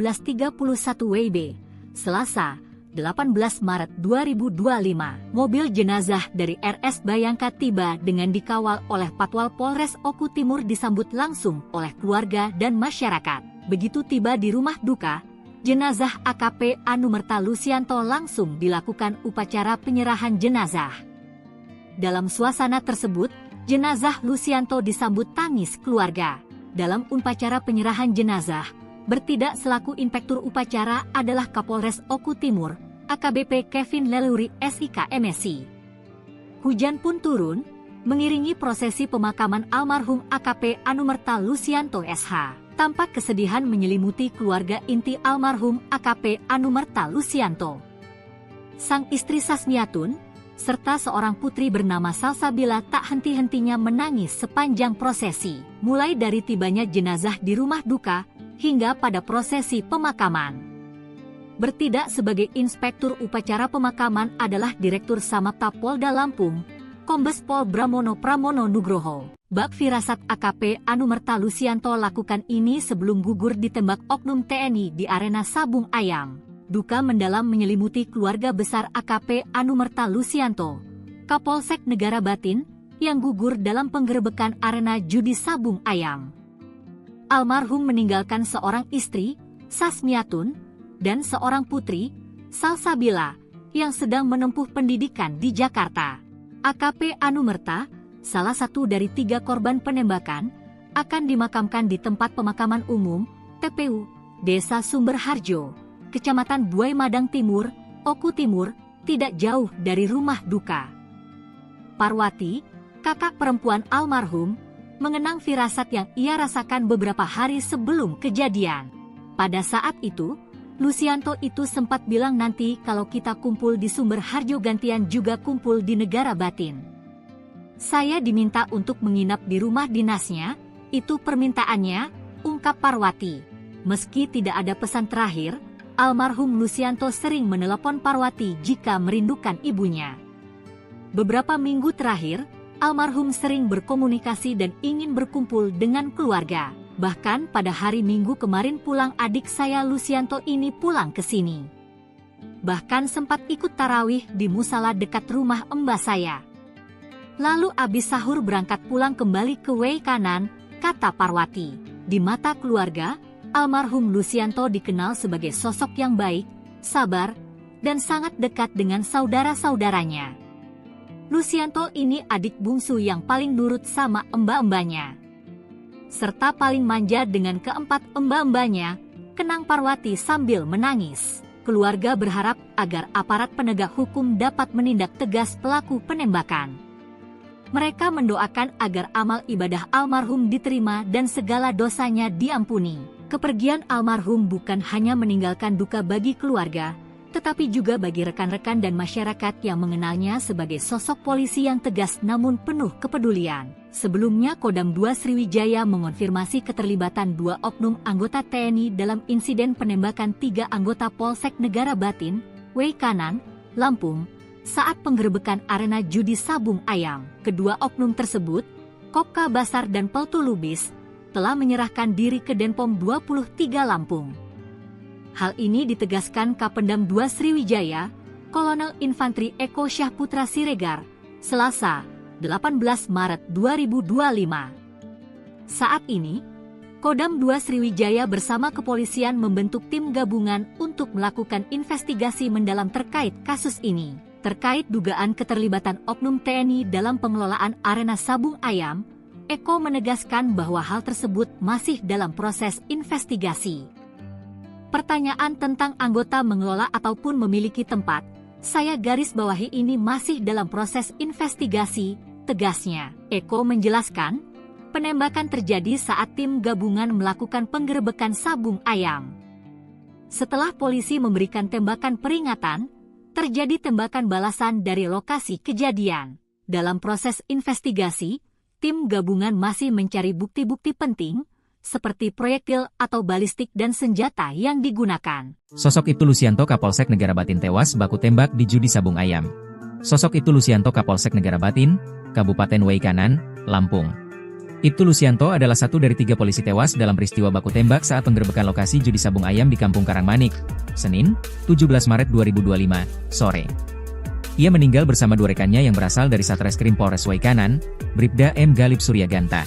WIB, Selasa, 18 Maret 2025, mobil jenazah dari RS Bayangka tiba dengan dikawal oleh Patwal Polres Oku Timur disambut langsung oleh keluarga dan masyarakat. Begitu tiba di rumah duka, jenazah AKP Anumerta Lusianto langsung dilakukan upacara penyerahan jenazah. Dalam suasana tersebut, jenazah Lusianto disambut tangis keluarga. Dalam upacara penyerahan jenazah, bertindak selaku inspektur upacara adalah Kapolres Oku Timur, AKBP Kevin Leluri SIK MSI. Hujan pun turun, mengiringi prosesi pemakaman almarhum AKP Anumerta Lusianto SH. Tampak kesedihan menyelimuti keluarga inti almarhum AKP Anumerta Lusianto. Sang istri Sasmiatun, serta seorang putri bernama Salsabila tak henti-hentinya menangis sepanjang prosesi, mulai dari tibanya jenazah di rumah duka, hingga pada prosesi pemakaman. Bertindak sebagai inspektur upacara pemakaman adalah Direktur Samapta Polda Lampung, Kombes Pol Bramono Pramono Nugroho. Bak firasat AKP Anumerta Lusianto lakukan ini sebelum gugur ditembak oknum TNI di arena Sabung Ayam. Duka mendalam menyelimuti keluarga besar AKP Anumerta Lusianto, Kapolsek Negara Batin, yang gugur dalam penggerebekan arena judi Sabung Ayam. Almarhum meninggalkan seorang istri, Sasmiatun, dan seorang putri, Salsabila, yang sedang menempuh pendidikan di Jakarta. AKP Anumerta, salah satu dari 3 korban penembakan, akan dimakamkan di tempat pemakaman umum, TPU, Desa Sumberharjo, Kecamatan Buai Madang Timur, Oku Timur, tidak jauh dari rumah duka. Parwati, kakak perempuan almarhum, mengenang firasat yang ia rasakan beberapa hari sebelum kejadian. Pada saat itu, Lusianto itu sempat bilang nanti kalau kita kumpul di Sumberharjo gantian juga kumpul di Negara Batin. Saya diminta untuk menginap di rumah dinasnya, itu permintaannya, ungkap Parwati. Meski tidak ada pesan terakhir, almarhum Lusianto sering menelepon Parwati jika merindukan ibunya. Beberapa minggu terakhir, almarhum sering berkomunikasi dan ingin berkumpul dengan keluarga. Bahkan pada hari Minggu kemarin pulang adik saya Lusianto ini pulang ke sini. Bahkan sempat ikut tarawih di musala dekat rumah mbah saya. Lalu abis sahur berangkat pulang kembali ke Wei Kanan, kata Parwati. Di mata keluarga, almarhum Lusianto dikenal sebagai sosok yang baik, sabar, dan sangat dekat dengan saudara-saudaranya. Lusianto ini adik bungsu yang paling nurut sama mbah-mbahnya, serta paling manja dengan keempat mbah-mbahnya, kenang Parwati sambil menangis. Keluarga berharap agar aparat penegak hukum dapat menindak tegas pelaku penembakan. Mereka mendoakan agar amal ibadah almarhum diterima dan segala dosanya diampuni. Kepergian almarhum bukan hanya meninggalkan duka bagi keluarga, tetapi juga bagi rekan-rekan dan masyarakat yang mengenalnya sebagai sosok polisi yang tegas namun penuh kepedulian. Sebelumnya Kodam 2 Sriwijaya mengonfirmasi keterlibatan 2 oknum anggota TNI dalam insiden penembakan 3 anggota Polsek Negara Batin, Wei Kanan, Lampung, saat penggerebekan arena judi Sabung Ayam. Kedua oknum tersebut, Kopka Basar dan Peltu Lubis, telah menyerahkan diri ke Denpom 23 Lampung. Hal ini ditegaskan Kapendam 2 Sriwijaya, Kolonel Infantri Eko Syahputra Siregar, Selasa, 18 Maret 2025. Saat ini, Kodam 2 Sriwijaya bersama kepolisian membentuk tim gabungan untuk melakukan investigasi mendalam terkait kasus ini. Terkait dugaan keterlibatan oknum TNI dalam pengelolaan arena Sabung Ayam, Eko menegaskan bahwa hal tersebut masih dalam proses investigasi. Pertanyaan tentang anggota mengelola ataupun memiliki tempat, saya garis bawahi ini masih dalam proses investigasi, tegasnya. Eko menjelaskan, penembakan terjadi saat tim gabungan melakukan penggerebekan Sabung Ayam. Setelah polisi memberikan tembakan peringatan, terjadi tembakan balasan dari lokasi kejadian. Dalam proses investigasi, tim gabungan masih mencari bukti-bukti penting, seperti proyektil atau balistik dan senjata yang digunakan. Sosok Ibtu Lusianto Kapolsek Negara Batin tewas baku tembak di judi Sabung Ayam. Sosok Ibtu Lusianto Kapolsek Negara Batin, Kabupaten Wei Kanan, Lampung. Ibtu Lusianto adalah satu dari 3 polisi tewas dalam peristiwa baku tembak saat penggerebekan lokasi judi sabung ayam di Kampung Karangmanik, Senin, 17 Maret 2025, sore. Ia meninggal bersama 2 rekannya yang berasal dari Satreskrim Polres Waikanan, Bribda M. Galip Suryaganta.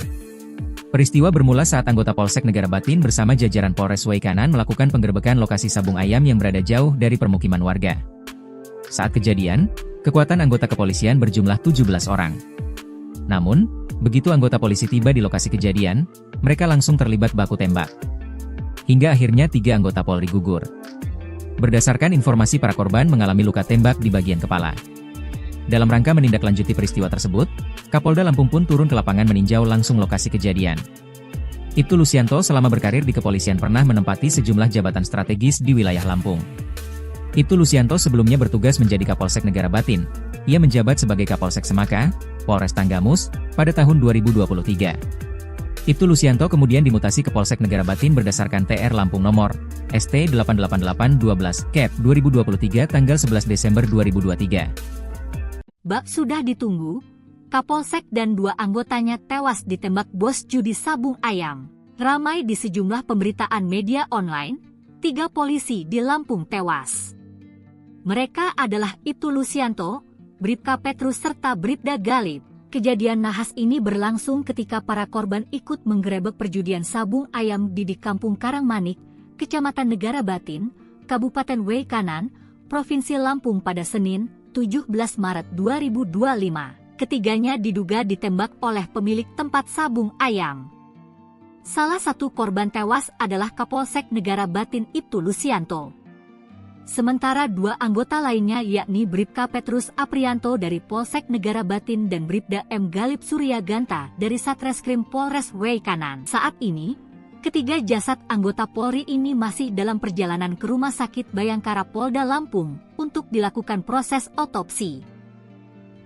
Peristiwa bermula saat anggota Polsek Negara Batin bersama jajaran Polres Waikanan melakukan penggerebekan lokasi sabung ayam yang berada jauh dari permukiman warga. Saat kejadian, kekuatan anggota kepolisian berjumlah 17 orang. Namun, begitu anggota polisi tiba di lokasi kejadian, mereka langsung terlibat baku tembak. Hingga akhirnya 3 anggota Polri gugur. Berdasarkan informasi, para korban mengalami luka tembak di bagian kepala. Dalam rangka menindaklanjuti peristiwa tersebut, Kapolda Lampung pun turun ke lapangan meninjau langsung lokasi kejadian. Ibtu Lusianto selama berkarir di kepolisian pernah menempati sejumlah jabatan strategis di wilayah Lampung. Ibtu Lusianto sebelumnya bertugas menjadi Kapolsek Negara Batin. Ia menjabat sebagai Kapolsek Semaka, Polres Tanggamus, pada tahun 2023. Ibtu Lusianto kemudian dimutasi ke Polsek Negara Batin berdasarkan TR Lampung nomor ST 88812 Cap 2023 tanggal 11 Desember 2023. Bak sudah ditunggu, Kapolsek dan 2 anggotanya tewas ditembak bos judi sabung ayam. Ramai di sejumlah pemberitaan media online, 3 polisi di Lampung tewas. Mereka adalah Ibtu Lusianto, Bribka Petrus serta Bribda Galip. Kejadian nahas ini berlangsung ketika para korban ikut menggerebek perjudian sabung ayam di Kampung Karangmanik, Kecamatan Negara Batin, Kabupaten Waikanan, Provinsi Lampung pada Senin, 17 Maret 2025. Ketiganya diduga ditembak oleh pemilik tempat sabung ayam. Salah satu korban tewas adalah Kapolsek Negara Batin Ibtu Lusianto. Sementara 2 anggota lainnya yakni Bribka Petrus Aprianto dari Polsek Negara Batin dan Bribda M. Galip Suryaganta dari Satreskrim Polres Waikanan. Saat ini, ketiga jasad anggota Polri ini masih dalam perjalanan ke Rumah Sakit Bayangkara Polda Lampung untuk dilakukan proses otopsi.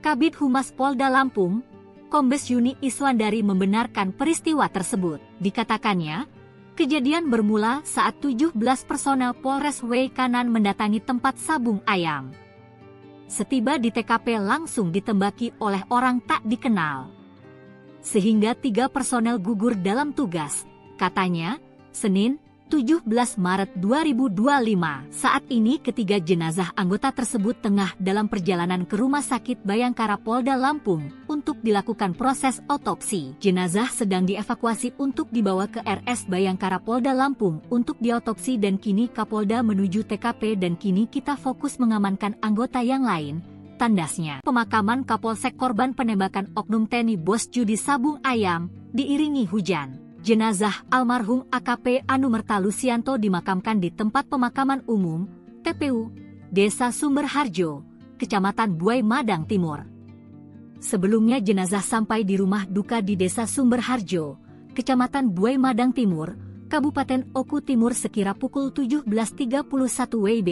Kabid Humas Polda Lampung, Kombes Yuni Iswandari membenarkan peristiwa tersebut. Dikatakannya, kejadian bermula saat 17 personel Polres Waikanan mendatangi tempat sabung ayam. Setiba di TKP langsung ditembaki oleh orang tak dikenal. Sehingga 3 personel gugur dalam tugas, katanya, Senin, 17 Maret 2025. Saat ini ketiga jenazah anggota tersebut tengah dalam perjalanan ke Rumah Sakit Bayangkara Polda Lampung untuk dilakukan proses otopsi. Jenazah sedang dievakuasi untuk dibawa ke RS Bayangkara Polda Lampung untuk diotopsi dan kini Kapolda menuju TKP dan kini kita fokus mengamankan anggota yang lain, tandasnya. Pemakaman Kapolsek korban penembakan oknum TNI bos judi sabung ayam diiringi hujan. Jenazah almarhum AKP Anumerta Lusianto dimakamkan di tempat pemakaman umum, TPU, Desa Sumberharjo, Kecamatan Buai Madang Timur. Sebelumnya jenazah sampai di rumah duka di Desa Sumberharjo, Kecamatan Buai Madang Timur, Kabupaten Oku Timur sekira pukul 17.31 WIB,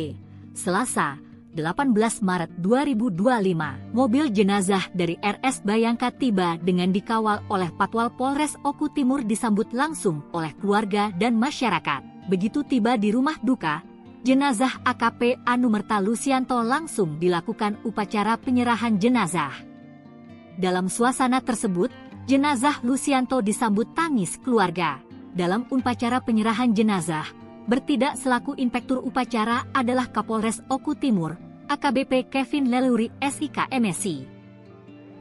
Selasa, 18 Maret 2025. Mobil jenazah dari RS Bayangka tiba dengan dikawal oleh Patwal Polres Oku Timur disambut langsung oleh keluarga dan masyarakat. Begitu tiba di rumah duka, jenazah AKP Anumerta Lusianto langsung dilakukan upacara penyerahan jenazah. Dalam suasana tersebut, jenazah Lusianto disambut tangis keluarga. Dalam upacara penyerahan jenazah, bertindak selaku inspektur upacara adalah Kapolres Oku Timur, AKBP Kevin Leluri SIK MSI.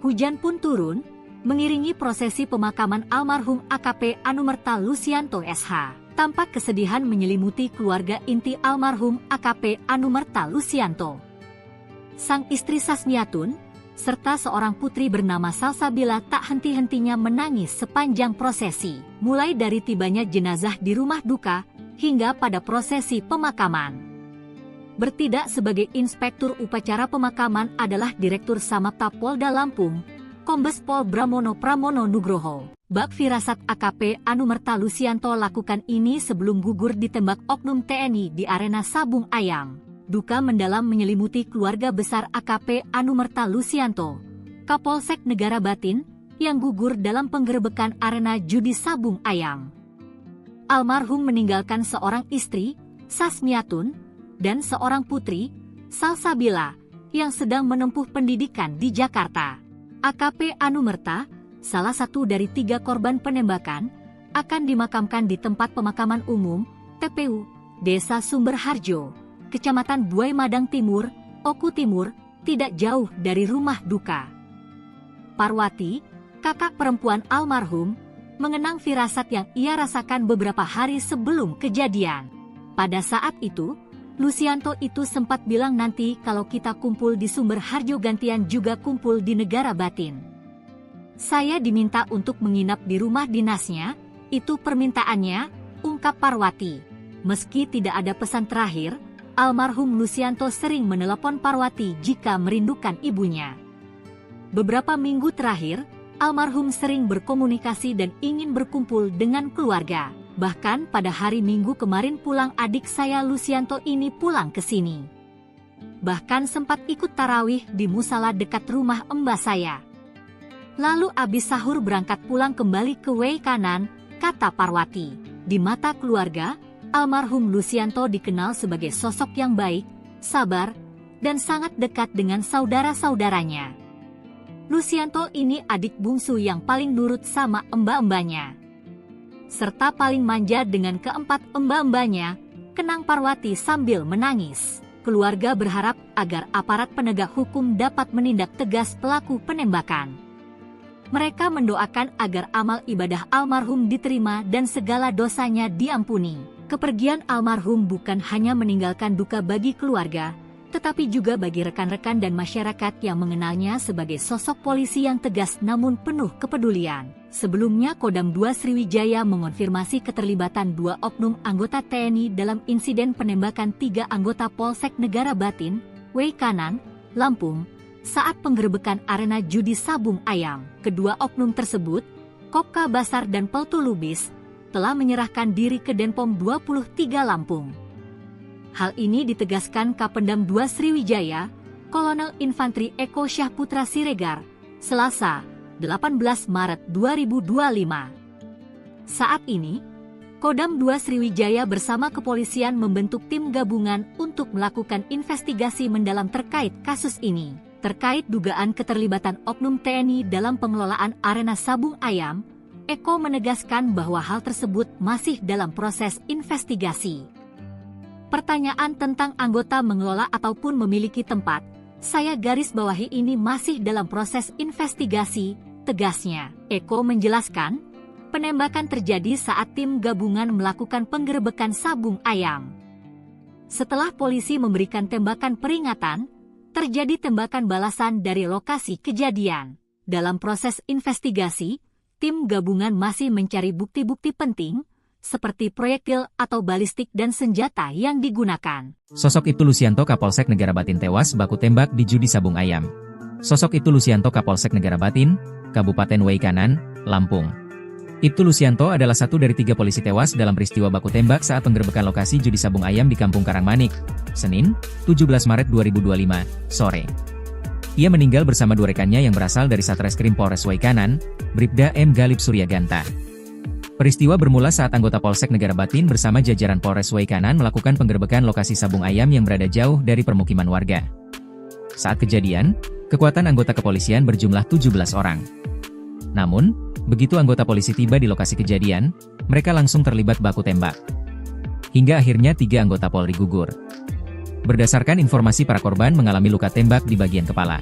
Hujan pun turun, mengiringi prosesi pemakaman almarhum AKP Anumerta Lusianto SH. Tampak kesedihan menyelimuti keluarga inti almarhum AKP Anumerta Lusianto. Sang istri Sasmiatun, serta seorang putri bernama Salsabila tak henti-hentinya menangis sepanjang prosesi. Mulai dari tibanya jenazah di rumah duka, hingga pada prosesi pemakaman. Bertindak sebagai inspektur upacara pemakaman adalah Direktur Samapta Polda Lampung, Kombes Pol Bramono Pramono Nugroho. Bak firasat AKP Anumerta Lusianto lakukan ini sebelum gugur ditembak oknum TNI di arena sabung ayam. Duka mendalam menyelimuti keluarga besar AKP Anumerta Lusianto, Kapolsek Negara Batin, yang gugur dalam penggerebekan arena judi sabung ayam. Almarhum meninggalkan seorang istri, Sasmiatun, dan seorang putri, Salsabila, yang sedang menempuh pendidikan di Jakarta. AKP Anumerta salah satu dari 3 korban penembakan, akan dimakamkan di tempat pemakaman umum, TPU, Desa Sumberharjo, Kecamatan Buai Madang Timur, Oku Timur, tidak jauh dari rumah duka. Parwati, kakak perempuan almarhum, mengenang firasat yang ia rasakan beberapa hari sebelum kejadian. Pada saat itu, Lucianto itu sempat bilang nanti kalau kita kumpul di Sumberharjo gantian juga kumpul di Negara Batin. Saya diminta untuk menginap di rumah dinasnya, itu permintaannya, ungkap Parwati. Meski tidak ada pesan terakhir, almarhum Lucianto sering menelepon Parwati jika merindukan ibunya. Beberapa minggu terakhir, almarhum sering berkomunikasi dan ingin berkumpul dengan keluarga. Bahkan pada hari Minggu kemarin pulang adik saya Lucianto ini pulang ke sini. Bahkan sempat ikut tarawih di musala dekat rumah mbah saya. Lalu abis sahur berangkat pulang kembali ke Wei Kanan, kata Parwati. Di mata keluarga, almarhum Lucianto dikenal sebagai sosok yang baik, sabar, dan sangat dekat dengan saudara-saudaranya. Lucianto ini adik bungsu yang paling nurut sama mbah-mbahnya, serta paling manja dengan keempat mbah-mbahnya, kenang Parwati sambil menangis. Keluarga berharap agar aparat penegak hukum dapat menindak tegas pelaku penembakan. Mereka mendoakan agar amal ibadah almarhum diterima dan segala dosanya diampuni. Kepergian almarhum bukan hanya meninggalkan duka bagi keluarga, tetapi juga bagi rekan-rekan dan masyarakat yang mengenalnya sebagai sosok polisi yang tegas namun penuh kepedulian. Sebelumnya Kodam 2 Sriwijaya mengonfirmasi keterlibatan 2 oknum anggota TNI dalam insiden penembakan 3 anggota Polsek Negara Batin, Wei Kanan, Lampung, saat penggerebekan arena judi Sabung Ayam. Kedua oknum tersebut, Kopka Basar dan Peltu Lubis, telah menyerahkan diri ke Denpom 23 Lampung. Hal ini ditegaskan Kapendam 2 Sriwijaya, Kolonel Infantri Eko Syahputra Siregar, Selasa, 18 Maret 2025. Saat ini, Kodam 2 Sriwijaya bersama kepolisian membentuk tim gabungan untuk melakukan investigasi mendalam terkait kasus ini. Terkait dugaan keterlibatan oknum TNI dalam pengelolaan arena Sabung Ayam, Eko menegaskan bahwa hal tersebut masih dalam proses investigasi. Pertanyaan tentang anggota mengelola ataupun memiliki tempat, saya garis bawahi ini masih dalam proses investigasi, tegasnya. Eko menjelaskan, penembakan terjadi saat tim gabungan melakukan penggerebekan Sabung Ayam. Setelah polisi memberikan tembakan peringatan, terjadi tembakan balasan dari lokasi kejadian. Dalam proses investigasi, tim gabungan masih mencari bukti-bukti penting, seperti proyektil atau balistik dan senjata yang digunakan. Sosok itu Lucianto Kapolsek Negara Batin tewas baku tembak di judi Sabung Ayam. Sosok itu Lucianto Kapolsek Negara Batin, Kabupaten Wei Kanan, Lampung. Ibtu Lucianto adalah satu dari 3 polisi tewas dalam peristiwa baku tembak saat penggerebekan lokasi judi Sabung Ayam di Kampung Karangmanik, Senin, 17 Maret 2025, sore. Ia meninggal bersama 2 rekannya yang berasal dari Satreskrim Polres Wei Kanan, Bribda M. Galib Suryaganta. Peristiwa bermula saat anggota Polsek Negara Batin bersama jajaran Polres Wei Kanan melakukan penggerebekan lokasi Sabung Ayam yang berada jauh dari permukiman warga. Saat kejadian, kekuatan anggota kepolisian berjumlah 17 orang. Namun, begitu anggota polisi tiba di lokasi kejadian, mereka langsung terlibat baku tembak. Hingga akhirnya 3 anggota Polri gugur. Berdasarkan informasi, para korban mengalami luka tembak di bagian kepala.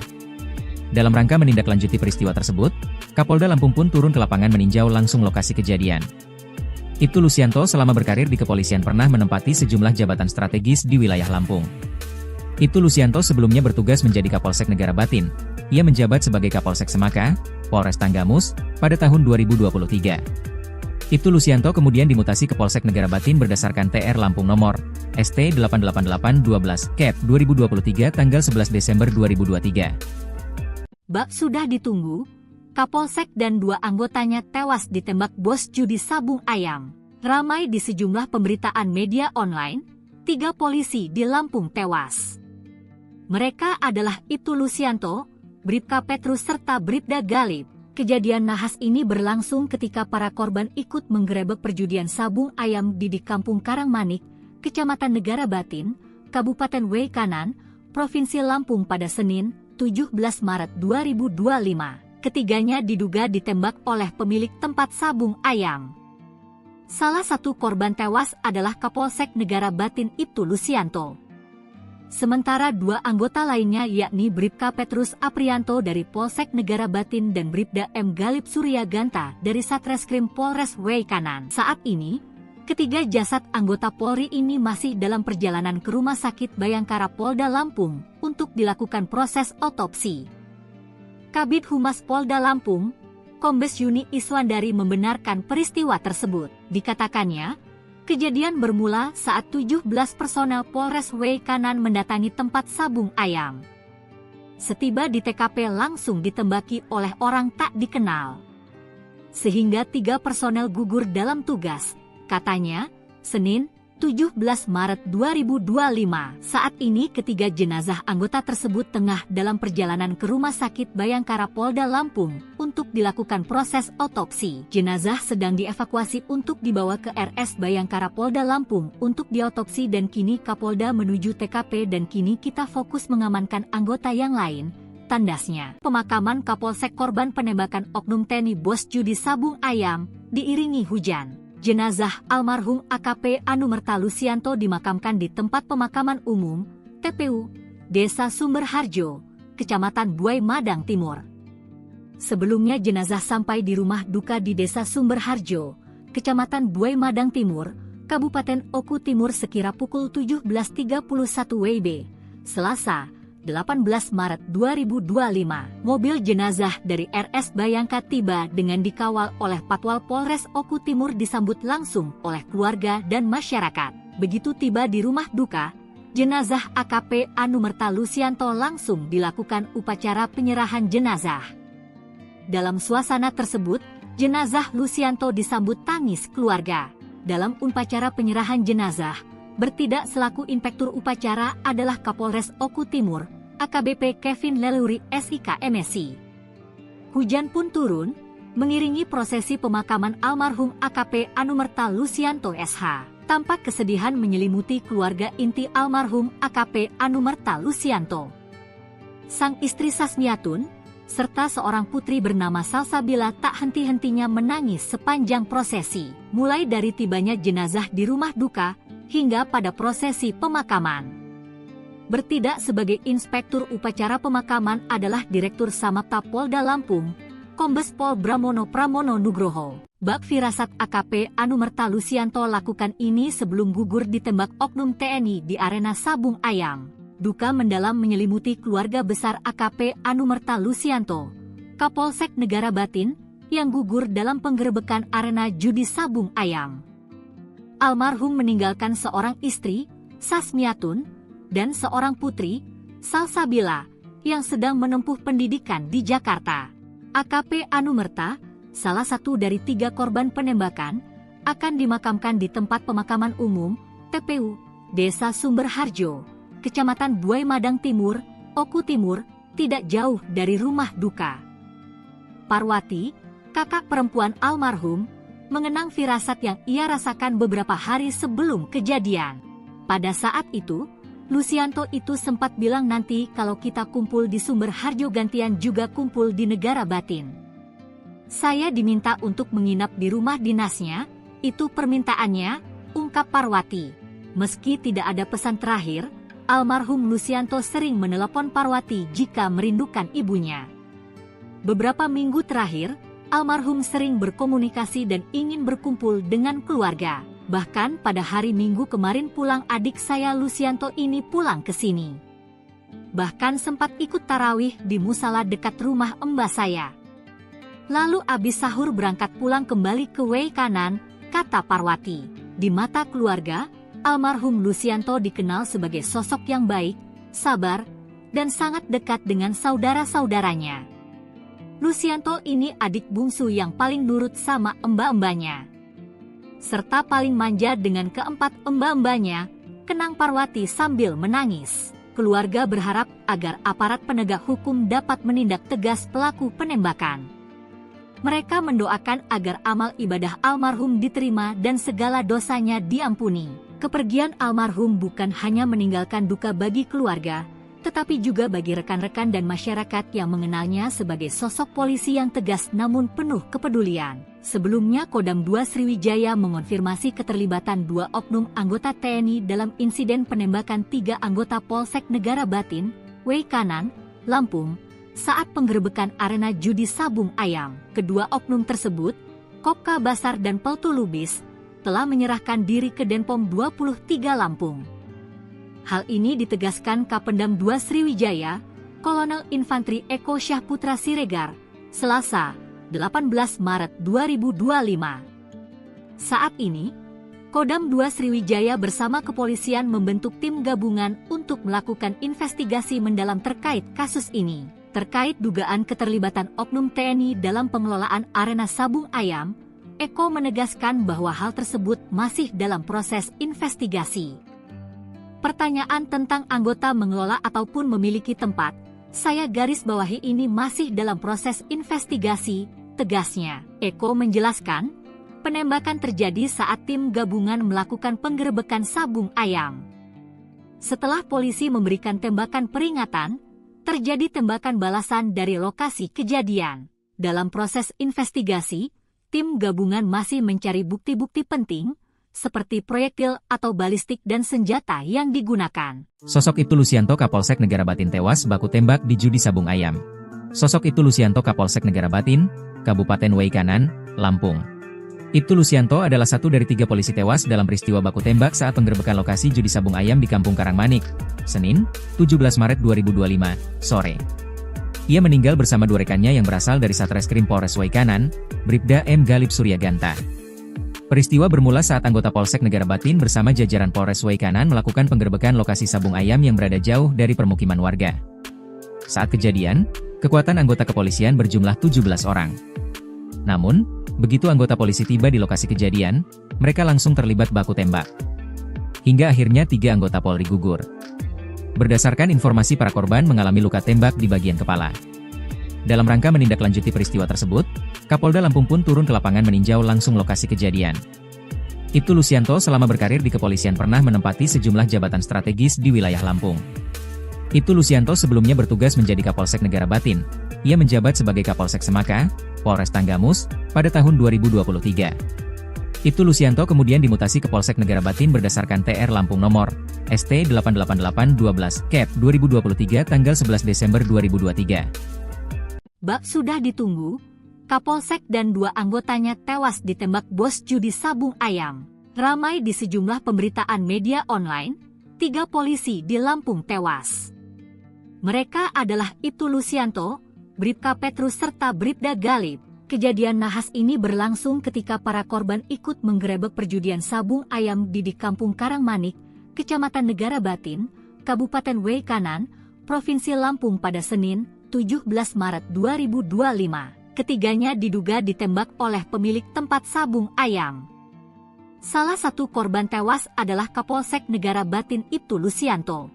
Dalam rangka menindaklanjuti peristiwa tersebut, Kapolda Lampung pun turun ke lapangan meninjau langsung lokasi kejadian. Ibtu Lucianto selama berkarir di kepolisian pernah menempati sejumlah jabatan strategis di wilayah Lampung. Ibtu Lucianto sebelumnya bertugas menjadi Kapolsek Negara Batin. Ia menjabat sebagai Kapolsek Semaka, Polres Tanggamus, pada tahun 2023. Ibtu Lucianto kemudian dimutasi ke Polsek Negara Batin berdasarkan TR Lampung nomor ST 88812 Cap 2023 tanggal 11 Desember 2023. Bak sudah ditunggu, Kapolsek dan 2 anggotanya tewas ditembak bos judi Sabung Ayam. Ramai di sejumlah pemberitaan media online, 3 polisi di Lampung tewas. Mereka adalah Ibtu Lucianto, Bribka Petrus serta Bribda Galib. Kejadian nahas ini berlangsung ketika para korban ikut menggerebek perjudian Sabung Ayam di Kampung Karangmanik, Kecamatan Negara Batin, Kabupaten Wei Kanan, Provinsi Lampung pada Senin, 17 Maret 2025. Ketiganya diduga ditembak oleh pemilik tempat sabung ayam. Salah satu korban tewas adalah Kapolsek Negara Batin Ibtu Lusianto. Sementara dua anggota lainnya yakni Bribka Petrus Aprianto dari Polsek Negara Batin dan Bribda M. Galip Suryaganta dari Satreskrim Polres Weikanan. Saat ini, ketiga jasad anggota Polri ini masih dalam perjalanan ke Rumah Sakit Bayangkara Polda Lampung untuk dilakukan proses otopsi. Kabid Humas Polda Lampung, Kombes Yuni Iswandari membenarkan peristiwa tersebut. Dikatakannya, kejadian bermula saat 17 personel Polres Weikanan mendatangi tempat sabung ayam. Setiba di TKP langsung ditembaki oleh orang tak dikenal. Sehingga 3 personel gugur dalam tugas, katanya, Senin, 17 Maret 2025. Saat ini ketiga jenazah anggota tersebut tengah dalam perjalanan ke Rumah Sakit Bayangkara Polda Lampung untuk dilakukan proses otopsi. Jenazah sedang dievakuasi untuk dibawa ke RS Bayangkara Polda Lampung untuk diotopsi dan kini Kapolda menuju TKP dan kini kita fokus mengamankan anggota yang lain, tandasnya. Pemakaman Kapolsek korban penembakan oknum TNI Bos Judi Sabung Ayam diiringi hujan. Jenazah almarhum AKP Anumerta Lusianto dimakamkan di tempat pemakaman umum, TPU, Desa Sumberharjo, Kecamatan Buai Madang Timur. Sebelumnya jenazah sampai di rumah duka di Desa Sumberharjo, Kecamatan Buai Madang Timur, Kabupaten Oku Timur sekira pukul 17.31 WIB, Selasa, 18 Maret 2025. Mobil jenazah dari RS Bayangka tiba dengan dikawal oleh Patwal Polres Oku Timur disambut langsung oleh keluarga dan masyarakat. Begitu tiba di rumah duka, jenazah AKP Anumerta Lusianto langsung dilakukan upacara penyerahan jenazah. Dalam suasana tersebut, jenazah Lusianto disambut tangis keluarga. Dalam upacara penyerahan jenazah, bertindak selaku inspektur upacara adalah Kapolres Oku Timur, AKBP Kevin Leluri SIK MSI. Hujan pun turun, mengiringi prosesi pemakaman almarhum AKP Anumerta Lusianto SH. Tampak kesedihan menyelimuti keluarga inti almarhum AKP Anumerta Lusianto. Sang istri Sasmiatun, serta seorang putri bernama Salsabila tak henti-hentinya menangis sepanjang prosesi, mulai dari tibanya jenazah di rumah duka, hingga pada prosesi pemakaman. Bertindak sebagai inspektur upacara pemakaman adalah Direktur Samapta Polda Lampung, Kombes Pol Bramono Pramono Nugroho. Bak firasat AKP Anumerta Lusianto lakukan ini sebelum gugur ditembak oknum TNI di arena sabung ayam. Duka mendalam menyelimuti keluarga besar AKP Anumerta Lusianto, Kapolsek Negara Batin, yang gugur dalam penggerebekan arena judi sabung ayam. Almarhum meninggalkan seorang istri, Sasmiatun, dan seorang putri, Salsabila, yang sedang menempuh pendidikan di Jakarta. AKP Anumerta, salah satu dari 3 korban penembakan, akan dimakamkan di tempat pemakaman umum, TPU, Desa Sumberharjo, Kecamatan Buai Madang Timur, Oku Timur, tidak jauh dari rumah duka. Parwati, kakak perempuan almarhum, mengenang firasat yang ia rasakan beberapa hari sebelum kejadian. Pada saat itu, Lusianto itu sempat bilang nanti kalau kita kumpul di Sumberharjo gantian juga kumpul di Negara Batin. Saya diminta untuk menginap di rumah dinasnya, itu permintaannya, ungkap Parwati. Meski tidak ada pesan terakhir, almarhum Lusianto sering menelepon Parwati jika merindukan ibunya. Beberapa minggu terakhir, almarhum sering berkomunikasi dan ingin berkumpul dengan keluarga. Bahkan pada hari Minggu kemarin pulang adik saya Lusianto ini pulang ke sini. Bahkan sempat ikut tarawih di musala dekat rumah mbah saya. Lalu abis sahur berangkat pulang kembali ke Weikanan, kata Parwati. Di mata keluarga, almarhum Lusianto dikenal sebagai sosok yang baik, sabar, dan sangat dekat dengan saudara-saudaranya. Lusianto ini adik bungsu yang paling nurut sama mbak-mbaknya, serta paling manja dengan keempat mbak-mbaknya, kenang Parwati sambil menangis. Keluarga berharap agar aparat penegak hukum dapat menindak tegas pelaku penembakan. Mereka mendoakan agar amal ibadah almarhum diterima dan segala dosanya diampuni. Kepergian almarhum bukan hanya meninggalkan duka bagi keluarga, tetapi juga bagi rekan-rekan dan masyarakat yang mengenalnya sebagai sosok polisi yang tegas namun penuh kepedulian. Sebelumnya Kodam 2 Sriwijaya mengonfirmasi keterlibatan 2 oknum anggota TNI dalam insiden penembakan 3 anggota Polsek Negara Batin, Weikanan, Lampung, saat penggerebekan arena judi Sabung Ayam. Kedua oknum tersebut, Kopka Basar dan Peltu Lubis, telah menyerahkan diri ke Denpom 23 Lampung. Hal ini ditegaskan Kapendam 2 Sriwijaya, Kolonel Infantri Eko Syahputra Siregar, Selasa, 18 Maret 2025. Saat ini, Kodam 2 Sriwijaya bersama kepolisian membentuk tim gabungan untuk melakukan investigasi mendalam terkait kasus ini. Terkait dugaan keterlibatan oknum TNI dalam pengelolaan arena Sabung Ayam, Eko menegaskan bahwa hal tersebut masih dalam proses investigasi. Pertanyaan tentang anggota mengelola ataupun memiliki tempat, saya garis bawahi ini masih dalam proses investigasi, tegasnya. Eko menjelaskan, penembakan terjadi saat tim gabungan melakukan penggerebekan Sabung Ayam. Setelah polisi memberikan tembakan peringatan, terjadi tembakan balasan dari lokasi kejadian. Dalam proses investigasi, tim gabungan masih mencari bukti-bukti penting, seperti proyektil atau balistik dan senjata yang digunakan. Sosok Ibtu Lusianto Kapolsek Negara Batin tewas baku tembak di judi Sabung Ayam. Sosok Ibtu Lusianto Kapolsek Negara Batin, Kabupaten Weikanan, Lampung. Ibtu Lusianto adalah satu dari 3 polisi tewas dalam peristiwa baku tembak saat penggerebekan lokasi judi Sabung Ayam di Kampung Karangmanik, Senin, 17 Maret 2025, sore. Ia meninggal bersama 2 rekannya yang berasal dari Satreskrim Polres Weikanan, Bribda M. Galip Suryaganta. Peristiwa bermula saat anggota Polsek Negara Batin bersama jajaran Polres Weikanan melakukan penggerebekan lokasi Sabung Ayam yang berada jauh dari permukiman warga. Saat kejadian, kekuatan anggota kepolisian berjumlah 17 orang. Namun, begitu anggota polisi tiba di lokasi kejadian, mereka langsung terlibat baku tembak. Hingga akhirnya 3 anggota Polri gugur. Berdasarkan informasi, para korban mengalami luka tembak di bagian kepala. Dalam rangka menindaklanjuti peristiwa tersebut, Kapolda Lampung pun turun ke lapangan meninjau langsung lokasi kejadian. Ibtu Lusianto selama berkarir di kepolisian pernah menempati sejumlah jabatan strategis di wilayah Lampung. Ibtu Lusianto sebelumnya bertugas menjadi Kapolsek Negara Batin. Ia menjabat sebagai Kapolsek Semaka, Polres Tanggamus, pada tahun 2023. Ibtu Lusianto kemudian dimutasi ke Polsek Negara Batin berdasarkan TR Lampung nomor ST 88812 Cap 2023 tanggal 11 Desember 2023. Bak sudah ditunggu, Kapolsek dan 2 anggotanya tewas ditembak bos judi Sabung Ayam. Ramai di sejumlah pemberitaan media online, 3 polisi di Lampung tewas. Mereka adalah Ibtu Lusianto, Bribka Petrus serta Bribda Galip. Kejadian nahas ini berlangsung ketika para korban ikut menggerebek perjudian Sabung Ayam di Kampung Karangmanik, Kecamatan Negara Batin, Kabupaten Weikanan, Provinsi Lampung pada Senin, 17 Maret 2025. Ketiganya diduga ditembak oleh pemilik tempat Sabung Ayam. Salah satu korban tewas adalah Kapolsek Negara Batin Ibtu Lusianto.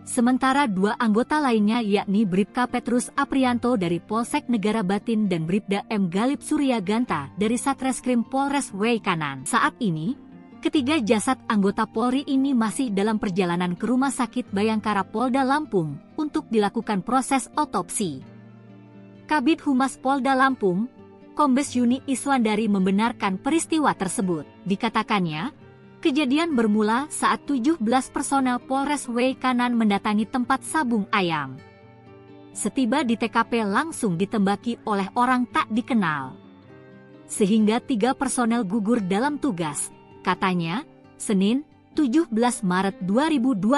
Sementara 2 anggota lainnya yakni Bribka Petrus Aprianto dari Polsek Negara Batin dan Bribda M. Galip Suryaganta dari Satreskrim Polres Weikanan. Saat ini, ketiga jasad anggota Polri ini masih dalam perjalanan ke Rumah Sakit Bayangkara Polda Lampung untuk dilakukan proses otopsi. Kabid Humas Polda Lampung, Kombes Yuni Iswandari membenarkan peristiwa tersebut. Dikatakannya, kejadian bermula saat 17 personel Polres Weikanan mendatangi tempat Sabung Ayam. Setiba di TKP langsung ditembaki oleh orang tak dikenal. Sehingga 3 personel gugur dalam tugas, katanya, Senin, 17 Maret 2025.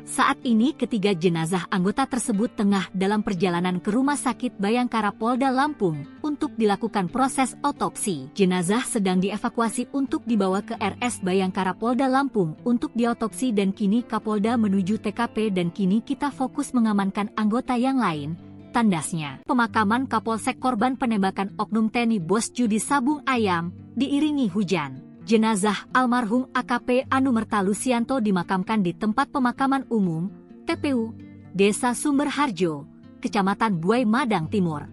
Saat ini ketiga jenazah anggota tersebut tengah dalam perjalanan ke Rumah Sakit Bayangkara Polda Lampung untuk dilakukan proses otopsi. Jenazah sedang dievakuasi untuk dibawa ke RS Bayangkara Polda Lampung untuk diotopsi dan kini Kapolda menuju TKP dan kini kita fokus mengamankan anggota yang lain, tandasnya. Pemakaman Kapolsek korban penembakan oknum TNI bos judi Sabung Ayam diiringi hujan. Jenazah almarhum AKP Anumerta Lusianto dimakamkan di tempat pemakaman umum, TPU, Desa Sumberharjo, Kecamatan Buai Madang Timur.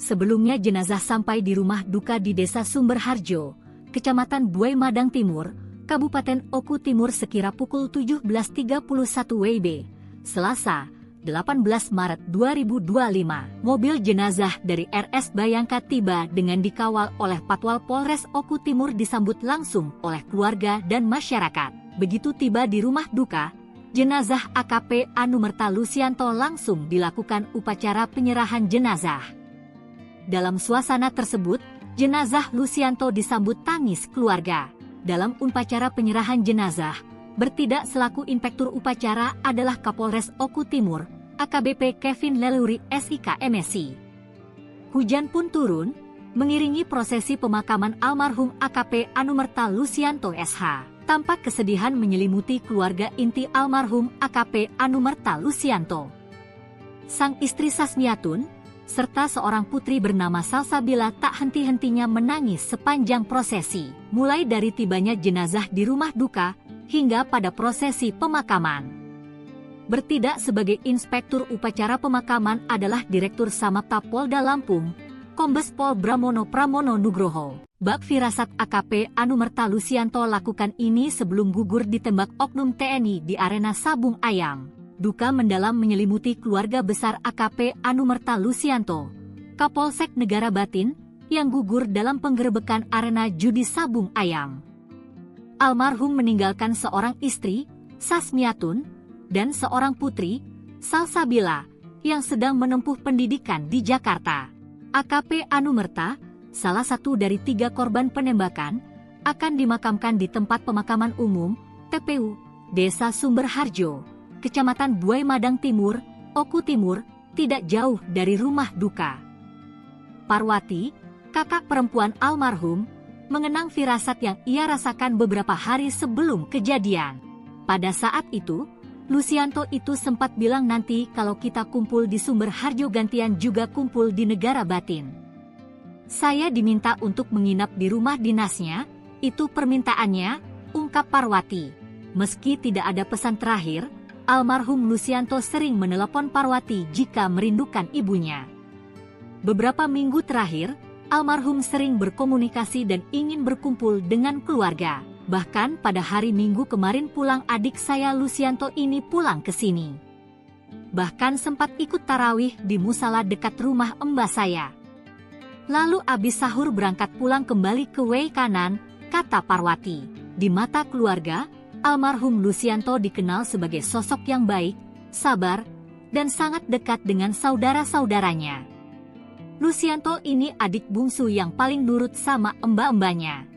Sebelumnya jenazah sampai di rumah duka di Desa Sumberharjo, Kecamatan Buai Madang Timur, Kabupaten Oku Timur sekira pukul 17.31 WIB, Selasa, 18 Maret 2025, mobil jenazah dari RS Bayangka tiba dengan dikawal oleh Patwal Polres Oku Timur disambut langsung oleh keluarga dan masyarakat. Begitu tiba di rumah duka, jenazah AKP Anumerta Lusianto langsung dilakukan upacara penyerahan jenazah. Dalam suasana tersebut, jenazah Lusianto disambut tangis keluarga. Dalam upacara penyerahan jenazah, bertindak selaku inspektur upacara adalah Kapolres Oku Timur, AKBP Kevin Leluri SIK MSI. Hujan pun turun, mengiringi prosesi pemakaman almarhum AKP Anumerta Lusianto SH. Tampak kesedihan menyelimuti keluarga inti almarhum AKP Anumerta Lusianto. Sang istri Sasmiatun, serta seorang putri bernama Salsabila tak henti-hentinya menangis sepanjang prosesi, mulai dari tibanya jenazah di rumah duka, hingga pada prosesi pemakaman. Bertindak sebagai inspektur upacara pemakaman adalah Direktur Samapta Polda Lampung, Kombes Pol Bramono Pramono Nugroho. Bak firasat AKP Anumerta Lusianto lakukan ini sebelum gugur ditembak oknum TNI di arena Sabung Ayam. Duka mendalam menyelimuti keluarga besar AKP Anumerta Lusianto, Kapolsek Negara Batin, yang gugur dalam penggerebekan arena judi Sabung Ayam. Almarhum meninggalkan seorang istri, Sasmiatun, dan seorang putri, Salsabila, yang sedang menempuh pendidikan di Jakarta. AKP Anumerta, salah satu dari 3 korban penembakan, akan dimakamkan di tempat pemakaman umum, TPU, Desa Sumberharjo, Kecamatan Buai Madang Timur, Oku Timur, tidak jauh dari rumah duka. Parwati, kakak perempuan almarhum, mengenang firasat yang ia rasakan beberapa hari sebelum kejadian. Pada saat itu, Lusianto itu sempat bilang nanti kalau kita kumpul di Sumberharjo gantian juga kumpul di Negara Batin. Saya diminta untuk menginap di rumah dinasnya, itu permintaannya, ungkap Parwati. Meski tidak ada pesan terakhir, almarhum Lusianto sering menelepon Parwati jika merindukan ibunya. Beberapa minggu terakhir, almarhum sering berkomunikasi dan ingin berkumpul dengan keluarga. Bahkan pada hari Minggu kemarin pulang adik saya Lusianto ini pulang ke sini. Bahkan sempat ikut tarawih di musala dekat rumah mbah saya. Lalu abis sahur berangkat pulang kembali ke Wei Kanan, kata Parwati. Di mata keluarga, almarhum Lusianto dikenal sebagai sosok yang baik, sabar, dan sangat dekat dengan saudara-saudaranya. Lusianto ini adik bungsu yang paling nurut sama mbah-mbahnya,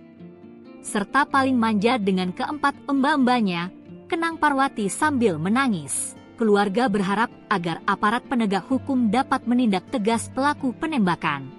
serta paling manja dengan keempat mbah-mbahnya, kenang Parwati sambil menangis. Keluarga berharap agar aparat penegak hukum dapat menindak tegas pelaku penembakan.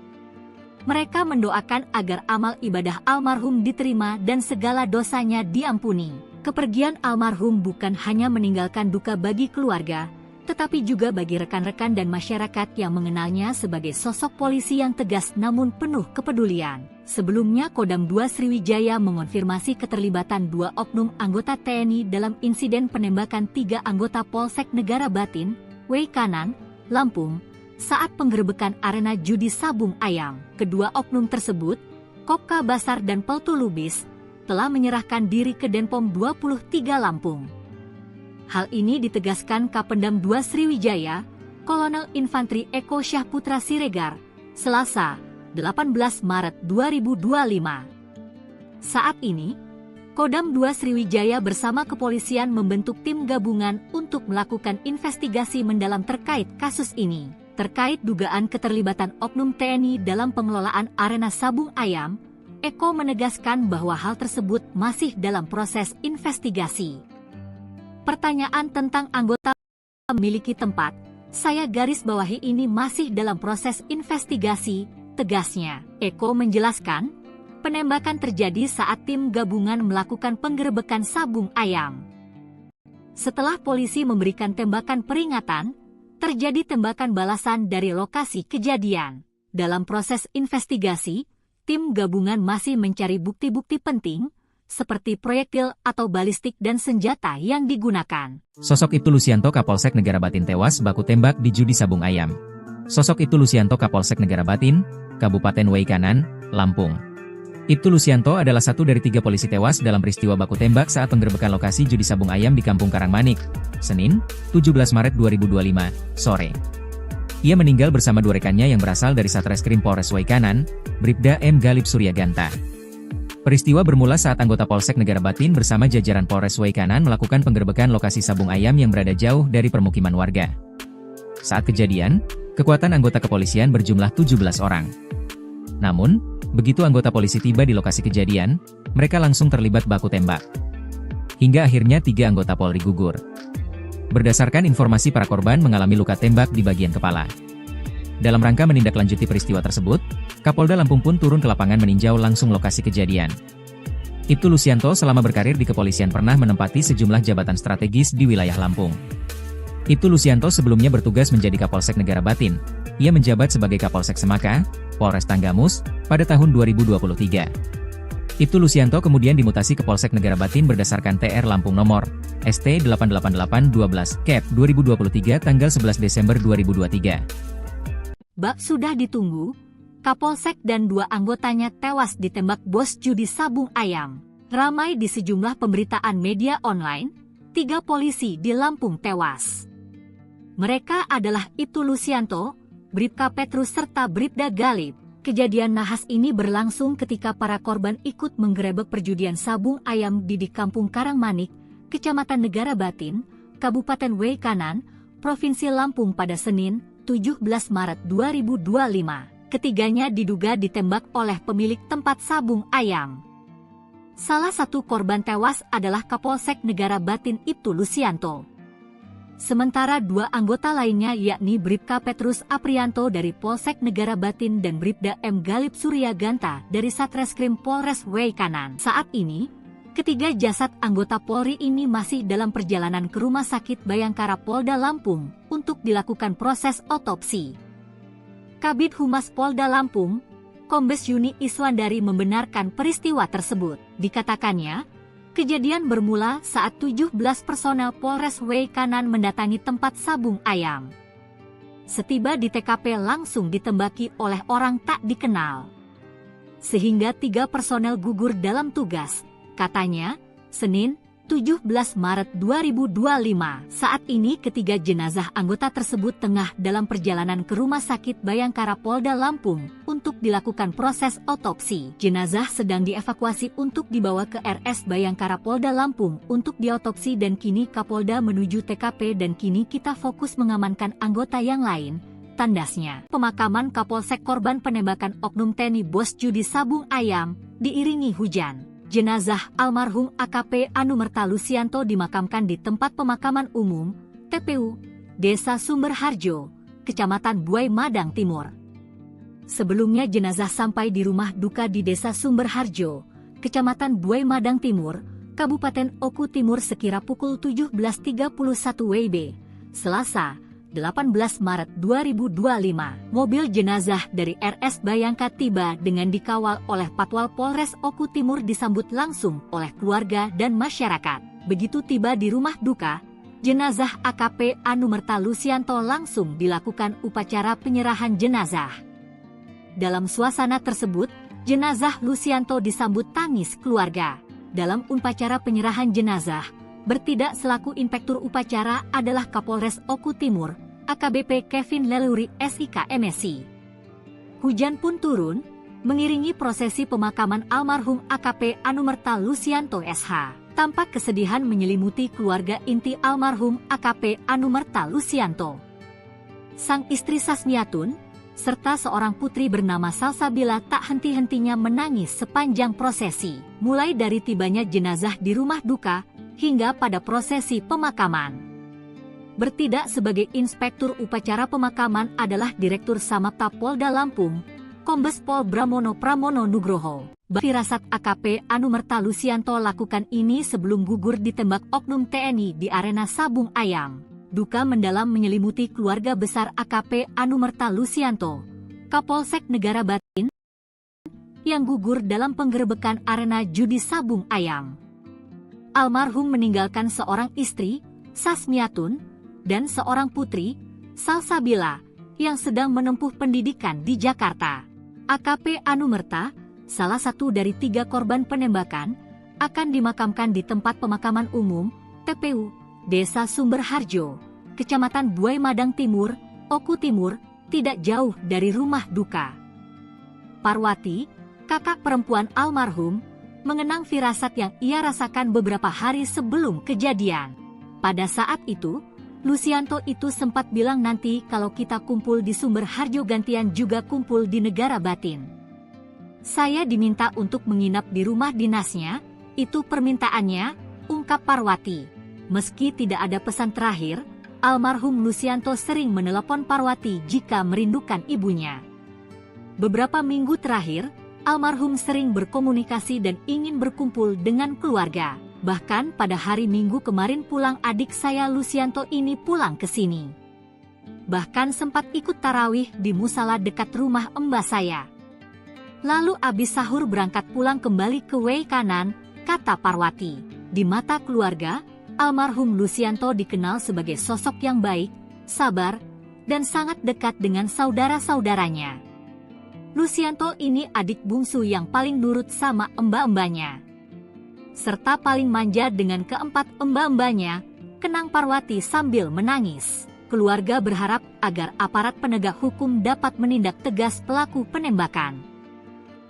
Mereka mendoakan agar amal ibadah almarhum diterima dan segala dosanya diampuni. Kepergian almarhum bukan hanya meninggalkan duka bagi keluarga, tetapi juga bagi rekan-rekan dan masyarakat yang mengenalnya sebagai sosok polisi yang tegas namun penuh kepedulian. Sebelumnya Kodam 2 Sriwijaya mengonfirmasi keterlibatan 2 oknum anggota TNI dalam insiden penembakan 3 anggota Polsek Negara Batin, Wei Kanan, Lampung, saat penggerebekan arena judi Sabung Ayam. Kedua oknum tersebut, Kopka Basar dan Peltu Lubis, telah menyerahkan diri ke Denpom 23 Lampung. Hal ini ditegaskan Kapendam 2 Sriwijaya, Kolonel Infantri Eko Syahputra Siregar, Selasa, 18 Maret 2025. Saat ini, Kodam 2 Sriwijaya bersama kepolisian membentuk tim gabungan untuk melakukan investigasi mendalam terkait kasus ini. Terkait dugaan keterlibatan oknum TNI dalam pengelolaan arena Sabung Ayam, Eko menegaskan bahwa hal tersebut masih dalam proses investigasi. Pertanyaan tentang anggota memiliki tempat, saya garis bawahi ini masih dalam proses investigasi, tegasnya. Eko menjelaskan, penembakan terjadi saat tim gabungan melakukan penggerebekan Sabung Ayam. Setelah polisi memberikan tembakan peringatan, terjadi tembakan balasan dari lokasi kejadian. Dalam proses investigasi, tim gabungan masih mencari bukti-bukti penting, seperti proyektil atau balistik dan senjata yang digunakan. Sosok Ibtu Lusianto Kapolsek Negara Batin tewas baku tembak di judi Sabung Ayam. Sosok Ibtu Lusianto Kapolsek Negara Batin, Kabupaten Wei Kanan, Lampung. Ibtu Lusianto adalah satu dari 3 polisi tewas dalam peristiwa baku tembak saat penggerebekan lokasi judi sabung ayam di Kampung Karangmanik, Senin, 17 Maret 2025, sore. Ia meninggal bersama 2 rekannya yang berasal dari Satreskrim Polres Waikanan, Bribda M. Galip Suryaganta. Peristiwa bermula saat anggota Polsek Negara Batin bersama jajaran Polres Waikanan melakukan penggerebekan lokasi sabung ayam yang berada jauh dari permukiman warga. Saat kejadian, kekuatan anggota kepolisian berjumlah 17 orang. Namun, begitu anggota polisi tiba di lokasi kejadian, mereka langsung terlibat baku tembak. Hingga akhirnya 3 anggota Polri gugur. Berdasarkan informasi, para korban mengalami luka tembak di bagian kepala. Dalam rangka menindaklanjuti peristiwa tersebut, Kapolda Lampung pun turun ke lapangan meninjau langsung lokasi kejadian. Ibtu Lusianto selama berkarir di kepolisian pernah menempati sejumlah jabatan strategis di wilayah Lampung. Ibtu Lusianto sebelumnya bertugas menjadi Kapolsek Negara Batin. Ia menjabat sebagai Kapolsek Semaka, Polres Tanggamus, pada tahun 2023. Ibtu Lusianto kemudian dimutasi ke Polsek Negara Batin berdasarkan TR Lampung nomor ST 88812 Cap 2023 tanggal 11 Desember 2023. Bak sudah ditunggu, Kapolsek dan 2 anggotanya tewas ditembak bos judi sabung ayam. Ramai di sejumlah pemberitaan media online, 3 polisi di Lampung tewas. Mereka adalah Ibtu Lusianto, Bribka Petrus serta Bribda Galip. Kejadian nahas ini berlangsung ketika para korban ikut menggerebek perjudian sabung ayam di Kampung Karangmanik, Kecamatan Negara Batin, Kabupaten Waikanan, Provinsi Lampung pada Senin, 17 Maret 2025. Ketiganya diduga ditembak oleh pemilik tempat sabung ayam. Salah satu korban tewas adalah Kapolsek Negara Batin Ibtu Lusianto. Sementara 2 anggota lainnya yakni Bribka Petrus Aprianto dari Polsek Negara Batin dan Bribda M. Galip Suryaganta dari Satreskrim Polres Waikanan. Saat ini, ketiga jasad anggota Polri ini masih dalam perjalanan ke Rumah Sakit Bayangkara Polda Lampung untuk dilakukan proses otopsi. Kabid Humas Polda Lampung, Kombes Yuni Iswandari membenarkan peristiwa tersebut. Dikatakannya, kejadian bermula saat 17 personel Polres Waikanan mendatangi tempat sabung ayam. Setiba di TKP langsung ditembaki oleh orang tak dikenal. Sehingga 3 personel gugur dalam tugas, katanya, Senin, 17 Maret 2025. Saat ini ketiga jenazah anggota tersebut tengah dalam perjalanan ke Rumah Sakit Bayangkara Polda Lampung untuk dilakukan proses otopsi. Jenazah sedang dievakuasi untuk dibawa ke RS Bayangkara Polda Lampung untuk diotopsi dan kini Kapolda menuju TKP dan kini kita fokus mengamankan anggota yang lain, tandasnya. Pemakaman Kapolsek korban penembakan oknum TNI bos judi sabung ayam diiringi hujan. Jenazah almarhum AKP Anumerta Lusianto dimakamkan di tempat pemakaman umum, TPU, Desa Sumberharjo, Kecamatan Buai Madang Timur. Sebelumnya jenazah sampai di rumah duka di Desa Sumberharjo, Kecamatan Buai Madang Timur, Kabupaten Oku Timur sekira pukul 17.31 WIB, Selasa, 18 Maret 2025. Mobil jenazah dari RS Bayangka tiba dengan dikawal oleh Patwal Polres Oku Timur disambut langsung oleh keluarga dan masyarakat. Begitu tiba di rumah duka, jenazah AKP Anumerta Lusianto langsung dilakukan upacara penyerahan jenazah. Dalam suasana tersebut, jenazah Lusianto disambut tangis keluarga. Dalam upacara penyerahan jenazah, bertindak selaku inspektur upacara adalah Kapolres Oku Timur, AKBP Kevin Leluri SIK MSI. Hujan pun turun, mengiringi prosesi pemakaman almarhum AKP Anumerta Lusianto SH. Tampak kesedihan menyelimuti keluarga inti almarhum AKP Anumerta Lusianto. Sang istri Sasmiatun, serta seorang putri bernama Salsabila tak henti-hentinya menangis sepanjang prosesi. Mulai dari tibanya jenazah di rumah duka, hingga pada prosesi pemakaman. Bertindak sebagai inspektur upacara pemakaman adalah Direktur Samapta Polda Lampung, Kombes Pol Bramono Pramono Nugroho. Firasat AKP Anumerta Lusianto lakukan ini sebelum gugur ditembak oknum TNI di arena sabung ayam. Duka mendalam menyelimuti keluarga besar AKP Anumerta Lusianto, Kapolsek Negara Batin, yang gugur dalam penggerebekan arena judi sabung ayam. Almarhum meninggalkan seorang istri, Sasmiatun, dan seorang putri, Salsabila, yang sedang menempuh pendidikan di Jakarta. AKP Anumerta, salah satu dari 3 korban penembakan, akan dimakamkan di tempat pemakaman umum, TPU, Desa Sumberharjo, Kecamatan Buai Madang Timur, Oku Timur, tidak jauh dari rumah duka. Parwati, kakak perempuan almarhum, mengenang firasat yang ia rasakan beberapa hari sebelum kejadian. Pada saat itu, Lucianto itu sempat bilang nanti kalau kita kumpul di Sumberharjo gantian juga kumpul di Negara Batin. Saya diminta untuk menginap di rumah dinasnya, itu permintaannya, ungkap Parwati. Meski tidak ada pesan terakhir, almarhum Lucianto sering menelepon Parwati jika merindukan ibunya. Beberapa minggu terakhir, almarhum sering berkomunikasi dan ingin berkumpul dengan keluarga. Bahkan pada hari Minggu kemarin pulang adik saya Lucianto ini pulang ke sini. Bahkan sempat ikut tarawih di musala dekat rumah mbah saya. Lalu abis sahur berangkat pulang kembali ke Wei Kanan, kata Parwati. Di mata keluarga, almarhum Lucianto dikenal sebagai sosok yang baik, sabar, dan sangat dekat dengan saudara-saudaranya. Lucianto ini adik bungsu yang paling nurut sama mbak-mbaknya, serta paling manja dengan keempat mbak-mbaknya, kenang Parwati sambil menangis. Keluarga berharap agar aparat penegak hukum dapat menindak tegas pelaku penembakan.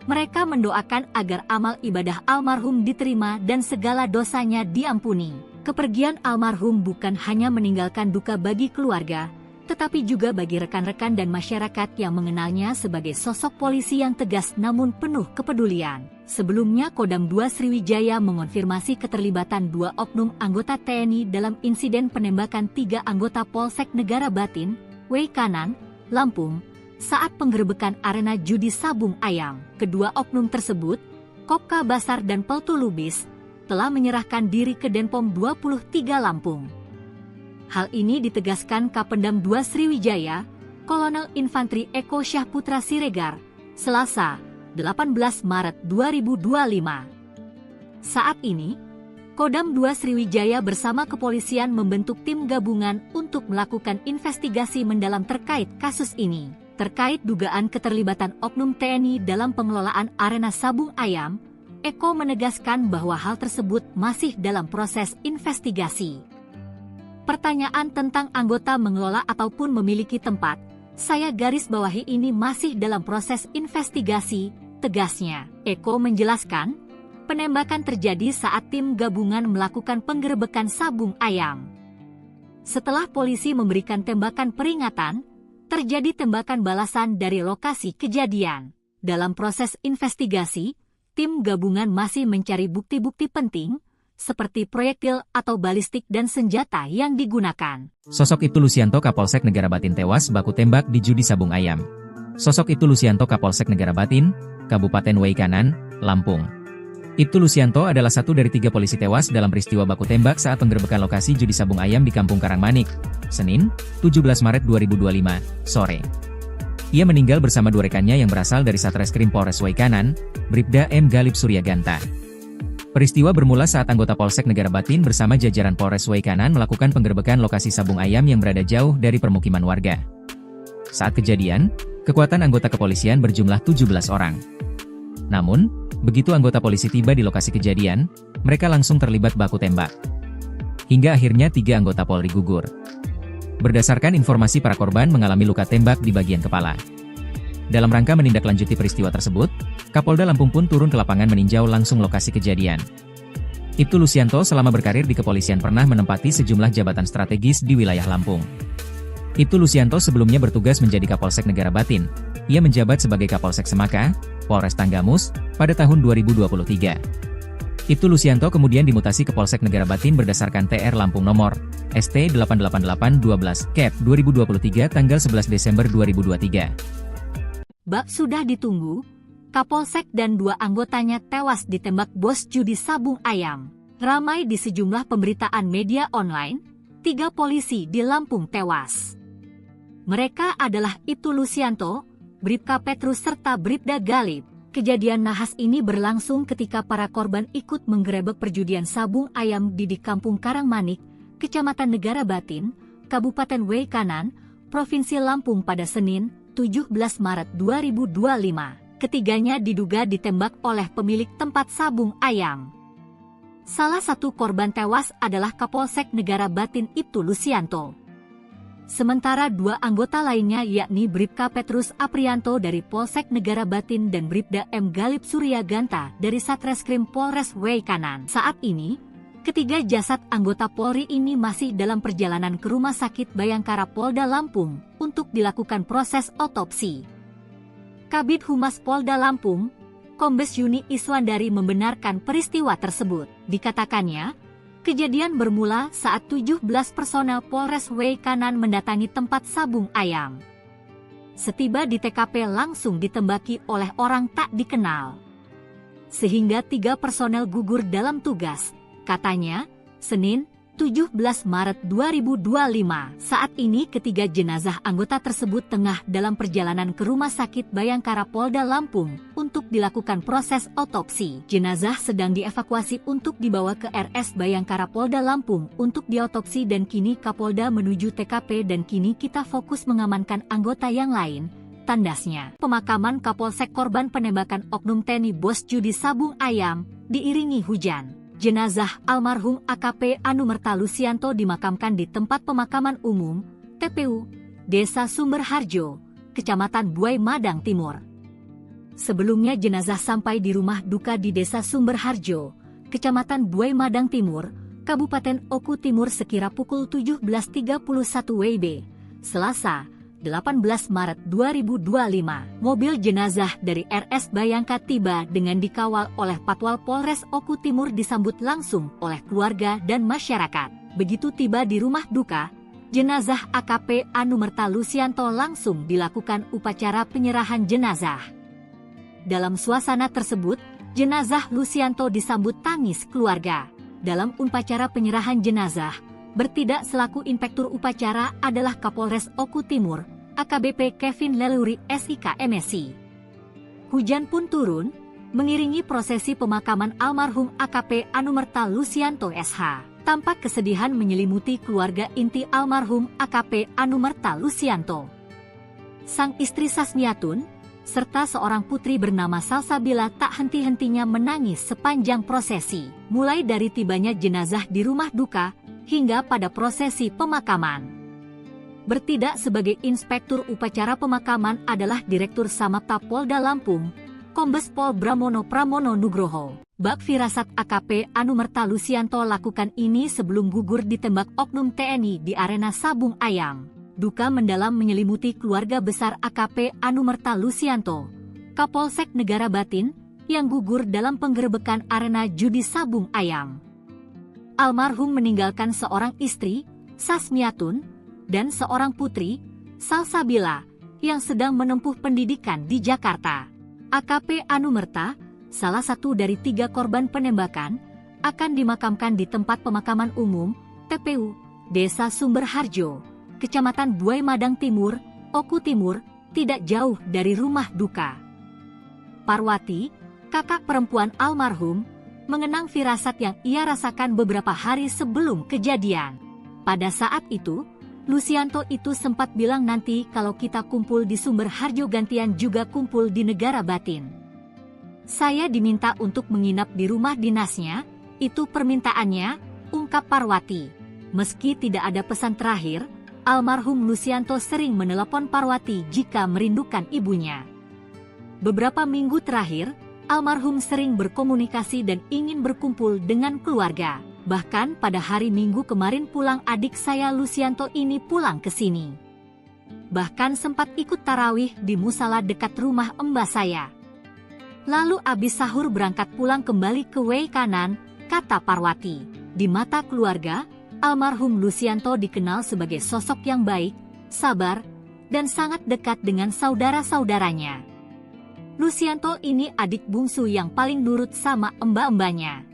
Mereka mendoakan agar amal ibadah almarhum diterima dan segala dosanya diampuni. Kepergian almarhum bukan hanya meninggalkan duka bagi keluarga, tetapi juga bagi rekan-rekan dan masyarakat yang mengenalnya sebagai sosok polisi yang tegas namun penuh kepedulian. Sebelumnya Kodam 2 Sriwijaya mengonfirmasi keterlibatan 2 oknum anggota TNI dalam insiden penembakan 3 anggota Polsek Negara Batin, Wei Kanan, Lampung, saat penggerebekan arena judi Sabung Ayam. Kedua oknum tersebut, Kopka Basar dan Peltu Lubis, telah menyerahkan diri ke Denpom 23 Lampung. Hal ini ditegaskan Kapendam 2 Sriwijaya, Kolonel Infantri Eko Syahputra Siregar, Selasa, 18 Maret 2025. Saat ini, Kodam 2 Sriwijaya bersama kepolisian membentuk tim gabungan untuk melakukan investigasi mendalam terkait kasus ini. Terkait dugaan keterlibatan oknum TNI dalam pengelolaan arena Sabung Ayam, Eko menegaskan bahwa hal tersebut masih dalam proses investigasi. Pertanyaan tentang anggota mengelola ataupun memiliki tempat, saya garis bawahi ini masih dalam proses investigasi, tegasnya. Eko menjelaskan, penembakan terjadi saat tim gabungan melakukan penggerebekan Sabung Ayam. Setelah polisi memberikan tembakan peringatan, terjadi tembakan balasan dari lokasi kejadian. Dalam proses investigasi, tim gabungan masih mencari bukti-bukti penting, seperti proyektil atau balistik dan senjata yang digunakan. Sosok Ibtu Lucianto Kapolsek Negara Batin tewas baku tembak di judi Sabung Ayam. Sosok Ibtu Lucianto Kapolsek Negara Batin, Kabupaten Wei Kanan, Lampung. Ibtu Lucianto adalah satu dari 3 polisi tewas dalam peristiwa baku tembak saat penggerebekan lokasi judi Sabung Ayam di Kampung Karangmanik, Senin, 17 Maret 2025, sore. Ia meninggal bersama 2 rekannya yang berasal dari Satreskrim Polres Wei Kanan, Bribda M. Galib Suryaganta. Peristiwa bermula saat anggota Polsek Negara Batin bersama jajaran Polres Wei Kanan melakukan penggerebekan lokasi Sabung Ayam yang berada jauh dari permukiman warga. Saat kejadian, kekuatan anggota kepolisian berjumlah 17 orang. Namun, begitu anggota polisi tiba di lokasi kejadian, mereka langsung terlibat baku tembak. Hingga akhirnya 3 anggota Polri gugur. Berdasarkan informasi, para korban mengalami luka tembak di bagian kepala. Dalam rangka menindaklanjuti peristiwa tersebut, Kapolda Lampung pun turun ke lapangan meninjau langsung lokasi kejadian. Ibtu Lucianto selama berkarir di kepolisian pernah menempati sejumlah jabatan strategis di wilayah Lampung. Ibtu Lucianto sebelumnya bertugas menjadi Kapolsek Negara Batin. Ia menjabat sebagai Kapolsek Semaka, Polres Tanggamus, pada tahun 2023. Ibtu Lucianto kemudian dimutasi ke Polsek Negara Batin berdasarkan TR Lampung nomor ST 88812 Cap 2023 tanggal 11 Desember 2023. Bak sudah ditunggu, Kapolsek dan 2 anggotanya tewas ditembak bos judi Sabung Ayam. Ramai di sejumlah pemberitaan media online, 3 polisi di Lampung tewas. Mereka adalah Ibtu Lucianto, Bribka Petrus serta Bribda Galib. Kejadian nahas ini berlangsung ketika para korban ikut menggerebek perjudian Sabung Ayam di Kampung Karangmanik, Kecamatan Negara Batin, Kabupaten Wei Kanan, Provinsi Lampung pada Senin, 17 Maret 2025. ketiganya diduga ditembak oleh pemilik tempat sabung ayam. Salah satu korban tewas adalah Kapolsek Negara Batin Ibtu Lusianto. Sementara dua anggota lainnya yakni Bribka Petrus Aprianto dari Polsek Negara Batin dan Bribda M. Galip Suryaganta dari Satreskrim Polres Weikanan. Saat ini, ketiga jasad anggota Polri ini masih dalam perjalanan ke Rumah Sakit Bayangkara Polda Lampung untuk dilakukan proses otopsi. Kabid Humas Polda Lampung, Kombes Yuni Iswandari membenarkan peristiwa tersebut. Dikatakannya, kejadian bermula saat 17 personel Polres Weikanan mendatangi tempat sabung ayam. Setiba di TKP langsung ditembaki oleh orang tak dikenal. Sehingga 3 personel gugur dalam tugas, katanya, Senin, 17 Maret 2025. Saat ini ketiga jenazah anggota tersebut tengah dalam perjalanan ke Rumah Sakit Bayangkara Polda Lampung untuk dilakukan proses otopsi. Jenazah sedang dievakuasi untuk dibawa ke RS Bayangkara Polda Lampung untuk diotopsi dan kini Kapolda menuju TKP dan kini kita fokus mengamankan anggota yang lain, tandasnya. Pemakaman Kapolsek korban penembakan Oknum TNI Bos Judi Sabung Ayam diiringi hujan. Jenazah almarhum AKP Anumerta Lusianto dimakamkan di tempat pemakaman umum, TPU, Desa Sumberharjo, Kecamatan Buai Madang Timur. Sebelumnya jenazah sampai di rumah duka di Desa Sumberharjo, Kecamatan Buai Madang Timur, Kabupaten Oku Timur sekira pukul 17.31 WIB, Selasa, 18 Maret 2025. Mobil jenazah dari RS Bayangka tiba dengan dikawal oleh Patwal Polres Oku Timur disambut langsung oleh keluarga dan masyarakat. Begitu tiba di rumah duka, jenazah AKP Anumerta Lusianto langsung dilakukan upacara penyerahan jenazah. Dalam suasana tersebut, jenazah Lusianto disambut tangis keluarga. Dalam upacara penyerahan jenazah, bertindak selaku inspektur upacara adalah Kapolres Oku Timur, AKBP Kevin Leluri SIK MSI. Hujan pun turun, mengiringi prosesi pemakaman almarhum AKP Anumerta Lusianto SH. Tampak kesedihan menyelimuti keluarga inti almarhum AKP Anumerta Lusianto. Sang istri Sasmiatun, serta seorang putri bernama Salsabila tak henti-hentinya menangis sepanjang prosesi. Mulai dari tibanya jenazah di rumah duka, hingga pada prosesi pemakaman. Bertindak sebagai inspektur upacara pemakaman adalah Direktur Samapta Polda Lampung, Kombes Pol Bramono Pramono Nugroho. Bak firasat AKP Anumerta Lusianto lakukan ini sebelum gugur ditembak oknum TNI di arena sabung ayam. Duka mendalam menyelimuti keluarga besar AKP Anumerta Lusianto, Kapolsek Negara Batin, yang gugur dalam penggerebekan arena judi sabung ayam. Almarhum meninggalkan seorang istri, Sasmiatun, dan seorang putri, Salsabila, yang sedang menempuh pendidikan di Jakarta. AKP Anumerta, salah satu dari 3 korban penembakan, akan dimakamkan di tempat pemakaman umum, TPU, Desa Sumberharjo, Kecamatan Buai Madang Timur, Oku Timur, tidak jauh dari rumah duka. Parwati, kakak perempuan almarhum, mengenang firasat yang ia rasakan beberapa hari sebelum kejadian. Pada saat itu, Lusianto itu sempat bilang nanti kalau kita kumpul di Sumberharjo gantian juga kumpul di Negara Batin. Saya diminta untuk menginap di rumah dinasnya, itu permintaannya, ungkap Parwati. Meski tidak ada pesan terakhir, almarhum Lusianto sering menelepon Parwati jika merindukan ibunya. Beberapa minggu terakhir, almarhum sering berkomunikasi dan ingin berkumpul dengan keluarga. Bahkan pada hari Minggu kemarin pulang adik saya Lusianto ini pulang ke sini. Bahkan sempat ikut tarawih di musala dekat rumah mbah saya. Lalu abis sahur berangkat pulang kembali ke Weikanan, kata Parwati. Di mata keluarga, almarhum Lusianto dikenal sebagai sosok yang baik, sabar, dan sangat dekat dengan saudara-saudaranya. Lusianto ini adik bungsu yang paling nurut sama mbak-mbaknya,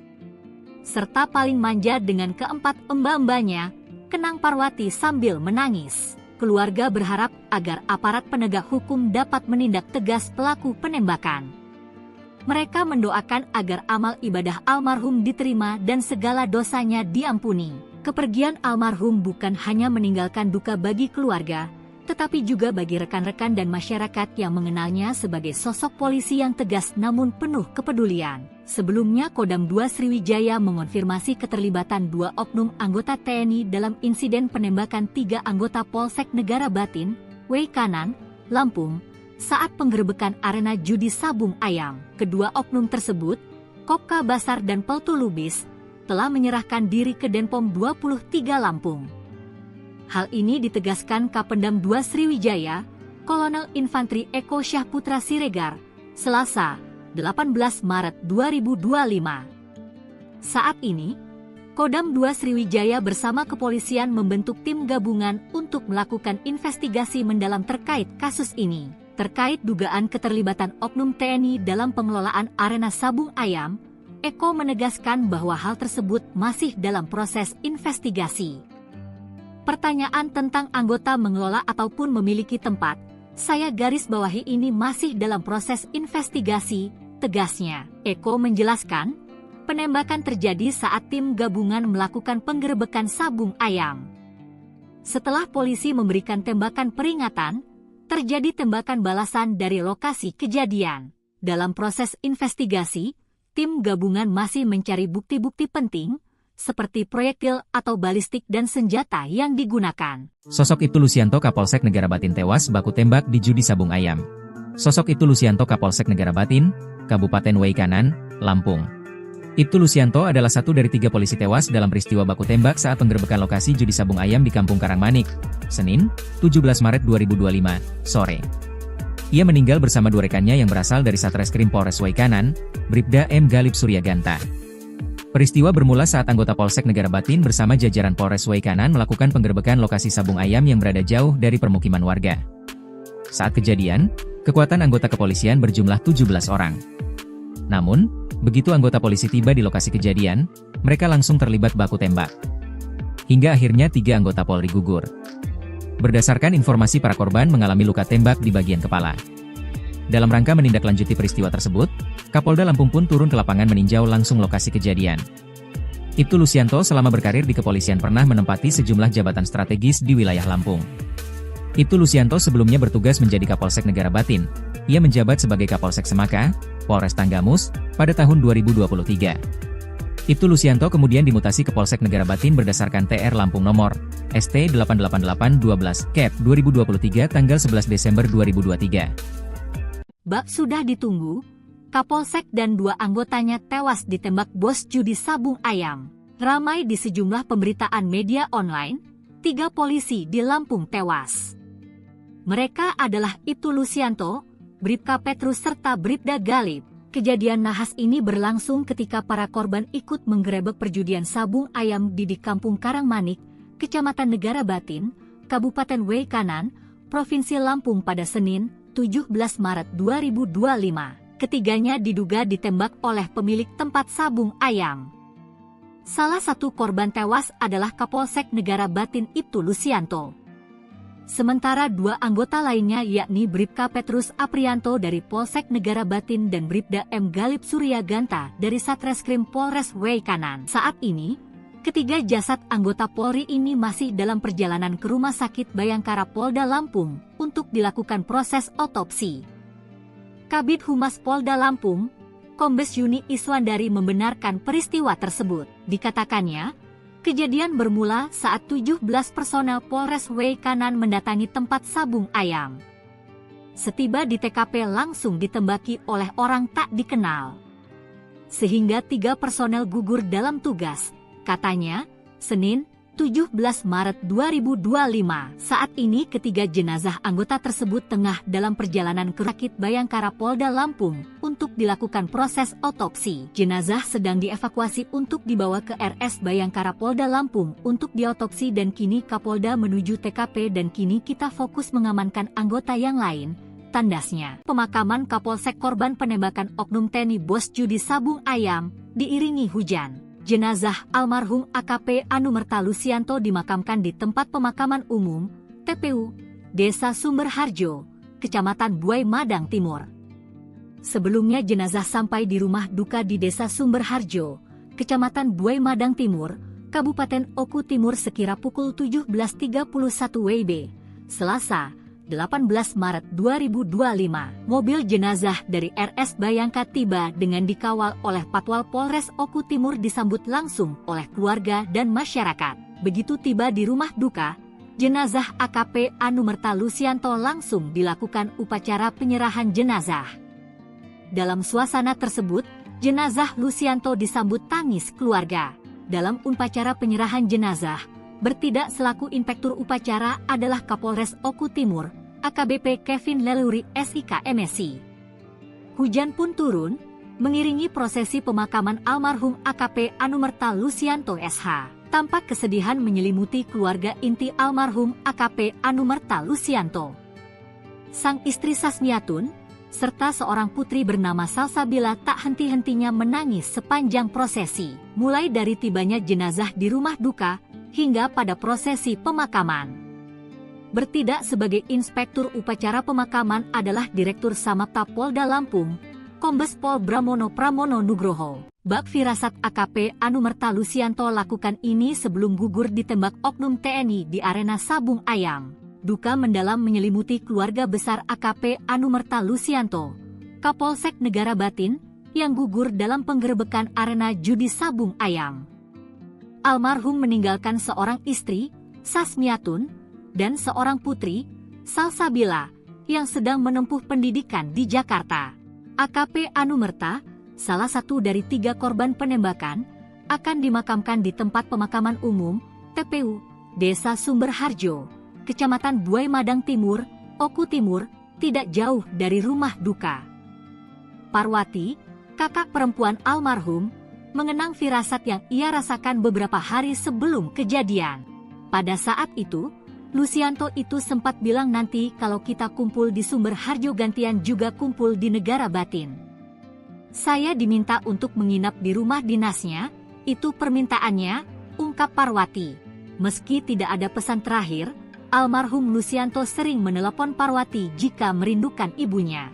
serta paling manja dengan keempat mbak-mbaknya, kenang Parwati sambil menangis. Keluarga berharap agar aparat penegak hukum dapat menindak tegas pelaku penembakan. Mereka mendoakan agar amal ibadah almarhum diterima dan segala dosanya diampuni. Kepergian almarhum bukan hanya meninggalkan duka bagi keluarga, tetapi juga bagi rekan-rekan dan masyarakat yang mengenalnya sebagai sosok polisi yang tegas namun penuh kepedulian. Sebelumnya, Kodam 2 Sriwijaya mengonfirmasi keterlibatan 2 oknum anggota TNI dalam insiden penembakan 3 anggota Polsek Negara Batin, Wei Kanan, Lampung, saat penggerebekan arena judi Sabung Ayam. Kedua oknum tersebut, Kopka Basar dan Peltu Lubis, telah menyerahkan diri ke Denpom 23 Lampung. Hal ini ditegaskan Kapendam 2 Sriwijaya, Kolonel Infantri Eko Syahputra Siregar, Selasa, 18 Maret 2025. Saat ini, Kodam 2 Sriwijaya bersama kepolisian membentuk tim gabungan untuk melakukan investigasi mendalam terkait kasus ini. Terkait dugaan keterlibatan oknum TNI dalam pengelolaan arena Sabung Ayam, Eko menegaskan bahwa hal tersebut masih dalam proses investigasi. Pertanyaan tentang anggota mengelola ataupun memiliki tempat, saya garis bawahi ini masih dalam proses investigasi, tegasnya. Eko menjelaskan, penembakan terjadi saat tim gabungan melakukan penggerebekan Sabung Ayam. Setelah polisi memberikan tembakan peringatan, terjadi tembakan balasan dari lokasi kejadian. Dalam proses investigasi, tim gabungan masih mencari bukti-bukti penting, seperti proyektil atau balistik dan senjata yang digunakan. Sosok Ibtu Lusianto Kapolsek Negara Batin tewas baku tembak di judi Sabung Ayam. Sosok Ibtu Lusianto Kapolsek Negara Batin, Kabupaten Wei Kanan, Lampung. Ibtu Lusianto adalah satu dari 3 polisi tewas dalam peristiwa baku tembak saat penggerebekan lokasi judi Sabung Ayam di Kampung Karangmanik, Senin, 17 Maret 2025, sore. Ia meninggal bersama 2 rekannya yang berasal dari Satreskrim Polres Wei Kanan, Bribda M. Galip Suryaganta. Peristiwa bermula saat anggota Polsek Negara Batin bersama jajaran Polres Wei Kanan melakukan penggerebekan lokasi Sabung Ayam yang berada jauh dari permukiman warga. Saat kejadian, kekuatan anggota kepolisian berjumlah 17 orang. Namun, begitu anggota polisi tiba di lokasi kejadian, mereka langsung terlibat baku tembak. Hingga akhirnya 3 anggota Polri gugur. Berdasarkan informasi, para korban mengalami luka tembak di bagian kepala. Dalam rangka menindaklanjuti peristiwa tersebut, Kapolda Lampung pun turun ke lapangan meninjau langsung lokasi kejadian. Ibtu Lusianto selama berkarir di kepolisian pernah menempati sejumlah jabatan strategis di wilayah Lampung. Ibtu Lusianto sebelumnya bertugas menjadi Kapolsek Negara Batin. Ia menjabat sebagai Kapolsek Semaka, Polres Tanggamus, pada tahun 2023. Ibtu Lusianto kemudian dimutasi ke Polsek Negara Batin berdasarkan TR Lampung nomor ST 88812 Cap 2023 tanggal 11 Desember 2023. Bak sudah ditunggu, Kapolsek dan 2 anggotanya tewas ditembak bos judi Sabung Ayam. Ramai di sejumlah pemberitaan media online, 3 polisi di Lampung tewas. Mereka adalah Ibtu Lusianto, Bribka Petrus serta Bribda Galip. Kejadian nahas ini berlangsung ketika para korban ikut menggerebek perjudian Sabung Ayam di Kampung Karangmanik, Kecamatan Negara Batin, Kabupaten Wei Kanan, Provinsi Lampung pada Senin, 17 Maret 2025. Ketiganya diduga ditembak oleh pemilik tempat Sabung Ayam. Salah satu korban tewas adalah Kapolsek Negara Batin Ibtu Lusianto. Sementara 2 anggota lainnya yakni Bribka Petrus Aprianto dari Polsek Negara Batin dan Bribda M. Galip Suryaganta dari Satreskrim Polres Wei Kanan. Saat ini, ketiga jasad anggota Polri ini masih dalam perjalanan ke Rumah Sakit Bayangkara Polda Lampung untuk dilakukan proses otopsi. Kabid Humas Polda Lampung, Kombes Yuni Iswandari membenarkan peristiwa tersebut. Dikatakannya, kejadian bermula saat 17 personel Polres Wei Kanan mendatangi tempat Sabung Ayam. Setiba di TKP langsung ditembaki oleh orang tak dikenal. Sehingga 3 personel gugur dalam tugas, katanya, Senin, 17 Maret 2025. Saat ini ketiga jenazah anggota tersebut tengah dalam perjalanan ke Sakit Bayangkara Polda Lampung untuk dilakukan proses otopsi. Jenazah sedang dievakuasi untuk dibawa ke RS Bayangkara Polda Lampung untuk diotopsi dan kini Kapolda menuju TKP dan kini kita fokus mengamankan anggota yang lain, tandasnya. Pemakaman Kapolsek korban penembakan oknum TNI bos judi Sabung Ayam diiringi hujan. Jenazah almarhum AKP Anumerta Lusianto dimakamkan di tempat pemakaman umum, TPU, Desa Sumberharjo, Kecamatan Buai Madang Timur. Sebelumnya jenazah sampai di rumah duka di Desa Sumberharjo, Kecamatan Buai Madang Timur, Kabupaten Oku Timur sekira pukul 17.31 WIB, Selasa, 18 Maret 2025, mobil jenazah dari RS Bayangka tiba dengan dikawal oleh Patwal Polres Oku Timur disambut langsung oleh keluarga dan masyarakat. Begitu tiba di rumah duka, jenazah AKP Anumerta Lusianto langsung dilakukan upacara penyerahan jenazah. Dalam suasana tersebut, jenazah Lusianto disambut tangis keluarga. Dalam upacara penyerahan jenazah, bertindak selaku inspektur upacara adalah Kapolres Oku Timur, AKBP Kevin Leluri SIK MSI. Hujan pun turun, mengiringi prosesi pemakaman almarhum AKP Anumerta Lusianto SH. Tampak kesedihan menyelimuti keluarga inti almarhum AKP Anumerta Lusianto. Sang istri Sasmiatun, serta seorang putri bernama Salsabila tak henti-hentinya menangis sepanjang prosesi, mulai dari tibanya jenazah di rumah duka, hingga pada prosesi pemakaman. Bertindak sebagai inspektur upacara pemakaman adalah Direktur Samapta Polda Lampung, Kombes Pol Bramono Pramono Nugroho. Bak Firasat AKP Anumerta Lusianto lakukan ini sebelum gugur ditembak oknum TNI di arena Sabung Ayam. Duka mendalam menyelimuti keluarga besar AKP Anumerta Lusianto, Kapolsek Negara Batin, yang gugur dalam penggerebekan arena judi Sabung Ayam. Almarhum meninggalkan seorang istri, Sasmiatun, dan seorang putri, Salsabila, yang sedang menempuh pendidikan di Jakarta. AKP Anumerta, salah satu dari 3 korban penembakan, akan dimakamkan di tempat pemakaman umum, TPU, Desa Sumberharjo, Kecamatan Buai Madang Timur, Oku Timur, tidak jauh dari rumah duka. Parwati, kakak perempuan almarhum, mengenang firasat yang ia rasakan beberapa hari sebelum kejadian. Pada saat itu, Lusianto itu sempat bilang nanti kalau kita kumpul di Sumberharjo gantian juga kumpul di Negara Batin. Saya diminta untuk menginap di rumah dinasnya, itu permintaannya, ungkap Parwati. Meski tidak ada pesan terakhir, almarhum Lusianto sering menelepon Parwati jika merindukan ibunya.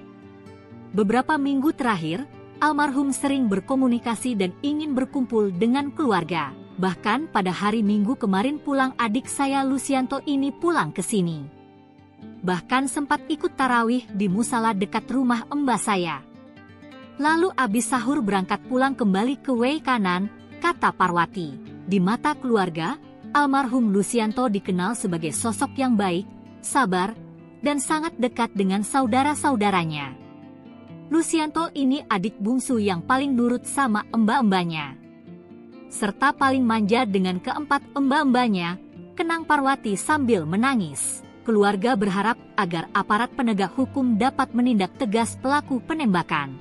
Beberapa minggu terakhir, almarhum sering berkomunikasi dan ingin berkumpul dengan keluarga. Bahkan pada hari Minggu kemarin pulang adik saya Lusianto ini pulang ke sini. Bahkan sempat ikut tarawih di musala dekat rumah mbah saya. Lalu abis sahur berangkat pulang kembali ke Wei Kanan, kata Parwati. Di mata keluarga, almarhum Lusianto dikenal sebagai sosok yang baik, sabar, dan sangat dekat dengan saudara-saudaranya. Lusianto ini adik bungsu yang paling nurut sama mbah-mbahnya, serta paling manja dengan keempat mbah-mbahnya, kenang Parwati sambil menangis. Keluarga berharap agar aparat penegak hukum dapat menindak tegas pelaku penembakan.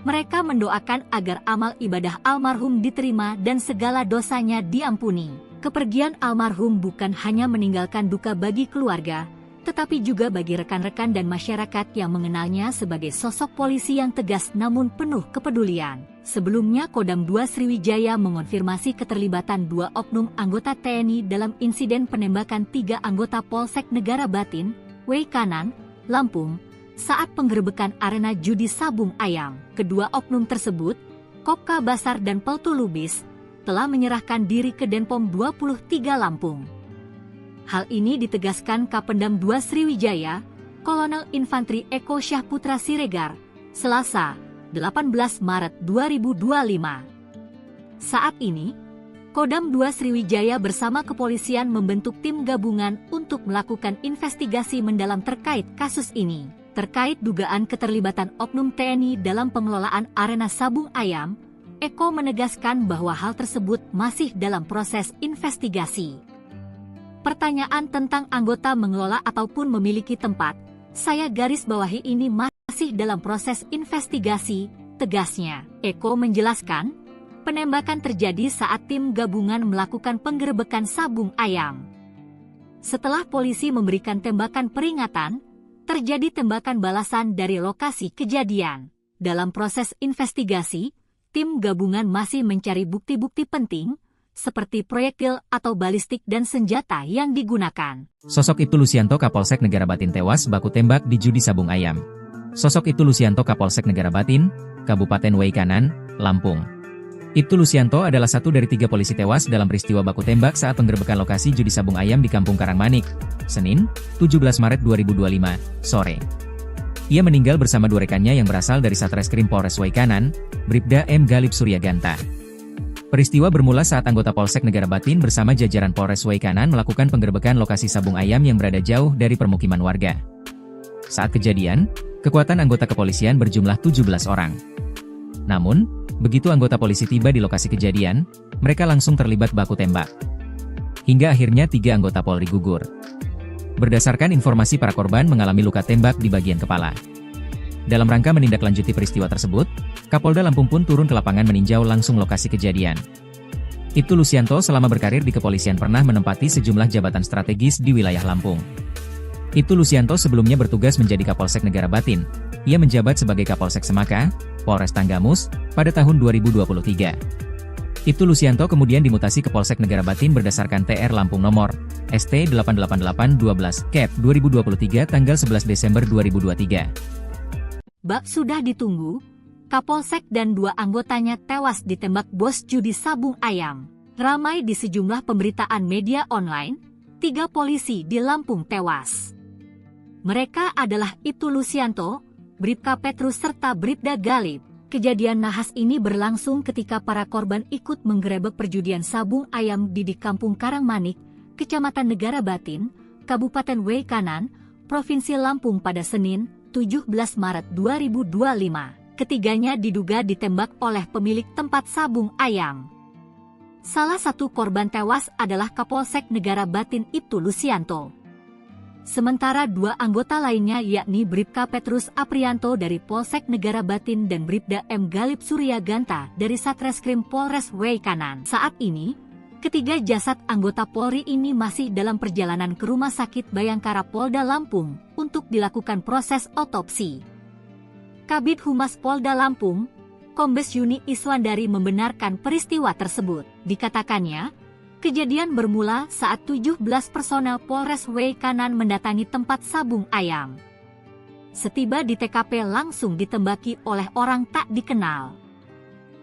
Mereka mendoakan agar amal ibadah almarhum diterima dan segala dosanya diampuni. Kepergian almarhum bukan hanya meninggalkan duka bagi keluarga, tetapi juga bagi rekan-rekan dan masyarakat yang mengenalnya sebagai sosok polisi yang tegas namun penuh kepedulian. Sebelumnya Kodam 2 Sriwijaya mengonfirmasi keterlibatan 2 oknum anggota TNI dalam insiden penembakan 3 anggota Polsek Negara Batin, Wei Kanan, Lampung, saat penggerebekan arena judi Sabung Ayam. Kedua oknum tersebut, Kopka Basar dan Peltu Lubis, telah menyerahkan diri ke Denpom 23 Lampung. Hal ini ditegaskan Kapendam 2 Sriwijaya, Kolonel Infantri Eko Syahputra Siregar, Selasa, 18 Maret 2025. Saat ini, Kodam 2 Sriwijaya bersama kepolisian membentuk tim gabungan untuk melakukan investigasi mendalam terkait kasus ini. Terkait dugaan keterlibatan oknum TNI dalam pengelolaan arena Sabung Ayam, Eko menegaskan bahwa hal tersebut masih dalam proses investigasi. Pertanyaan tentang anggota mengelola ataupun memiliki tempat, saya garis bawahi ini masih dalam proses investigasi, tegasnya. Eko menjelaskan, penembakan terjadi saat tim gabungan melakukan penggerebekan Sabung Ayam. Setelah polisi memberikan tembakan peringatan, terjadi tembakan balasan dari lokasi kejadian. Dalam proses investigasi, tim gabungan masih mencari bukti-bukti penting, seperti proyektil atau balistik dan senjata yang digunakan. Sosok Ibtu Lusianto Kapolsek Negara Batin tewas baku tembak di judi Sabung Ayam. Sosok Ibtu Lusianto Kapolsek Negara Batin, Kabupaten Wei Kanan, Lampung. Ibtu Lusianto adalah satu dari 3 polisi tewas dalam peristiwa baku tembak saat penggerebekan lokasi judi sabung ayam di Kampung Karangmanik, Senin, 17 Maret 2025, sore. Ia meninggal bersama 2 rekannya yang berasal dari Satreskrim Polres Waikanan, Bribda M. Galip Suryaganta. Peristiwa bermula saat anggota Polsek Negara Batin bersama jajaran Polres Waikanan melakukan penggerebekan lokasi sabung ayam yang berada jauh dari permukiman warga. Saat kejadian, kekuatan anggota kepolisian berjumlah 17 orang. Namun, begitu anggota polisi tiba di lokasi kejadian, mereka langsung terlibat baku tembak. Hingga akhirnya 3 anggota Polri gugur. Berdasarkan informasi, para korban mengalami luka tembak di bagian kepala. Dalam rangka menindaklanjuti peristiwa tersebut, Kapolda Lampung pun turun ke lapangan meninjau langsung lokasi kejadian. Ibtu Lusianto selama berkarir di kepolisian pernah menempati sejumlah jabatan strategis di wilayah Lampung. Ibtu Lusianto sebelumnya bertugas menjadi Kapolsek Negara Batin. Ia menjabat sebagai Kapolsek Semaka, Polres Tanggamus, pada tahun 2023. Ibtu Lusianto kemudian dimutasi ke Polsek Negara Batin berdasarkan TR Lampung nomor ST 88812 Cap 2023 tanggal 11 Desember 2023. Bak sudah ditunggu, Kapolsek dan 2 anggotanya tewas ditembak bos judi sabung ayam. Ramai di sejumlah pemberitaan media online, 3 polisi di Lampung tewas. Mereka adalah Ibtu Lusianto, Bribka Petrus serta Bribda Galip. Kejadian nahas ini berlangsung ketika para korban ikut menggerebek perjudian sabung ayam di Kampung Karangmanik, Kecamatan Negara Batin, Kabupaten Waikanan, Provinsi Lampung pada Senin, 17 Maret 2025. Ketiganya diduga ditembak oleh pemilik tempat sabung ayam. Salah satu korban tewas adalah Kapolsek Negara Batin Ibtu Lusianto. Sementara 2 anggota lainnya yakni Bribka Petrus Aprianto dari Polsek Negara Batin dan Bribda M. Galip Suryaganta dari Satreskrim Polres Waikanan. Saat ini, ketiga jasad anggota Polri ini masih dalam perjalanan ke Rumah Sakit Bayangkara Polda Lampung untuk dilakukan proses otopsi. Kabid Humas Polda Lampung, Kombes Yuni Iswandari membenarkan peristiwa tersebut. Dikatakannya, kejadian bermula saat 17 personel Polres Waikanan mendatangi tempat sabung ayam. Setiba di TKP langsung ditembaki oleh orang tak dikenal.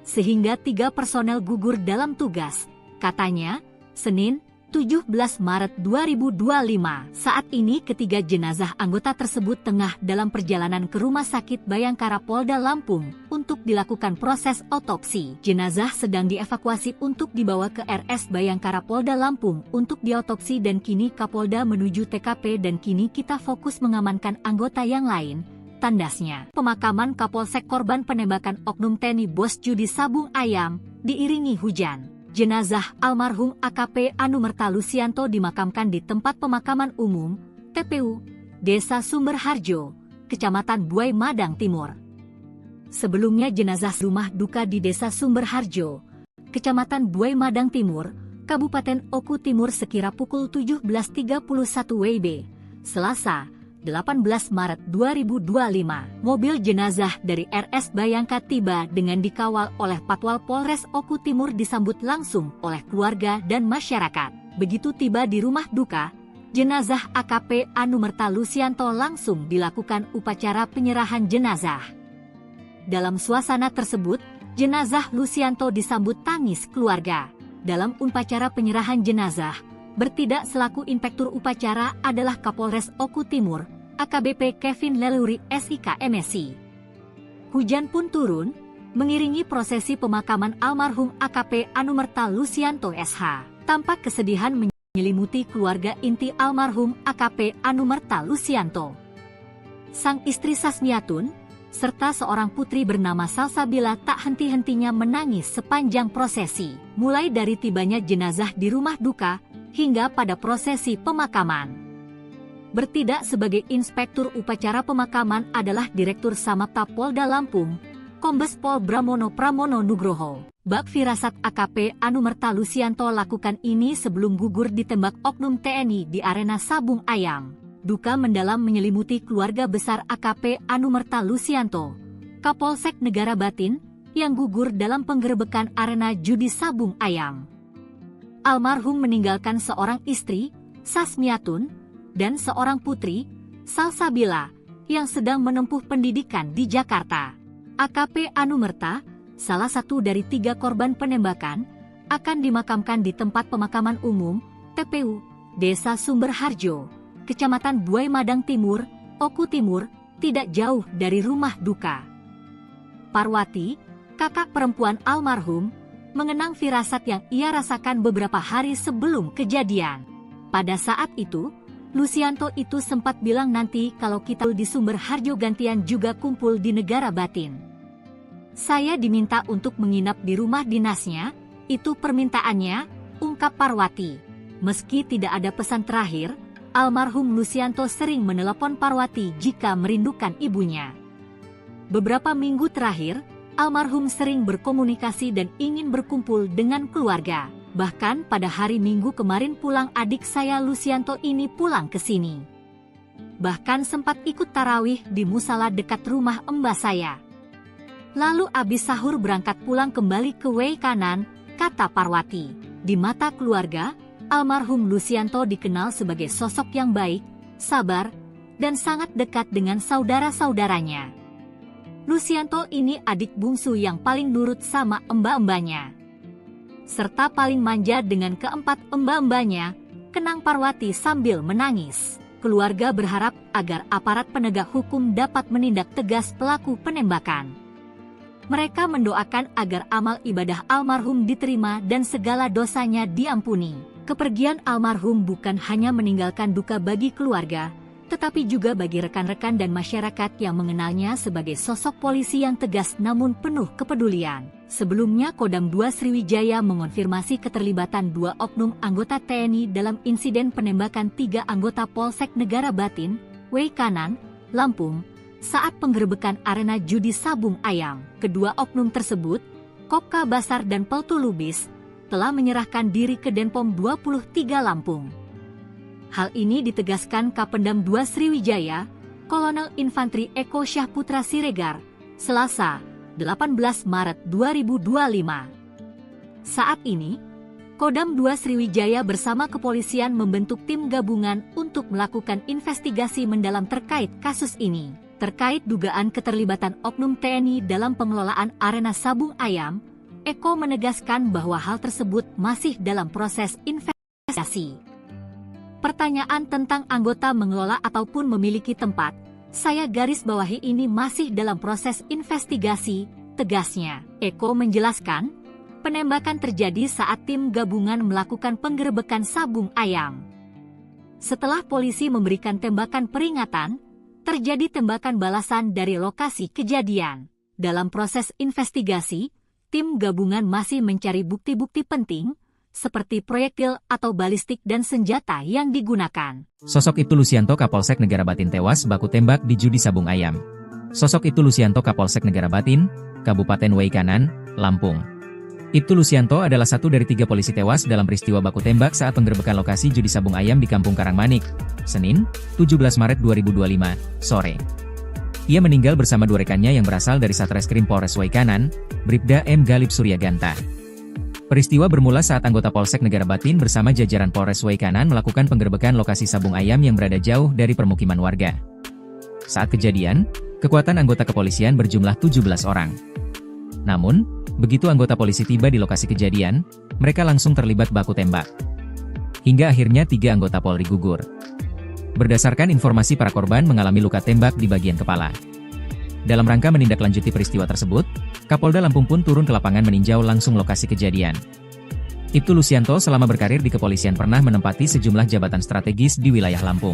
Sehingga 3 personel gugur dalam tugas, katanya, Senin, 17 Maret 2025. Saat ini ketiga jenazah anggota tersebut tengah dalam perjalanan ke Rumah Sakit Bayangkara Polda Lampung untuk dilakukan proses otopsi. Jenazah sedang dievakuasi untuk dibawa ke RS Bayangkara Polda Lampung untuk diotopsi dan kini Kapolda menuju TKP dan kini kita fokus mengamankan anggota yang lain, tandasnya. Pemakaman Kapolsek korban penembakan oknum TNI bos judi sabung ayam diiringi hujan. Jenazah almarhum AKP Anumerta Lusianto dimakamkan di tempat pemakaman umum, TPU, Desa Sumberharjo, Kecamatan Buai Madang Timur. Sebelumnya jenazah rumah duka di Desa Sumberharjo, Kecamatan Buai Madang Timur, Kabupaten Oku Timur sekira pukul 17.31 WIB, Selasa, 18 Maret 2025. Mobil jenazah dari RS Bayangka tiba dengan dikawal oleh Patwal Polres Oku Timur disambut langsung oleh keluarga dan masyarakat. Begitu tiba di rumah duka, jenazah AKP Anumerta Lusianto langsung dilakukan upacara penyerahan jenazah. Dalam suasana tersebut, jenazah Lusianto disambut tangis keluarga. Dalam upacara penyerahan jenazah, bertindak selaku inspektur upacara adalah Kapolres Oku Timur, AKBP Kevin Leluri SIK MSI. Hujan pun turun, mengiringi prosesi pemakaman almarhum AKP Anumerta Lusianto SH. Tampak kesedihan menyelimuti keluarga inti almarhum AKP Anumerta Lusianto. Sang istri Sasmiatun, serta seorang putri bernama Salsabila tak henti-hentinya menangis sepanjang prosesi, mulai dari tibanya jenazah di rumah duka, hingga pada prosesi pemakaman. Bertindak sebagai inspektur upacara pemakaman adalah Direktur Samapta Polda Lampung, Kombes Pol Bramono Pramono Nugroho. Bak firasat AKP Anumerta Lusianto lakukan ini sebelum gugur ditembak oknum TNI di arena sabung ayam. Duka mendalam menyelimuti keluarga besar AKP Anumerta Lusianto, Kapolsek Negara Batin, yang gugur dalam penggerebekan arena judi sabung ayam. Almarhum meninggalkan seorang istri, Sasmiatun, dan seorang putri, Salsabila, yang sedang menempuh pendidikan di Jakarta. AKP Anumerta, salah satu dari 3 korban penembakan, akan dimakamkan di tempat pemakaman umum, TPU, Desa Sumberharjo, Kecamatan Buai Madang Timur, Oku Timur, tidak jauh dari rumah duka. Parwati, kakak perempuan almarhum, mengenang firasat yang ia rasakan beberapa hari sebelum kejadian. Pada saat itu, Lucianto itu sempat bilang nanti kalau kita di Sumberharjo gantian juga kumpul di negara batin. Saya diminta untuk menginap di rumah dinasnya, itu permintaannya, ungkap Parwati. Meski tidak ada pesan terakhir, almarhum Lucianto sering menelepon Parwati jika merindukan ibunya. Beberapa minggu terakhir, almarhum sering berkomunikasi dan ingin berkumpul dengan keluarga. Bahkan pada hari Minggu kemarin pulang adik saya Lucianto ini pulang ke sini. Bahkan sempat ikut tarawih di musala dekat rumah mbah saya. Lalu abis sahur berangkat pulang kembali ke Wei Kanan, kata Parwati. Di mata keluarga, almarhum Lucianto dikenal sebagai sosok yang baik, sabar, dan sangat dekat dengan saudara-saudaranya. Lucianto ini adik bungsu yang paling nurut sama mbah-mbahnya, serta paling manja dengan keempat mbah-mbahnya, kenang Parwati sambil menangis. Keluarga berharap agar aparat penegak hukum dapat menindak tegas pelaku penembakan. Mereka mendoakan agar amal ibadah almarhum diterima dan segala dosanya diampuni. Kepergian almarhum bukan hanya meninggalkan duka bagi keluarga, tetapi juga bagi rekan-rekan dan masyarakat yang mengenalnya sebagai sosok polisi yang tegas namun penuh kepedulian. Sebelumnya Kodam 2 Sriwijaya mengonfirmasi keterlibatan 2 oknum anggota TNI dalam insiden penembakan 3 anggota Polsek Negara Batin, Wei Kanan, Lampung, saat penggerebekan arena judi Sabung Ayam. Kedua oknum tersebut, Kopka Basar dan Peltu Lubis, telah menyerahkan diri ke Denpom 23 Lampung. Hal ini ditegaskan Kapendam 2 Sriwijaya, Kolonel Infantri Eko Syahputra Siregar, Selasa, 18 Maret 2025. Saat ini, Kodam 2 Sriwijaya bersama kepolisian membentuk tim gabungan untuk melakukan investigasi mendalam terkait kasus ini. Terkait dugaan keterlibatan oknum TNI dalam pengelolaan arena Sabung Ayam, Eko menegaskan bahwa hal tersebut masih dalam proses investigasi. Pertanyaan tentang anggota mengelola ataupun memiliki tempat, saya garis bawahi ini masih dalam proses investigasi, tegasnya. Eko menjelaskan, penembakan terjadi saat tim gabungan melakukan penggerebekan Sabung Ayam. Setelah polisi memberikan tembakan peringatan, terjadi tembakan balasan dari lokasi kejadian. Dalam proses investigasi, tim gabungan masih mencari bukti-bukti penting, seperti proyektil atau balistik dan senjata yang digunakan. Sosok itu Lucianto Kapolsek Negara Batin tewas baku tembak di judi Sabung Ayam. Sosok itu Lucianto Kapolsek Negara Batin, Kabupaten Wei Kanan, Lampung. Ibtu Lucianto adalah satu dari 3 polisi tewas dalam peristiwa baku tembak saat penggerebekan lokasi judi Sabung Ayam di Kampung Karangmanik, Senin, 17 Maret 2025, sore. Ia meninggal bersama 2 rekannya yang berasal dari Satreskrim Polres Wei Kanan, Bribda M. Galib Suryaganta. Peristiwa bermula saat anggota Polsek Negara Batin bersama jajaran Polres Wei Kanan melakukan penggerebekan lokasi Sabung Ayam yang berada jauh dari permukiman warga. Saat kejadian, kekuatan anggota kepolisian berjumlah 17 orang. Namun, begitu anggota polisi tiba di lokasi kejadian, mereka langsung terlibat baku tembak. Hingga akhirnya 3 anggota Polri gugur. Berdasarkan informasi, para korban mengalami luka tembak di bagian kepala. Dalam rangka menindaklanjuti peristiwa tersebut, Kapolda Lampung pun turun ke lapangan meninjau langsung lokasi kejadian. Ibtu Lucianto selama berkarir di kepolisian pernah menempati sejumlah jabatan strategis di wilayah Lampung.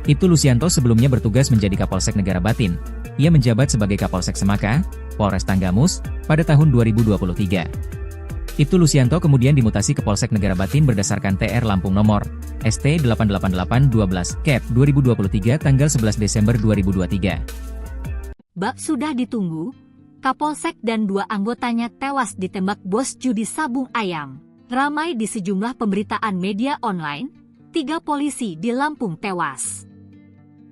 Ibtu Lucianto sebelumnya bertugas menjadi Kapolsek Negara Batin. Ia menjabat sebagai Kapolsek Semaka, Polres Tanggamus, pada tahun 2023. Ibtu Lucianto kemudian dimutasi ke Polsek Negara Batin berdasarkan TR Lampung nomor ST 88812 Cap 2023 tanggal 11 Desember 2023. Bak sudah ditunggu, Kapolsek dan 2 anggotanya tewas ditembak bos judi Sabung Ayam. Ramai di sejumlah pemberitaan media online, 3 polisi di Lampung tewas.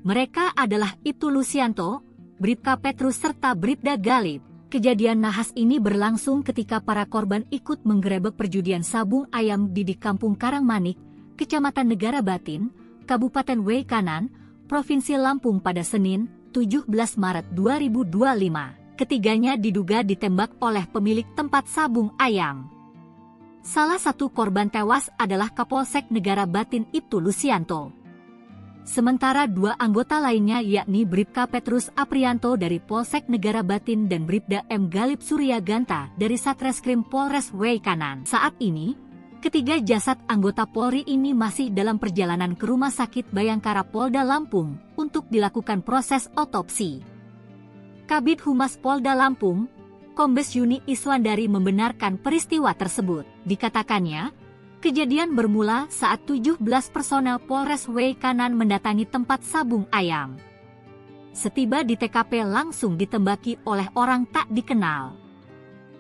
Mereka adalah Ibtu Lucianto, Bribka Petrus serta Bribda Galib. Kejadian nahas ini berlangsung ketika para korban ikut menggerebek perjudian Sabung Ayam di Kampung Karangmanik, Kecamatan Negara Batin, Kabupaten Wei Kanan, Provinsi Lampung pada Senin, 17 Maret 2025. ketiganya diduga ditembak oleh pemilik tempat sabung ayam. Salah satu korban tewas adalah Kapolsek Negara Batin Ibtu Lusianto. Sementara dua anggota lainnya yakni Bribka Petrus Aprianto dari Polsek Negara Batin dan Bribda M. Galip Suryaganta dari Satreskrim Polres Weikanan. Saat ini, ketiga jasad anggota Polri ini masih dalam perjalanan ke Rumah Sakit Bayangkara Polda Lampung untuk dilakukan proses otopsi. Kabid Humas Polda Lampung, Kombes Yuni Iswandari membenarkan peristiwa tersebut. Dikatakannya, kejadian bermula saat 17 personel Polres Weikanan mendatangi tempat sabung ayam. Setiba di TKP langsung ditembaki oleh orang tak dikenal.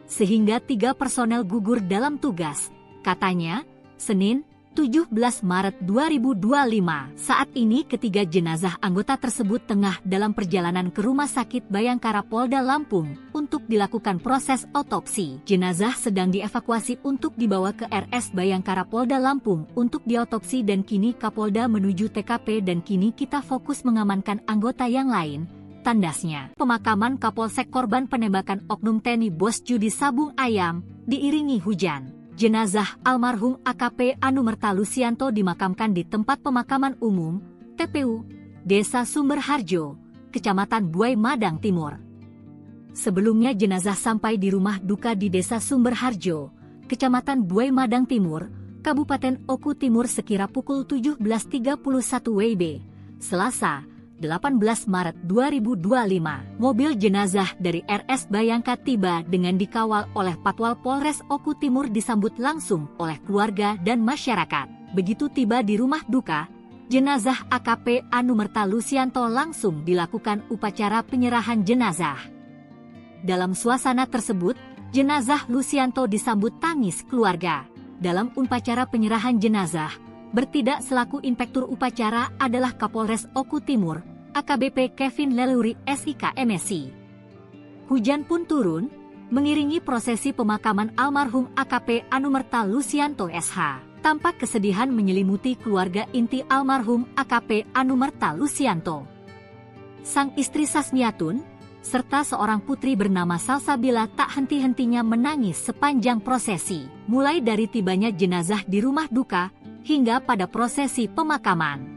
Sehingga 3 personel gugur dalam tugas, katanya, Senin, 17 Maret 2025. Saat ini ketiga jenazah anggota tersebut tengah dalam perjalanan ke Rumah Sakit Bayangkara Polda Lampung untuk dilakukan proses otopsi. Jenazah sedang dievakuasi untuk dibawa ke RS Bayangkara Polda Lampung untuk diotopsi dan kini Kapolda menuju TKP dan kini kita fokus mengamankan anggota yang lain, tandasnya. Pemakaman Kapolsek korban penembakan oknum TNI Bos Judi Sabung Ayam diiringi hujan. Jenazah almarhum AKP Anumerta Lusianto dimakamkan di tempat pemakaman umum, TPU, Desa Sumberharjo, Kecamatan Buai Madang Timur. Sebelumnya jenazah sampai di rumah duka di Desa Sumberharjo, Kecamatan Buai Madang Timur, Kabupaten Oku Timur sekira pukul 17.31 WIB, Selasa, 18 Maret 2025. Mobil jenazah dari RS Bayangka tiba dengan dikawal oleh Patwal Polres Oku Timur disambut langsung oleh keluarga dan masyarakat. Begitu tiba di rumah duka, jenazah AKP Anumerta Lusianto langsung dilakukan upacara penyerahan jenazah. Dalam suasana tersebut, jenazah Lusianto disambut tangis keluarga. Dalam upacara penyerahan jenazah, bertindak selaku inspektur upacara adalah Kapolres Oku Timur, AKBP Kevin Leluri SIK MSI. Hujan pun turun, mengiringi prosesi pemakaman almarhum AKP Anumerta Lusianto SH. Tampak kesedihan menyelimuti keluarga inti almarhum AKP Anumerta Lusianto. Sang istri Sasmiatun, serta seorang putri bernama Salsabila tak henti-hentinya menangis sepanjang prosesi, mulai dari tibanya jenazah di rumah duka, hingga pada prosesi pemakaman.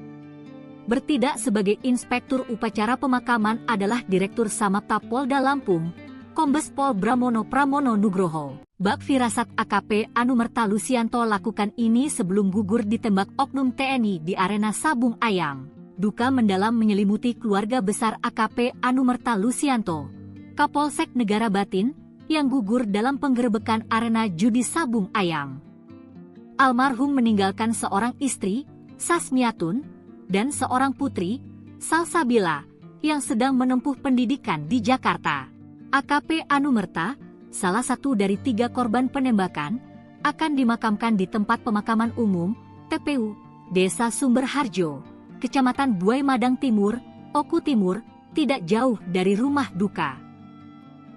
Bertindak sebagai inspektur upacara pemakaman adalah Direktur Samapta Polda Lampung, Kombes Pol Bramono Pramono Nugroho. Bak firasat AKP Anumerta Lusianto lakukan ini sebelum gugur ditembak oknum TNI di arena sabung ayam. Duka mendalam menyelimuti keluarga besar AKP Anumerta Lusianto, Kapolsek Negara Batin, yang gugur dalam penggerebekan arena judi sabung ayam. Almarhum meninggalkan seorang istri, Sasmiatun, dan seorang putri, Salsabila, yang sedang menempuh pendidikan di Jakarta. AKP Anumerta, salah satu dari 3 korban penembakan, akan dimakamkan di tempat pemakaman umum, TPU, Desa Sumberharjo, Kecamatan Buai Madang Timur, Oku Timur, tidak jauh dari rumah duka.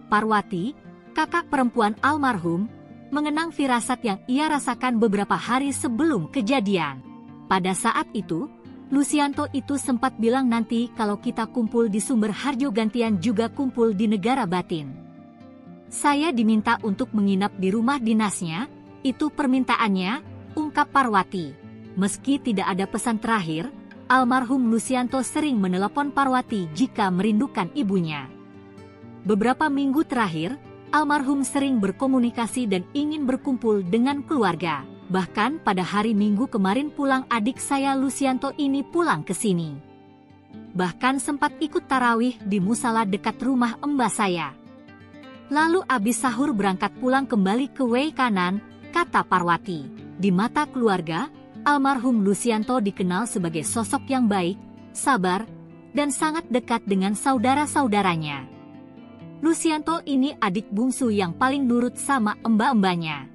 Parwati, kakak perempuan almarhum, mengenang firasat yang ia rasakan beberapa hari sebelum kejadian. Pada saat itu, Lusianto itu sempat bilang nanti kalau kita kumpul di Sumberharjo gantian juga kumpul di Negara Batin. Saya diminta untuk menginap di rumah dinasnya, itu permintaannya, ungkap Parwati. Meski tidak ada pesan terakhir, almarhum Lusianto sering menelepon Parwati jika merindukan ibunya. Beberapa minggu terakhir, almarhum sering berkomunikasi dan ingin berkumpul dengan keluarga. Bahkan pada hari Minggu kemarin pulang adik saya Lusianto ini pulang ke sini. Bahkan sempat ikut tarawih di musala dekat rumah mbah saya. Lalu abis sahur berangkat pulang kembali ke Weikanan, kata Parwati. Di mata keluarga, almarhum Lusianto dikenal sebagai sosok yang baik, sabar, dan sangat dekat dengan saudara-saudaranya. Lusianto ini adik bungsu yang paling nurut sama mbah-mbahnya,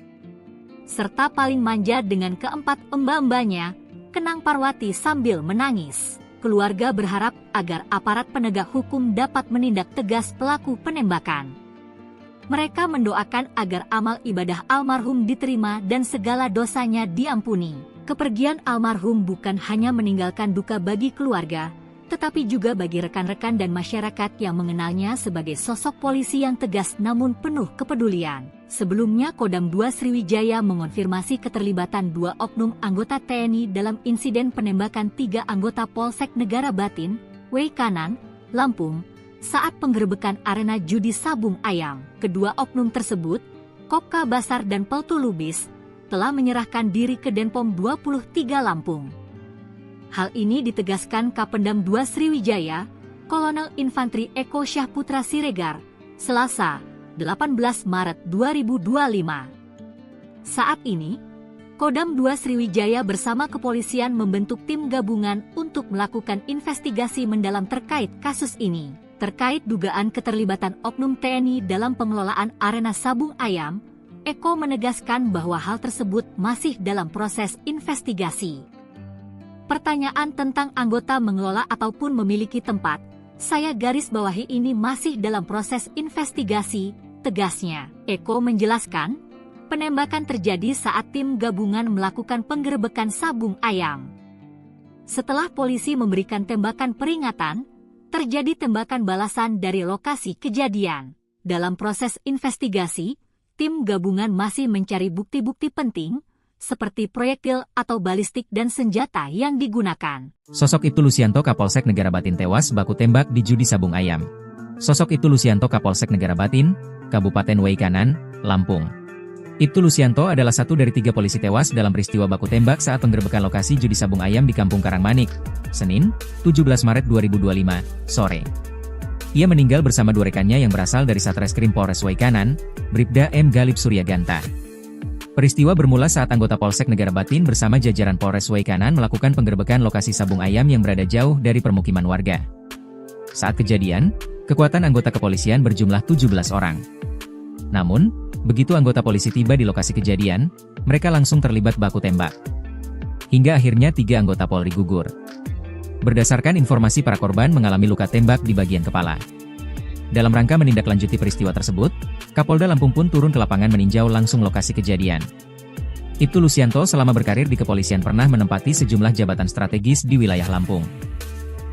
serta paling manja dengan keempat mbah-mbahnya, kenang Parwati sambil menangis. Keluarga berharap agar aparat penegak hukum dapat menindak tegas pelaku penembakan. Mereka mendoakan agar amal ibadah almarhum diterima dan segala dosanya diampuni. Kepergian almarhum bukan hanya meninggalkan duka bagi keluarga, tetapi juga bagi rekan-rekan dan masyarakat yang mengenalnya sebagai sosok polisi yang tegas namun penuh kepedulian. Sebelumnya Kodam 2 Sriwijaya mengonfirmasi keterlibatan 2 oknum anggota TNI dalam insiden penembakan 3 anggota Polsek Negara Batin, Weikanan, Lampung, saat penggerebekan arena judi sabung ayam. Kedua oknum tersebut, Kopka Basar dan Peltu Lubis, telah menyerahkan diri ke Denpom 23 Lampung. Hal ini ditegaskan Kapendam 2 Sriwijaya, Kolonel Infantri Eko Syahputra Siregar, Selasa, 18 Maret 2025. Saat ini, Kodam 2 Sriwijaya bersama kepolisian membentuk tim gabungan untuk melakukan investigasi mendalam terkait kasus ini. Terkait dugaan keterlibatan oknum TNI dalam pengelolaan arena sabung ayam, Eko menegaskan bahwa hal tersebut masih dalam proses investigasi. Pertanyaan tentang anggota mengelola ataupun memiliki tempat, saya garis bawahi ini masih dalam proses investigasi, tegasnya. Eko menjelaskan, penembakan terjadi saat tim gabungan melakukan penggerebekan sabung ayam. Setelah polisi memberikan tembakan peringatan, terjadi tembakan balasan dari lokasi kejadian. Dalam proses investigasi, tim gabungan masih mencari bukti-bukti penting, seperti proyektil atau balistik dan senjata yang digunakan. Sosok Ibtu Lusianto Kapolsek Negara Batin tewas baku tembak di judi sabung ayam. Sosok Ibtu Lusianto Kapolsek Negara Batin, Kabupaten Weikanan, Lampung. Ibtu Lusianto adalah satu dari 3 polisi tewas dalam peristiwa baku tembak saat penggerebekan lokasi judi sabung ayam di Kampung Karangmanik, Senin, 17 Maret 2025, sore. Ia meninggal bersama 2 rekannya yang berasal dari Satreskrim Polres Weikanan, Bribda M. Galib Suryaganta. Peristiwa bermula saat anggota Polsek Negara Batin bersama jajaran Polres Weikanan melakukan penggerebekan lokasi sabung ayam yang berada jauh dari permukiman warga. Saat kejadian, kekuatan anggota kepolisian berjumlah 17 orang. Namun, begitu anggota polisi tiba di lokasi kejadian, mereka langsung terlibat baku tembak. Hingga akhirnya 3 anggota Polri gugur. Berdasarkan informasi, para korban mengalami luka tembak di bagian kepala. Dalam rangka menindaklanjuti peristiwa tersebut, Kapolda Lampung pun turun ke lapangan meninjau langsung lokasi kejadian. Ibtu Lusianto selama berkarir di kepolisian pernah menempati sejumlah jabatan strategis di wilayah Lampung.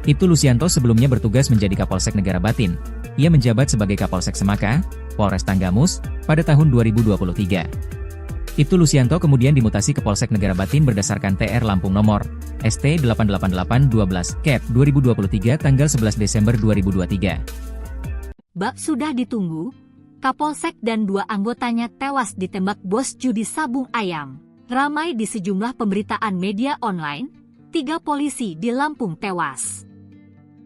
Ibtu Lusianto sebelumnya bertugas menjadi Kapolsek Negara Batin. Ia menjabat sebagai Kapolsek Semaka, Polres Tanggamus, pada tahun 2023. Ibtu Lusianto kemudian dimutasi ke Polsek Negara Batin berdasarkan TR Lampung nomor ST 88812 Cap 2023 tanggal 11 Desember 2023. Bak sudah ditunggu, Kapolsek dan 2 anggotanya tewas ditembak bos judi sabung ayam. Ramai di sejumlah pemberitaan media online, 3 polisi di Lampung tewas.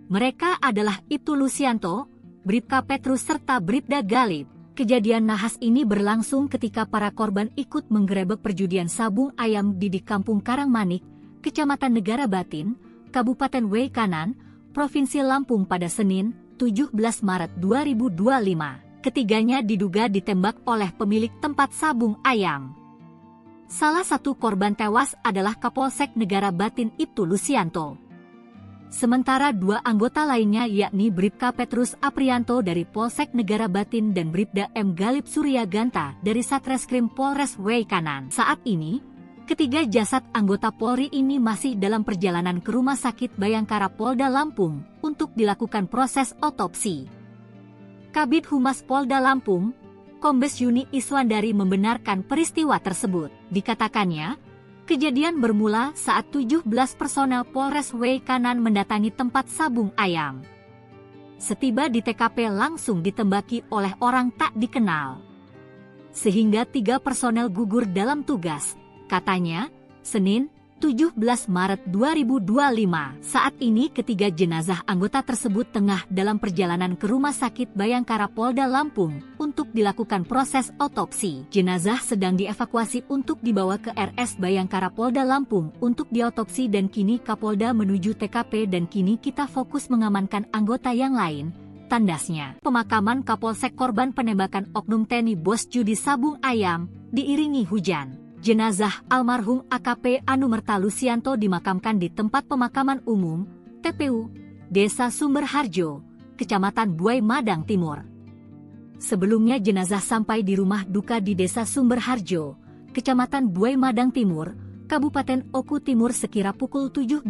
Mereka adalah Ibtu Lusianto, Bribka Petrus serta Bribda Galib. Kejadian nahas ini berlangsung ketika para korban ikut menggerebek perjudian sabung ayam di Kampung Karangmanik, Kecamatan Negara Batin, Kabupaten Weikanan, Provinsi Lampung pada Senin, 17 Maret 2025. Ketiganya diduga ditembak oleh pemilik tempat sabung ayam. Salah satu korban tewas adalah Kapolsek Negara Batin Ibtu Lusianto. Sementara 2 anggota lainnya yakni Bribka Petrus Aprianto dari Polsek Negara Batin dan Bribda M. Galib Suryaganta dari Satreskrim Polres Weikanan. Saat ini, ketiga jasad anggota Polri ini masih dalam perjalanan ke Rumah Sakit Bayangkara Polda Lampung untuk dilakukan proses otopsi. Kabid Humas Polda Lampung, Kombes Yuni Iswandari membenarkan peristiwa tersebut. Dikatakannya, kejadian bermula saat 17 personel Polres Weikanan mendatangi tempat sabung ayam. Setiba di TKP langsung ditembaki oleh orang tak dikenal. Sehingga 3 personel gugur dalam tugas, katanya, Senin, 17 Maret 2025. Saat ini ketiga jenazah anggota tersebut tengah dalam perjalanan ke Rumah Sakit Bayangkara Polda Lampung untuk dilakukan proses otopsi. Jenazah sedang dievakuasi untuk dibawa ke RS Bayangkara Polda Lampung untuk diotopsi dan kini Kapolda menuju TKP dan kini kita fokus mengamankan anggota yang lain, tandasnya. Pemakaman Kapolsek korban penembakan oknum TNI bos judi sabung ayam diiringi hujan. Jenazah almarhum AKP Anumerta Lusianto dimakamkan di tempat pemakaman umum, TPU, Desa Sumberharjo, Kecamatan Buai Madang Timur. Sebelumnya jenazah sampai di rumah duka di Desa Sumberharjo, Kecamatan Buai Madang Timur, Kabupaten Oku Timur sekira pukul 17.31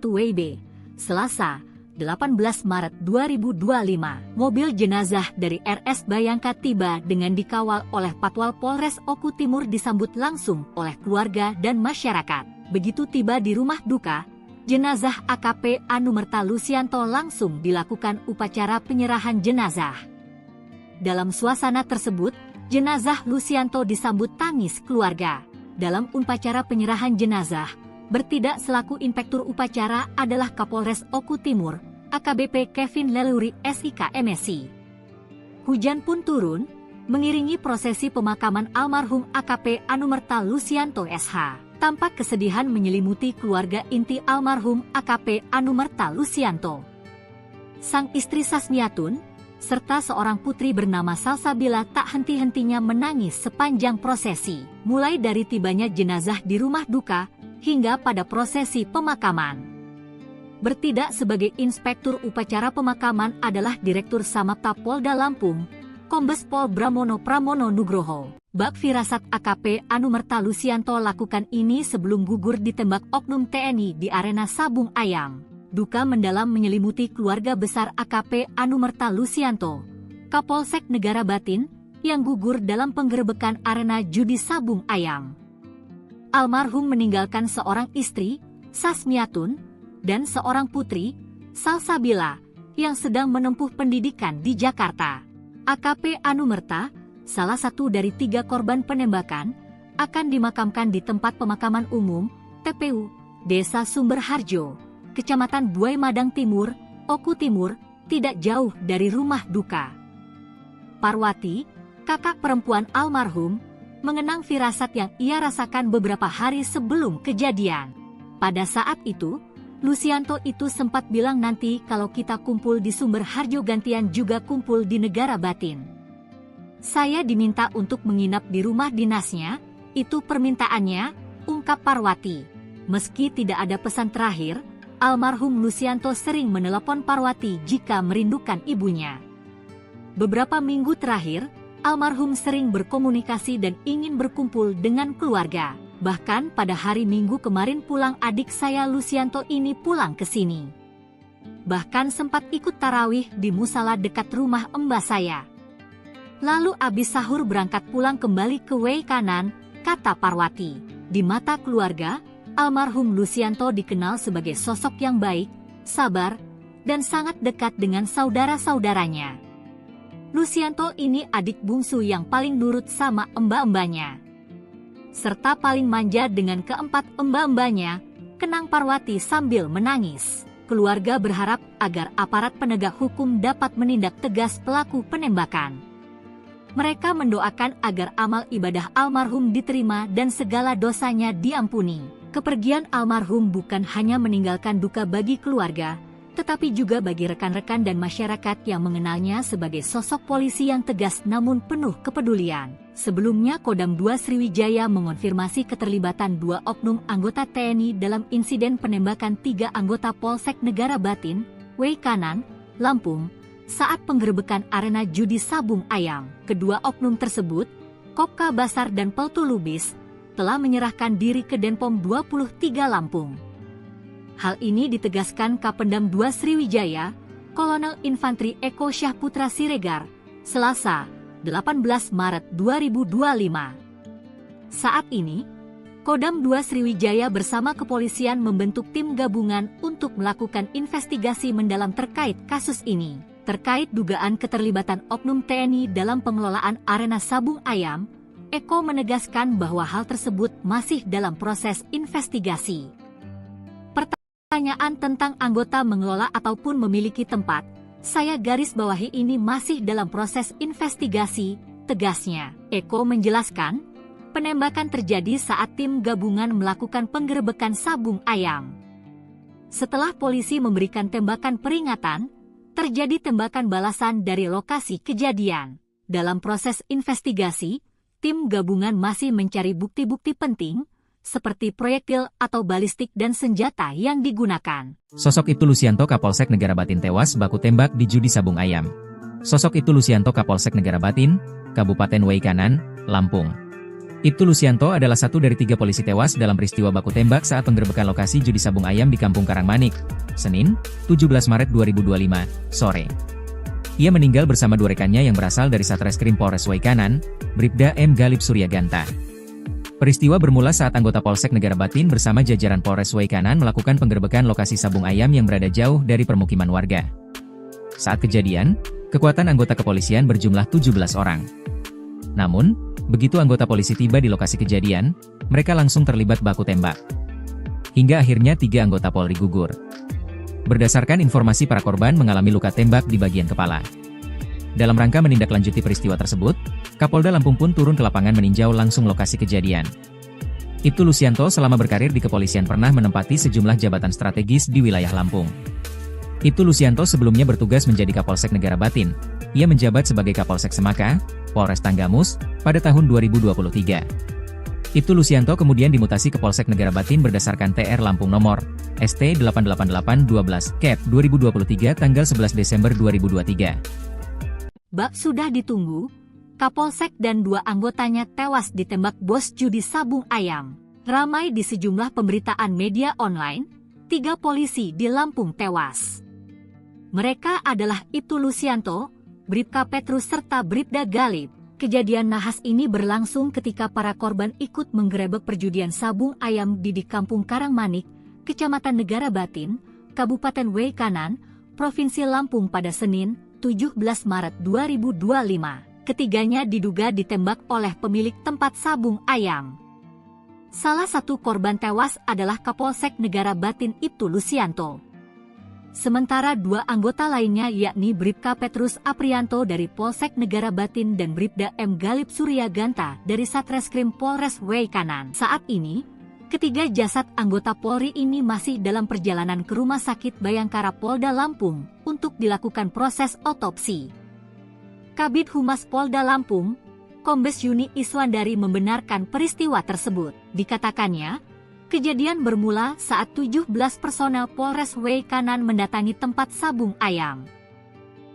WIB, Selasa, 18 Maret 2025, mobil jenazah dari RS Bayangka tiba dengan dikawal oleh Patwal Polres Oku Timur disambut langsung oleh keluarga dan masyarakat. Begitu tiba di rumah duka, jenazah AKP Anumerta Lusianto langsung dilakukan upacara penyerahan jenazah. Dalam suasana tersebut, jenazah Lusianto disambut tangis keluarga. Dalam upacara penyerahan jenazah, bertindak selaku inspektur upacara adalah Kapolres Oku Timur, AKBP Kevin Leluri SIK MSI. Hujan pun turun, mengiringi prosesi pemakaman almarhum AKP Anumerta Lusianto SH. Tampak kesedihan menyelimuti keluarga inti almarhum AKP Anumerta Lusianto. Sang istri Sasmiatun, serta seorang putri bernama Salsabila tak henti-hentinya menangis sepanjang prosesi, mulai dari tibanya jenazah di rumah duka, hingga pada prosesi pemakaman. Bertindak sebagai inspektur upacara pemakaman adalah Direktur Samapta Polda Lampung, Kombes Pol Bramono Pramono Nugroho. Bak firasat AKP Anumerta Lusianto lakukan ini sebelum gugur ditembak oknum TNI di arena Sabung Ayam. Duka mendalam menyelimuti keluarga besar AKP Anumerta Lusianto, Kapolsek Negara Batin, yang gugur dalam penggerebekan arena judi Sabung Ayam. Almarhum meninggalkan seorang istri, Sasmiatun, dan seorang putri, Salsabila, yang sedang menempuh pendidikan di Jakarta. AKP Anumerta, salah satu dari 3 korban penembakan, akan dimakamkan di tempat pemakaman umum, TPU, Desa Sumberharjo, Kecamatan Buai Madang Timur, Oku Timur, tidak jauh dari rumah duka. Parwati, kakak perempuan almarhum, mengenang firasat yang ia rasakan beberapa hari sebelum kejadian. Pada saat itu, Lusianto itu sempat bilang nanti kalau kita kumpul di Sumberharjo gantian juga kumpul di Negara Batin. Saya diminta untuk menginap di rumah dinasnya, itu permintaannya, ungkap Parwati. Meski tidak ada pesan terakhir, almarhum Lusianto sering menelepon Parwati jika merindukan ibunya. Beberapa minggu terakhir, almarhum sering berkomunikasi dan ingin berkumpul dengan keluarga. Bahkan pada hari Minggu kemarin pulang adik saya Lusianto ini pulang ke sini. Bahkan sempat ikut tarawih di musala dekat rumah mbah saya. Lalu abis sahur berangkat pulang kembali ke Wei Kanan, kata Parwati. Di mata keluarga, almarhum Lusianto dikenal sebagai sosok yang baik, sabar, dan sangat dekat dengan saudara-saudaranya. Lusianto ini adik bungsu yang paling nurut sama mbak-mbaknya, serta paling manja dengan keempat mbak-mbaknya, kenang Parwati sambil menangis. Keluarga berharap agar aparat penegak hukum dapat menindak tegas pelaku penembakan. Mereka mendoakan agar amal ibadah almarhum diterima dan segala dosanya diampuni. Kepergian almarhum bukan hanya meninggalkan duka bagi keluarga, tetapi juga bagi rekan-rekan dan masyarakat yang mengenalnya sebagai sosok polisi yang tegas namun penuh kepedulian. Sebelumnya Kodam 2 Sriwijaya mengonfirmasi keterlibatan 2 oknum anggota TNI dalam insiden penembakan 3 anggota Polsek Negara Batin, Wei Kanan, Lampung, saat penggerebekan arena judi Sabung Ayam. Kedua oknum tersebut, Kopka Basar dan Peltu Lubis, telah menyerahkan diri ke Denpom 23 Lampung. Hal ini ditegaskan Kapendam 2 Sriwijaya, Kolonel Infantri Eko Syahputra Siregar, Selasa, 18 Maret 2025. Saat ini, Kodam 2 Sriwijaya bersama kepolisian membentuk tim gabungan untuk melakukan investigasi mendalam terkait kasus ini. Terkait dugaan keterlibatan oknum TNI dalam pengelolaan arena Sabung Ayam, Eko menegaskan bahwa hal tersebut masih dalam proses investigasi. Pertanyaan tentang anggota mengelola ataupun memiliki tempat, saya garis bawahi ini masih dalam proses investigasi, tegasnya. Eko menjelaskan, penembakan terjadi saat tim gabungan melakukan penggerebekan Sabung Ayam. Setelah polisi memberikan tembakan peringatan, terjadi tembakan balasan dari lokasi kejadian. Dalam proses investigasi, tim gabungan masih mencari bukti-bukti penting, seperti proyektil atau balistik dan senjata yang digunakan. Sosok Ibtu Lusianto Kapolsek Negara Batin tewas baku tembak di judi Sabung Ayam. Sosok Ibtu Lusianto Kapolsek Negara Batin, Kabupaten Wei Kanan, Lampung. Ibtu Lusianto adalah satu dari 3 polisi tewas dalam peristiwa baku tembak saat penggerebekan lokasi judi sabung ayam di Kampung Karangmanik, Senin, 17 Maret 2025, sore. Ia meninggal bersama 2 rekannya yang berasal dari Satreskrim Polres Waikanan, Bribda M. Galip Suryaganta. Peristiwa bermula saat anggota Polsek Negara Batin bersama jajaran Polres Waikanan melakukan penggerebekan lokasi sabung ayam yang berada jauh dari permukiman warga. Saat kejadian, kekuatan anggota kepolisian berjumlah 17 orang. Namun, begitu anggota polisi tiba di lokasi kejadian, mereka langsung terlibat baku tembak. Hingga akhirnya 3 anggota Polri gugur. Berdasarkan informasi, para korban mengalami luka tembak di bagian kepala. Dalam rangka menindaklanjuti peristiwa tersebut, Kapolda Lampung pun turun ke lapangan meninjau langsung lokasi kejadian. Ibtu Lusianto selama berkarir di kepolisian pernah menempati sejumlah jabatan strategis di wilayah Lampung. Ibtu Lusianto sebelumnya bertugas menjadi Kapolsek Negara Batin. Ia menjabat sebagai Kapolsek Semaka, Polres Tanggamus, pada tahun 2023. Ibtu Lusianto kemudian dimutasi ke Polsek Negara Batin berdasarkan TR Lampung nomor ST 88812 Cap 2023 tanggal 11 Desember 2023. Bak sudah ditunggu, Kapolsek dan 2 anggotanya tewas ditembak bos judi sabung ayam. Ramai di sejumlah pemberitaan media online, 3 polisi di Lampung tewas. Mereka adalah Ibtu Lusianto, Bribka Petrus serta Bribda Galip. Kejadian nahas ini berlangsung ketika para korban ikut menggerebek perjudian sabung ayam di Kampung Karangmanik, Kecamatan Negara Batin, Kabupaten Waikanan, Provinsi Lampung pada Senin, 17 Maret 2025. Ketiganya diduga ditembak oleh pemilik tempat sabung ayam. Salah satu korban tewas adalah Kapolsek Negara Batin Ibtu Lusianto. Sementara 2 anggota lainnya yakni Bribka Petrus Aprianto dari Polsek Negara Batin dan Bribda M. Galip Suryaganta dari Satreskrim Polres Waikanan. Saat ini, ketiga jasad anggota Polri ini masih dalam perjalanan ke Rumah Sakit Bayangkara Polda Lampung untuk dilakukan proses otopsi. Kabid Humas Polda Lampung, Kombes Yuni Iswandari membenarkan peristiwa tersebut. Dikatakannya, kejadian bermula saat 17 personel Polres Waikanan mendatangi tempat sabung ayam.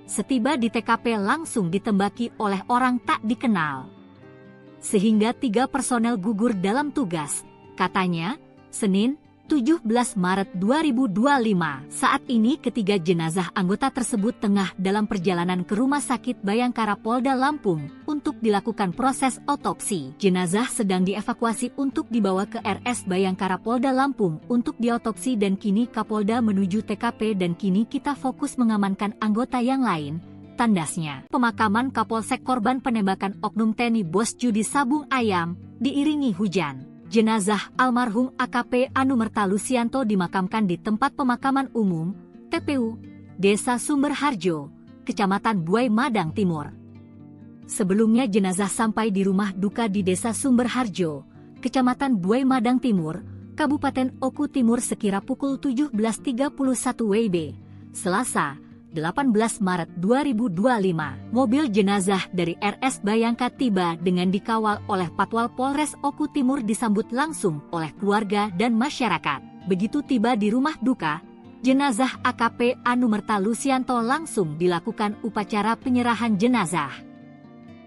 Setiba di TKP langsung ditembaki oleh orang tak dikenal. Sehingga 3 personel gugur dalam tugas, katanya, Senin, 17 Maret 2025. Saat ini ketiga jenazah anggota tersebut tengah dalam perjalanan ke Rumah Sakit Bayangkara Polda Lampung untuk dilakukan proses otopsi. Jenazah sedang dievakuasi untuk dibawa ke RS Bayangkara Polda Lampung untuk diotopsi dan kini Kapolda menuju TKP dan kini kita fokus mengamankan anggota yang lain, tandasnya. Pemakaman Kapolsek korban penembakan oknum TNI bos judi sabung ayam diiringi hujan. Jenazah almarhum AKP Anumerta Lusianto dimakamkan di tempat pemakaman umum, TPU, Desa Sumberharjo, Kecamatan Buai Madang Timur. Sebelumnya jenazah sampai di rumah duka di Desa Sumberharjo, Kecamatan Buai Madang Timur, Kabupaten Oku Timur sekira pukul 17.31 WIB, Selasa, 18 Maret 2025. Mobil jenazah dari RS Bayangka tiba dengan dikawal oleh Patwal Polres Oku Timur disambut langsung oleh keluarga dan masyarakat. Begitu tiba di rumah duka, jenazah AKP Anumerta Lusianto langsung dilakukan upacara penyerahan jenazah.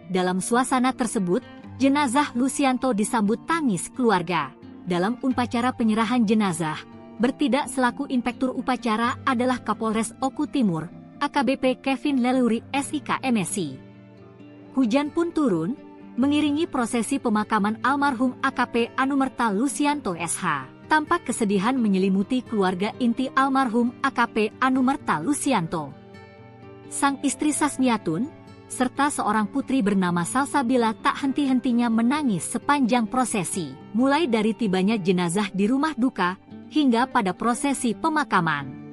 Dalam suasana tersebut, jenazah Lusianto disambut tangis keluarga. Dalam upacara penyerahan jenazah, bertindak selaku inspektur upacara adalah Kapolres Oku Timur, AKBP Kevin Leluri SIK MSI. Hujan pun turun, mengiringi prosesi pemakaman almarhum AKP Anumerta Lusianto SH. Tampak kesedihan menyelimuti keluarga inti almarhum AKP Anumerta Lusianto. Sang istri Sasmiatun, serta seorang putri bernama Salsabila tak henti-hentinya menangis sepanjang prosesi. Mulai dari tibanya jenazah di rumah duka, hingga pada prosesi pemakaman.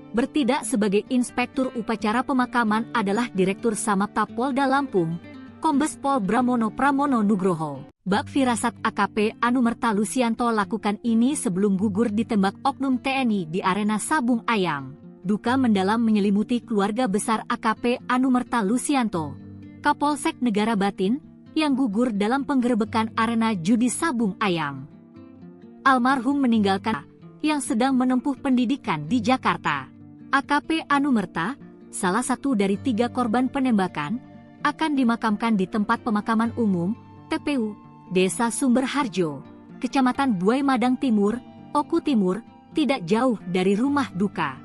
Bertindak sebagai inspektur upacara pemakaman adalah Direktur Samapta Polda Lampung, Kombes Pol Bramono Pramono Nugroho. Bak firasat AKP Anumerta Lusianto lakukan ini sebelum gugur ditembak oknum TNI di arena sabung ayam. Duka mendalam menyelimuti keluarga besar AKP Anumerta Lusianto, Kapolsek Negara Batin, yang gugur dalam penggerebekan arena judi sabung ayam. Almarhum meninggalkan yang sedang menempuh pendidikan di Jakarta. AKP Anumerta, salah satu dari 3 korban penembakan, akan dimakamkan di tempat pemakaman umum, TPU, Desa Sumberharjo, Kecamatan Buai Madang Timur, Oku Timur, tidak jauh dari rumah duka.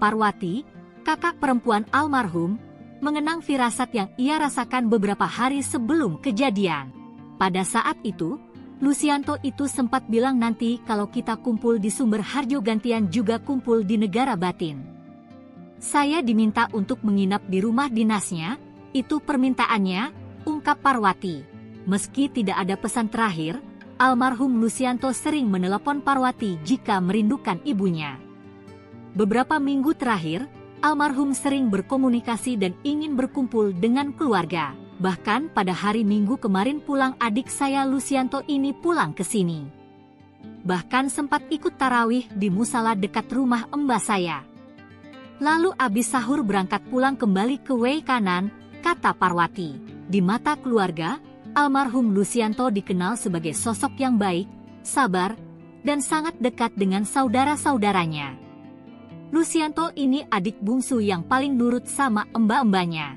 Parwati, kakak perempuan almarhum, mengenang firasat yang ia rasakan beberapa hari sebelum kejadian. Pada saat itu, Lucianto itu sempat bilang nanti kalau kita kumpul di Sumberharjo gantian juga kumpul di Negara Batin. Saya diminta untuk menginap di rumah dinasnya, itu permintaannya, ungkap Parwati. Meski tidak ada pesan terakhir, almarhum Lucianto sering menelepon Parwati jika merindukan ibunya. Beberapa minggu terakhir, almarhum sering berkomunikasi dan ingin berkumpul dengan keluarga. Bahkan pada hari Minggu kemarin pulang adik saya Lucianto ini pulang ke sini. Bahkan sempat ikut tarawih di musala dekat rumah mbah saya. Lalu abis sahur berangkat pulang kembali ke Wei Kanan, kata Parwati. Di mata keluarga, almarhum Lucianto dikenal sebagai sosok yang baik, sabar, dan sangat dekat dengan saudara-saudaranya. Lucianto ini adik bungsu yang paling nurut sama mbah-mbahnya,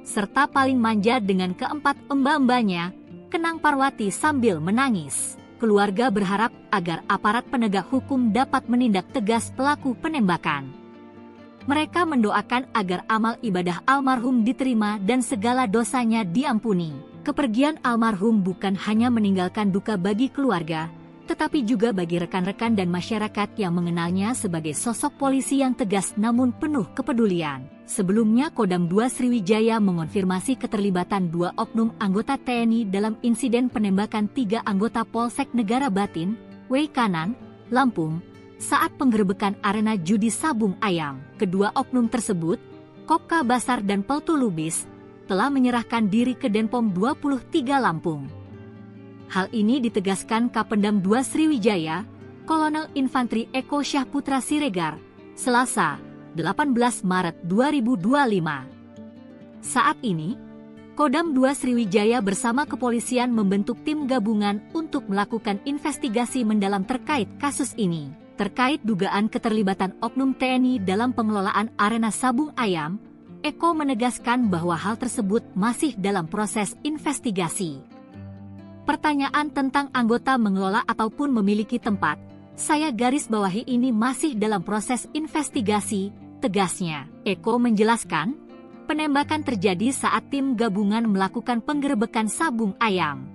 serta paling manja dengan keempat mbah-mbahnya, kenang Parwati sambil menangis. Keluarga berharap agar aparat penegak hukum dapat menindak tegas pelaku penembakan. Mereka mendoakan agar amal ibadah almarhum diterima dan segala dosanya diampuni. Kepergian almarhum bukan hanya meninggalkan duka bagi keluarga, tetapi juga bagi rekan-rekan dan masyarakat yang mengenalnya sebagai sosok polisi yang tegas namun penuh kepedulian. Sebelumnya Kodam 2 Sriwijaya mengonfirmasi keterlibatan 2 oknum anggota TNI dalam insiden penembakan 3 anggota Polsek Negara Batin, Wei Kanan, Lampung, saat penggerebekan arena judi Sabung Ayam. Kedua oknum tersebut, Kopka Basar dan Peltu Lubis, telah menyerahkan diri ke Denpom 23 Lampung. Hal ini ditegaskan Kapendam 2 Sriwijaya, Kolonel Infantri Eko Syahputra Siregar, Selasa, 18 Maret 2025. Saat ini, Kodam 2 Sriwijaya bersama kepolisian membentuk tim gabungan untuk melakukan investigasi mendalam terkait kasus ini. Terkait dugaan keterlibatan oknum TNI dalam pengelolaan arena Sabung Ayam, Eko menegaskan bahwa hal tersebut masih dalam proses investigasi. Pertanyaan tentang anggota mengelola ataupun memiliki tempat, saya garis bawahi ini masih dalam proses investigasi, tegasnya. Eko menjelaskan, penembakan terjadi saat tim gabungan melakukan penggerebekan Sabung Ayam.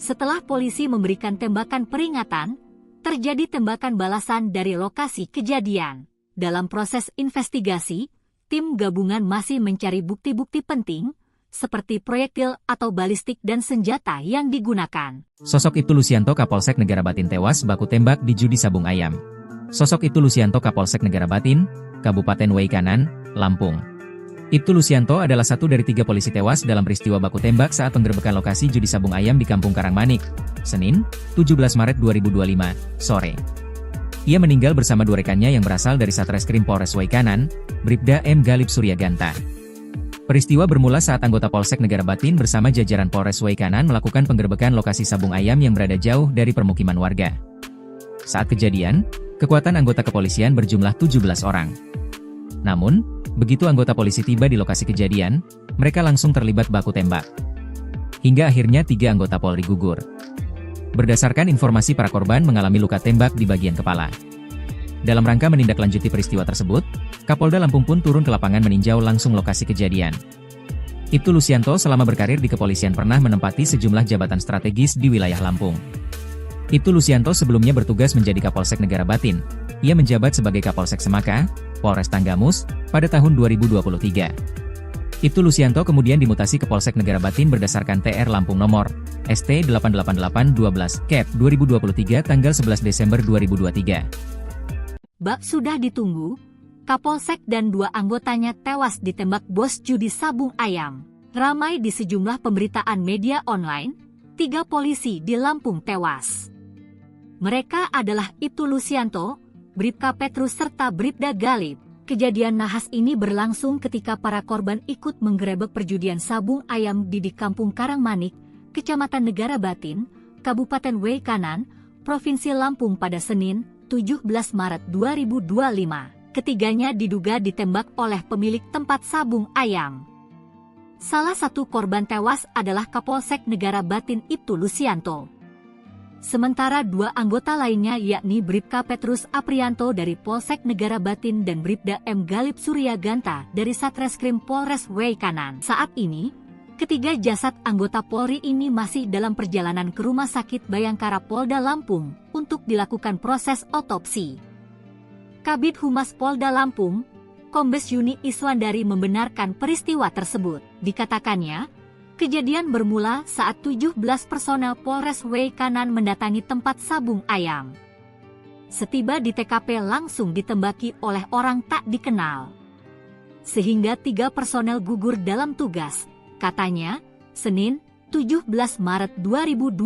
Setelah polisi memberikan tembakan peringatan, terjadi tembakan balasan dari lokasi kejadian. Dalam proses investigasi, tim gabungan masih mencari bukti-bukti penting, seperti proyektil atau balistik dan senjata yang digunakan. Sosok Ibtu Lucianto Kapolsek Negara Batin tewas baku tembak di judi Sabung Ayam. Sosok Ibtu Lucianto Kapolsek Negara Batin, Kabupaten Wei Kanan, Lampung. Ibtu Lucianto adalah satu dari 3 polisi tewas dalam peristiwa baku tembak saat penggerebekan lokasi judi Sabung Ayam di Kampung Karangmanik, Senin, 17 Maret 2025, sore. Ia meninggal bersama 2 rekannya yang berasal dari Satreskrim Polres Wei Kanan, Bribda M. Galib Suryaganta. Peristiwa bermula saat anggota Polsek Negara Batin bersama jajaran Polres Wei Kanan melakukan penggerebekan lokasi Sabung Ayam yang berada jauh dari permukiman warga. Saat kejadian, kekuatan anggota kepolisian berjumlah 17 orang. Namun, begitu anggota polisi tiba di lokasi kejadian, mereka langsung terlibat baku tembak. Hingga akhirnya 3 anggota Polri gugur. Berdasarkan informasi, para korban mengalami luka tembak di bagian kepala. Dalam rangka menindaklanjuti peristiwa tersebut, Kapolda Lampung pun turun ke lapangan meninjau langsung lokasi kejadian. Ibtu Lucianto selama berkarir di kepolisian pernah menempati sejumlah jabatan strategis di wilayah Lampung. Ibtu Lucianto sebelumnya bertugas menjadi Kapolsek Negara Batin. Ia menjabat sebagai Kapolsek Semaka, Polres Tanggamus, pada tahun 2023. Ibtu Lucianto kemudian dimutasi ke Polsek Negara Batin berdasarkan TR Lampung nomor ST 88812 Cap 2023 tanggal 11 Desember 2023. Bak sudah ditunggu, Kapolsek dan 2 anggotanya tewas ditembak bos judi Sabung Ayam. Ramai di sejumlah pemberitaan media online, 3 polisi di Lampung tewas. Mereka adalah Ibtu Lucianto, Bribka Petrus serta Bribda Galib. Kejadian nahas ini berlangsung ketika para korban ikut menggerebek perjudian Sabung Ayam di Kampung Karangmanik, Kecamatan Negara Batin, Kabupaten Wei Kanan, Provinsi Lampung pada Senin, 17 Maret 2025. Ketiganya diduga ditembak oleh pemilik tempat Sabung Ayam. Salah satu korban tewas adalah Kapolsek Negara Batin Ibtu Lusianto. Sementara dua anggota lainnya yakni Bribka Petrus Aprianto dari Polsek Negara Batin dan Bribda M. Galip Surya Ganta dari Satreskrim Polres Weikanan. Saat ini, ketiga jasad anggota Polri ini masih dalam perjalanan ke Rumah Sakit Bayangkara Polda Lampung untuk dilakukan proses otopsi. Kabid Humas Polda Lampung, Kombes Yuni Iswandari membenarkan peristiwa tersebut. Dikatakannya, kejadian bermula saat 17 personel Polres Weikanan mendatangi tempat sabung ayam. Setiba di TKP langsung ditembaki oleh orang tak dikenal. Sehingga 3 personel gugur dalam tugas, katanya, Senin, 17 Maret 2025.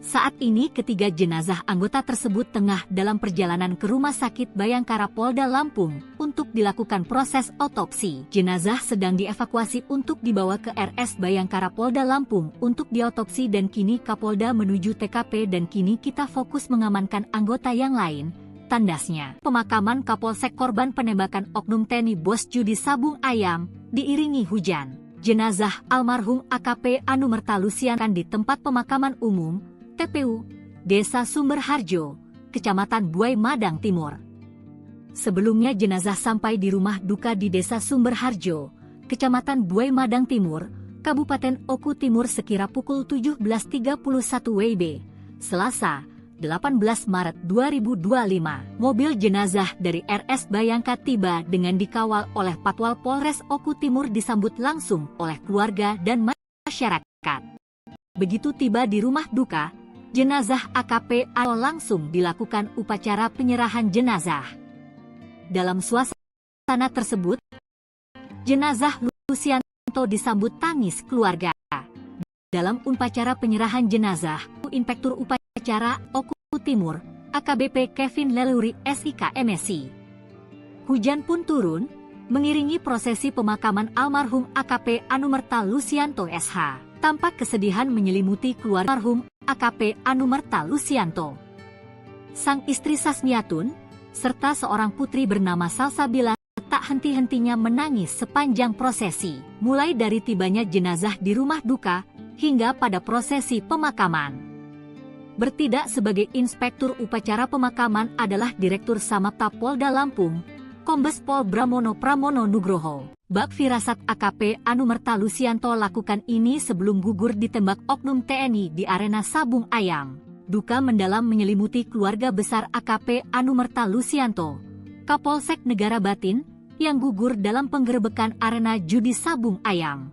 Saat ini ketiga jenazah anggota tersebut tengah dalam perjalanan ke Rumah Sakit Bayangkara Polda Lampung untuk dilakukan proses otopsi. Jenazah sedang dievakuasi untuk dibawa ke RS Bayangkara Polda Lampung untuk diotopsi dan kini Kapolda menuju TKP dan kini kita fokus mengamankan anggota yang lain, tandasnya. Pemakaman Kapolsek korban penembakan oknum TNI Bos Judi Sabung Ayam diiringi hujan. Jenazah almarhum AKP Anumerta Lusianto di tempat pemakaman umum, TPU, Desa Sumberharjo, Kecamatan Buai Madang Timur. Sebelumnya jenazah sampai di rumah duka di Desa Sumberharjo, Kecamatan Buai Madang Timur, Kabupaten Oku Timur sekira pukul 17.31 WIB, Selasa, 18 Maret 2025. Mobil jenazah dari RS Bayangka tiba dengan dikawal oleh Patwal Polres Oku Timur disambut langsung oleh keluarga dan masyarakat. Begitu tiba di rumah duka, jenazah AKP langsung dilakukan upacara penyerahan jenazah. Dalam suasana tersebut, jenazah Lusianto disambut tangis keluarga. Dalam upacara penyerahan jenazah, Inspektur Upacara Oku Timur, AKBP Kevin Leluri SIK MSI. Hujan pun turun, mengiringi prosesi pemakaman almarhum AKP Anumerta Lusianto SH. Tampak kesedihan menyelimuti keluarga almarhum AKP Anumerta Lusianto. Sang istri Sasmiatun, serta seorang putri bernama Salsabila tak henti-hentinya menangis sepanjang prosesi, mulai dari tibanya jenazah di rumah duka, hingga pada prosesi pemakaman. Bertindak sebagai inspektur upacara pemakaman adalah Direktur Samapta Polda Lampung, Kombes Pol Bramono Pramono Nugroho. Bak firasat AKP Anumerta Lusianto lakukan ini sebelum gugur ditembak oknum TNI di arena sabung ayam. Duka mendalam menyelimuti keluarga besar AKP Anumerta Lusianto, Kapolsek Negara Batin, yang gugur dalam penggerebekan arena judi sabung ayam.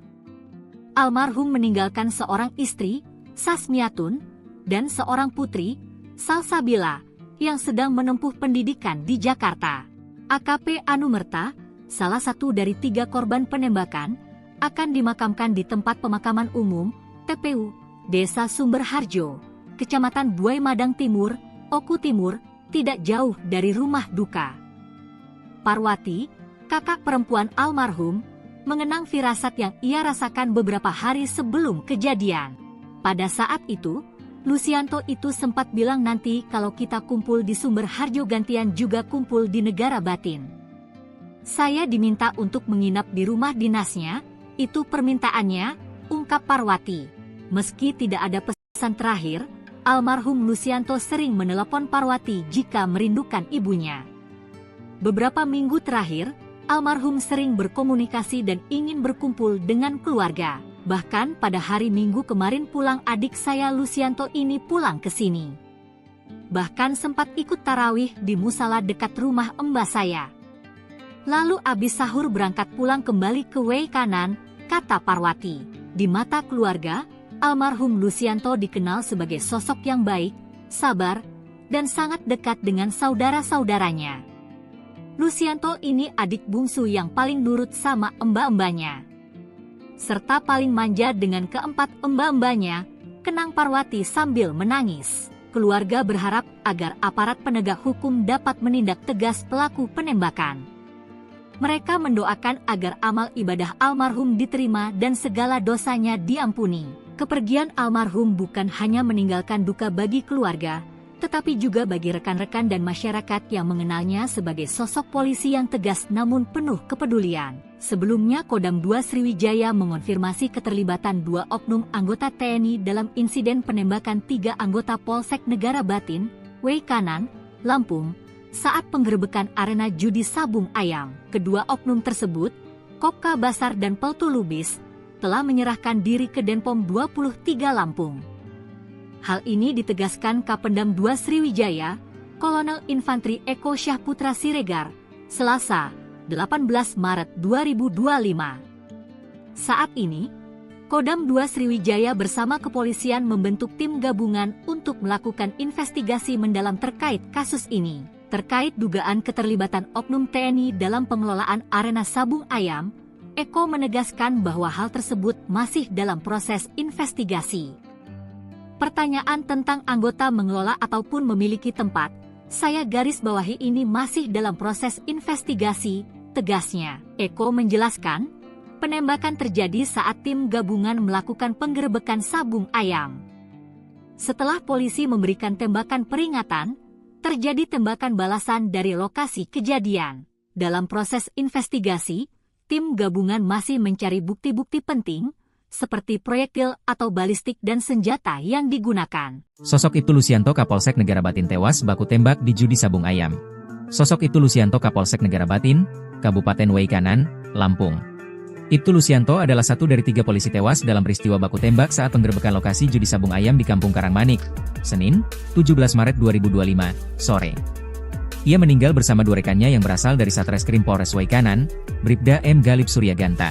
Almarhum meninggalkan seorang istri, Sasmiatun, dan seorang putri, Salsabila, yang sedang menempuh pendidikan di Jakarta. AKP Anumerta, salah satu dari 3 korban penembakan, akan dimakamkan di tempat pemakaman umum, TPU, Desa Sumberharjo, Kecamatan Buai Madang Timur, Oku Timur, tidak jauh dari rumah duka. Parwati, kakak perempuan almarhum, mengenang firasat yang ia rasakan beberapa hari sebelum kejadian. Pada saat itu, Lusianto itu sempat bilang nanti kalau kita kumpul di Sumberharjo gantian juga kumpul di Negara Batin. Saya diminta untuk menginap di rumah dinasnya, itu permintaannya, ungkap Parwati. Meski tidak ada pesan terakhir, almarhum Lusianto sering menelepon Parwati jika merindukan ibunya. Beberapa minggu terakhir, almarhum sering berkomunikasi dan ingin berkumpul dengan keluarga. Bahkan pada hari Minggu kemarin pulang adik saya Lusianto ini pulang ke sini. Bahkan sempat ikut tarawih di musala dekat rumah mbah saya. Lalu abis sahur berangkat pulang kembali ke Weikanan, kata Parwati. Di mata keluarga, almarhum Lusianto dikenal sebagai sosok yang baik, sabar, dan sangat dekat dengan saudara-saudaranya. Lusianto ini adik bungsu yang paling nurut sama mbak-mbaknya, serta paling manja dengan keempat mbak-mbaknya, kenang Parwati sambil menangis. Keluarga berharap agar aparat penegak hukum dapat menindak tegas pelaku penembakan. Mereka mendoakan agar amal ibadah almarhum diterima dan segala dosanya diampuni. Kepergian almarhum bukan hanya meninggalkan duka bagi keluarga, tetapi juga bagi rekan-rekan dan masyarakat yang mengenalnya sebagai sosok polisi yang tegas namun penuh kepedulian. Sebelumnya, Kodam 2 Sriwijaya mengonfirmasi keterlibatan 2 oknum anggota TNI dalam insiden penembakan 3 anggota Polsek Negara Batin, Weikanan, Lampung, saat penggerebekan arena judi sabung ayam. Kedua oknum tersebut, Kopka Basar dan Peltu Lubis, telah menyerahkan diri ke Denpom 23 Lampung. Hal ini ditegaskan Kapendam 2 Sriwijaya, Kolonel Infantri Eko Syahputra Siregar, Selasa, 18 Maret 2025. Saat ini, Kodam 2 Sriwijaya bersama kepolisian membentuk tim gabungan untuk melakukan investigasi mendalam terkait kasus ini. Terkait dugaan keterlibatan oknum TNI dalam pengelolaan arena sabung ayam, Eko menegaskan bahwa hal tersebut masih dalam proses investigasi. Pertanyaan tentang anggota mengelola ataupun memiliki tempat, saya garis bawahi ini masih dalam proses investigasi, tegasnya. Eko menjelaskan, penembakan terjadi saat tim gabungan melakukan penggerebekan sabung ayam. Setelah polisi memberikan tembakan peringatan, terjadi tembakan balasan dari lokasi kejadian. Dalam proses investigasi, tim gabungan masih mencari bukti-bukti penting, seperti proyektil atau balistik dan senjata yang digunakan. Sosok Ibtu Lusianto Kapolsek Negara Batin tewas baku tembak di judi sabung ayam. Sosok Ibtu Lusianto Kapolsek Negara Batin, Kabupaten Weikanan, Lampung. Ibtu Lusianto adalah satu dari 3 polisi tewas dalam peristiwa baku tembak saat penggerebekan lokasi judi sabung ayam di Kampung Karangmanik, Senin, 17 Maret 2025, sore. Ia meninggal bersama 2 rekannya yang berasal dari Satreskrim Polres Weikanan, Bribda M. Galip Suryaganta.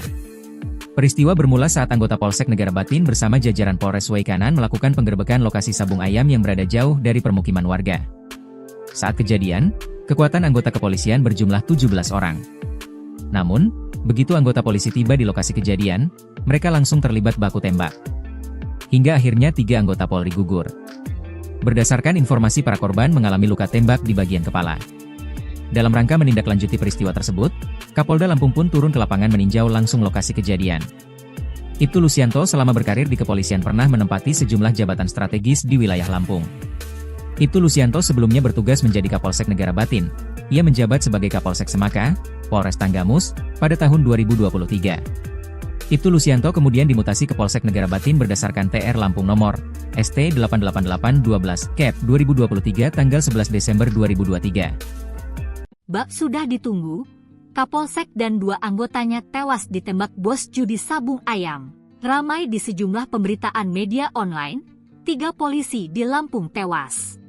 Peristiwa bermula saat anggota Polsek Negara Batin bersama jajaran Polres Weikanan melakukan penggerebekan lokasi sabung ayam yang berada jauh dari permukiman warga. Saat kejadian, kekuatan anggota kepolisian berjumlah 17 orang. Namun, begitu anggota polisi tiba di lokasi kejadian, mereka langsung terlibat baku tembak. Hingga akhirnya 3 anggota Polri gugur. Berdasarkan informasi, para korban mengalami luka tembak di bagian kepala. Dalam rangka menindaklanjuti peristiwa tersebut, Kapolda Lampung pun turun ke lapangan meninjau langsung lokasi kejadian. Ibtu Lusianto selama berkarir di kepolisian pernah menempati sejumlah jabatan strategis di wilayah Lampung. Ibtu Lusianto sebelumnya bertugas menjadi Kapolsek Negara Batin. Ia menjabat sebagai Kapolsek Semaka, Polres Tanggamus, pada tahun 2023. Ibtu Lusianto kemudian dimutasi ke Polsek Negara Batin berdasarkan TR Lampung nomor ST 88812 Cap 2023 tanggal 11 Desember 2023. Bak sudah ditunggu, Kapolsek dan 2 anggotanya tewas ditembak bos judi sabung ayam. Ramai di sejumlah pemberitaan media online, 3 polisi di Lampung tewas.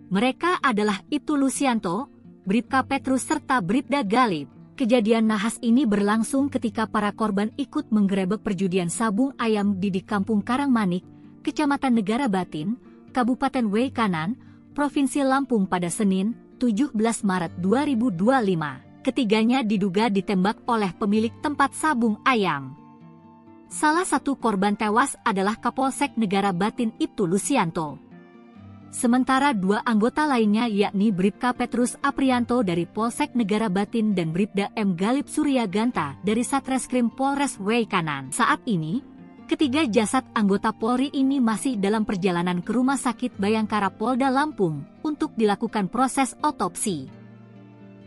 Mereka adalah Ibtu Lusianto, Bribka Petrus serta Bribda Galip. Kejadian nahas ini berlangsung ketika para korban ikut menggerebek perjudian sabung ayam di Kampung Karangmanik, Kecamatan Negara Batin, Kabupaten Weikanan, Provinsi Lampung pada Senin, 17 Maret 2025. Ketiganya diduga ditembak oleh pemilik tempat sabung ayam. Salah satu korban tewas adalah Kapolsek Negara Batin Ibtu Lusianto. Sementara 2 anggota lainnya yakni Bribka Petrus Aprianto dari Polsek Negara Batin dan Bribda M. Galip Suryaganta dari Satreskrim Polres Weikanan. Saat ini, ketiga jasad anggota Polri ini masih dalam perjalanan ke Rumah Sakit Bayangkara Polda Lampung untuk dilakukan proses otopsi.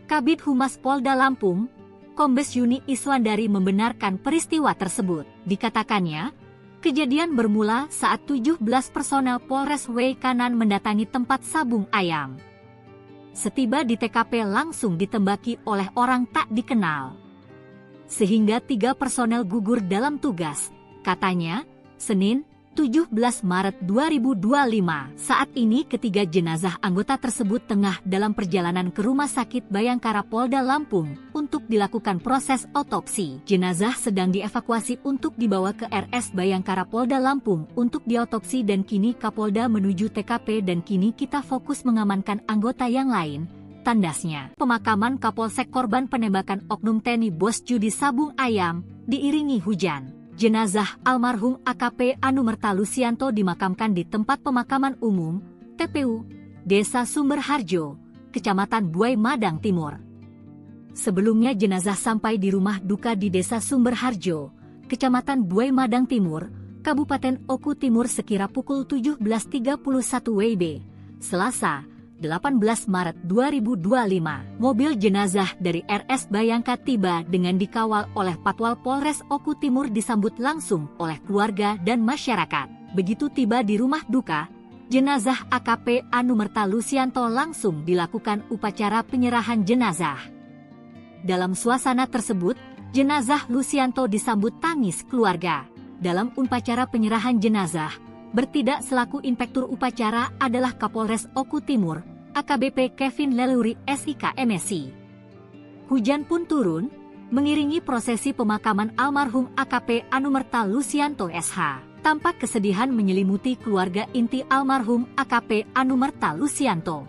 Kabid Humas Polda Lampung, Kombes Yuni Iswandari membenarkan peristiwa tersebut. Dikatakannya, kejadian bermula saat 17 personel Polres Weikanan mendatangi tempat sabung ayam. Setiba di TKP langsung ditembaki oleh orang tak dikenal. Sehingga 3 personel gugur dalam tugas, katanya, Senin, 17 Maret 2025. Saat ini ketiga jenazah anggota tersebut tengah dalam perjalanan ke Rumah Sakit Bayangkara Polda Lampung untuk dilakukan proses otopsi. Jenazah sedang dievakuasi untuk dibawa ke RS Bayangkara Polda Lampung untuk diotopsi dan kini Kapolda menuju TKP dan kini kita fokus mengamankan anggota yang lain, tandasnya. Pemakaman Kapolsek korban penembakan oknum TNI bos judi sabung ayam diiringi hujan. Jenazah almarhum AKP Anumerta Lusianto dimakamkan di tempat pemakaman umum, TPU, Desa Sumberharjo, Kecamatan Buai Madang Timur. Sebelumnya jenazah sampai di rumah duka di Desa Sumberharjo, Kecamatan Buai Madang Timur, Kabupaten Oku Timur sekira pukul 17.31 WIB, Selasa, 18 Maret 2025, mobil jenazah dari RS Bayangka tiba dengan dikawal oleh Patwal Polres Oku Timur disambut langsung oleh keluarga dan masyarakat. Begitu tiba di rumah duka, jenazah AKP Anumerta Lusianto langsung dilakukan upacara penyerahan jenazah. Dalam suasana tersebut, jenazah Lusianto disambut tangis keluarga. Dalam upacara penyerahan jenazah, bertindak selaku inspektur upacara adalah Kapolres Oku Timur, AKBP Kevin Leluri SIK MSI. Hujan pun turun, mengiringi prosesi pemakaman almarhum AKP Anumerta Lusianto SH. Tampak kesedihan menyelimuti keluarga inti almarhum AKP Anumerta Lusianto.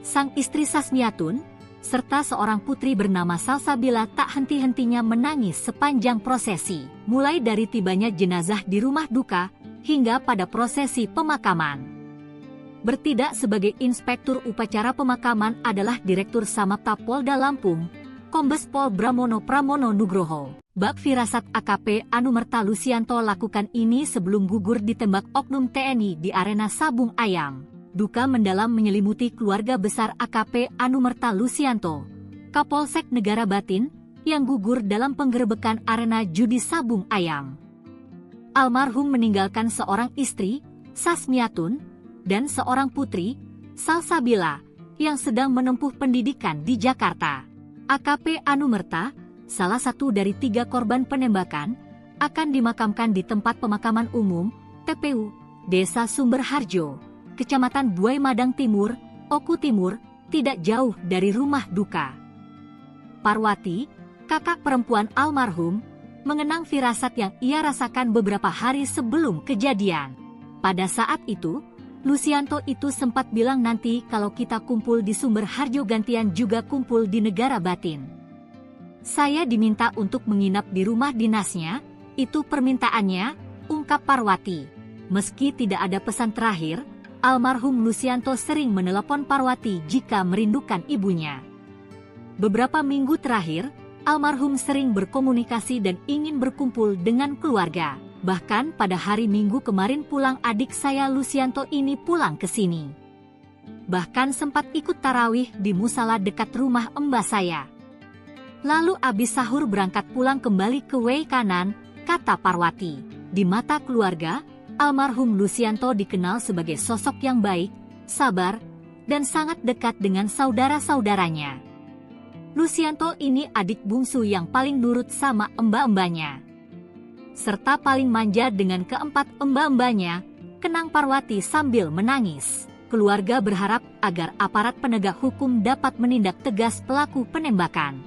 Sang istri Sasmiatun, serta seorang putri bernama Salsabila tak henti-hentinya menangis sepanjang prosesi, mulai dari tibanya jenazah di rumah duka, hingga pada prosesi pemakaman. Bertindak sebagai inspektur upacara pemakaman adalah Direktur Samapta Polda Lampung, Kombes Pol Bramono Pramono Nugroho. Bak firasat AKP Anumerta Lusianto lakukan ini sebelum gugur ditembak oknum TNI di arena Sabung Ayam. Duka mendalam menyelimuti keluarga besar AKP Anumerta Lusianto, Kapolsek Negara Batin, yang gugur dalam penggerebekan arena judi Sabung Ayam. Almarhum meninggalkan seorang istri, Sasmiatun, dan seorang putri, Salsabila, yang sedang menempuh pendidikan di Jakarta. AKP Anumerta, salah satu dari 3 korban penembakan, akan dimakamkan di tempat pemakaman umum, TPU, Desa Sumberharjo, Kecamatan Buai Madang Timur, Oku Timur, tidak jauh dari rumah duka. Parwati, kakak perempuan almarhum, mengenang firasat yang ia rasakan beberapa hari sebelum kejadian. Pada saat itu, Lusianto itu sempat bilang nanti kalau kita kumpul di Sumberharjo gantian juga kumpul di Negara Batin. Saya diminta untuk menginap di rumah dinasnya, itu permintaannya, ungkap Parwati. Meski tidak ada pesan terakhir, almarhum Lusianto sering menelepon Parwati jika merindukan ibunya. Beberapa minggu terakhir, almarhum sering berkomunikasi dan ingin berkumpul dengan keluarga. Bahkan pada hari Minggu kemarin pulang adik saya Lusianto ini pulang ke sini. Bahkan sempat ikut tarawih di musala dekat rumah mbah saya. Lalu abis sahur berangkat pulang kembali ke Wei Kanan, kata Parwati. Di mata keluarga, almarhum Lusianto dikenal sebagai sosok yang baik, sabar, dan sangat dekat dengan saudara-saudaranya. Lusianto ini adik bungsu yang paling nurut sama mbah-mbahnya, serta paling manja dengan keempat mbah-mbahnya, kenang Parwati sambil menangis. Keluarga berharap agar aparat penegak hukum dapat menindak tegas pelaku penembakan.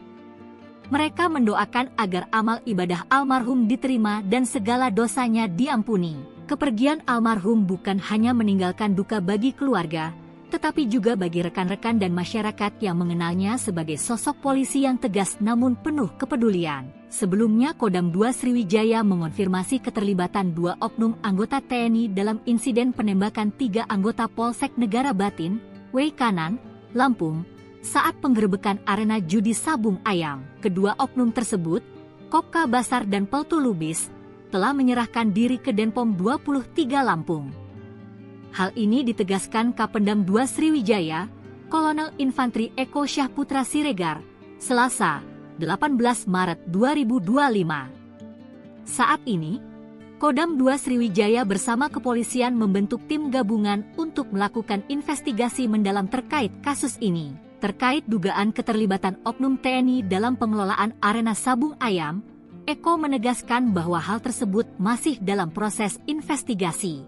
Mereka mendoakan agar amal ibadah almarhum diterima dan segala dosanya diampuni. Kepergian almarhum bukan hanya meninggalkan duka bagi keluarga, tetapi juga bagi rekan-rekan dan masyarakat yang mengenalnya sebagai sosok polisi yang tegas namun penuh kepedulian. Sebelumnya Kodam 2 Sriwijaya mengonfirmasi keterlibatan 2 oknum anggota TNI dalam insiden penembakan 3 anggota Polsek Negara Batin, Wei Kanan, Lampung, saat penggerebekan arena judi Sabung Ayam. Kedua oknum tersebut, Kopka Basar dan Peltu Lubis, telah menyerahkan diri ke Denpom 23 Lampung. Hal ini ditegaskan Kapendam 2 Sriwijaya, Kolonel Infantri Eko Syahputra Siregar, Selasa, 18 Maret 2025. Saat ini, Kodam 2 Sriwijaya bersama kepolisian membentuk tim gabungan untuk melakukan investigasi mendalam terkait kasus ini. Terkait dugaan keterlibatan oknum TNI dalam pengelolaan arena Sabung Ayam, Eko menegaskan bahwa hal tersebut masih dalam proses investigasi.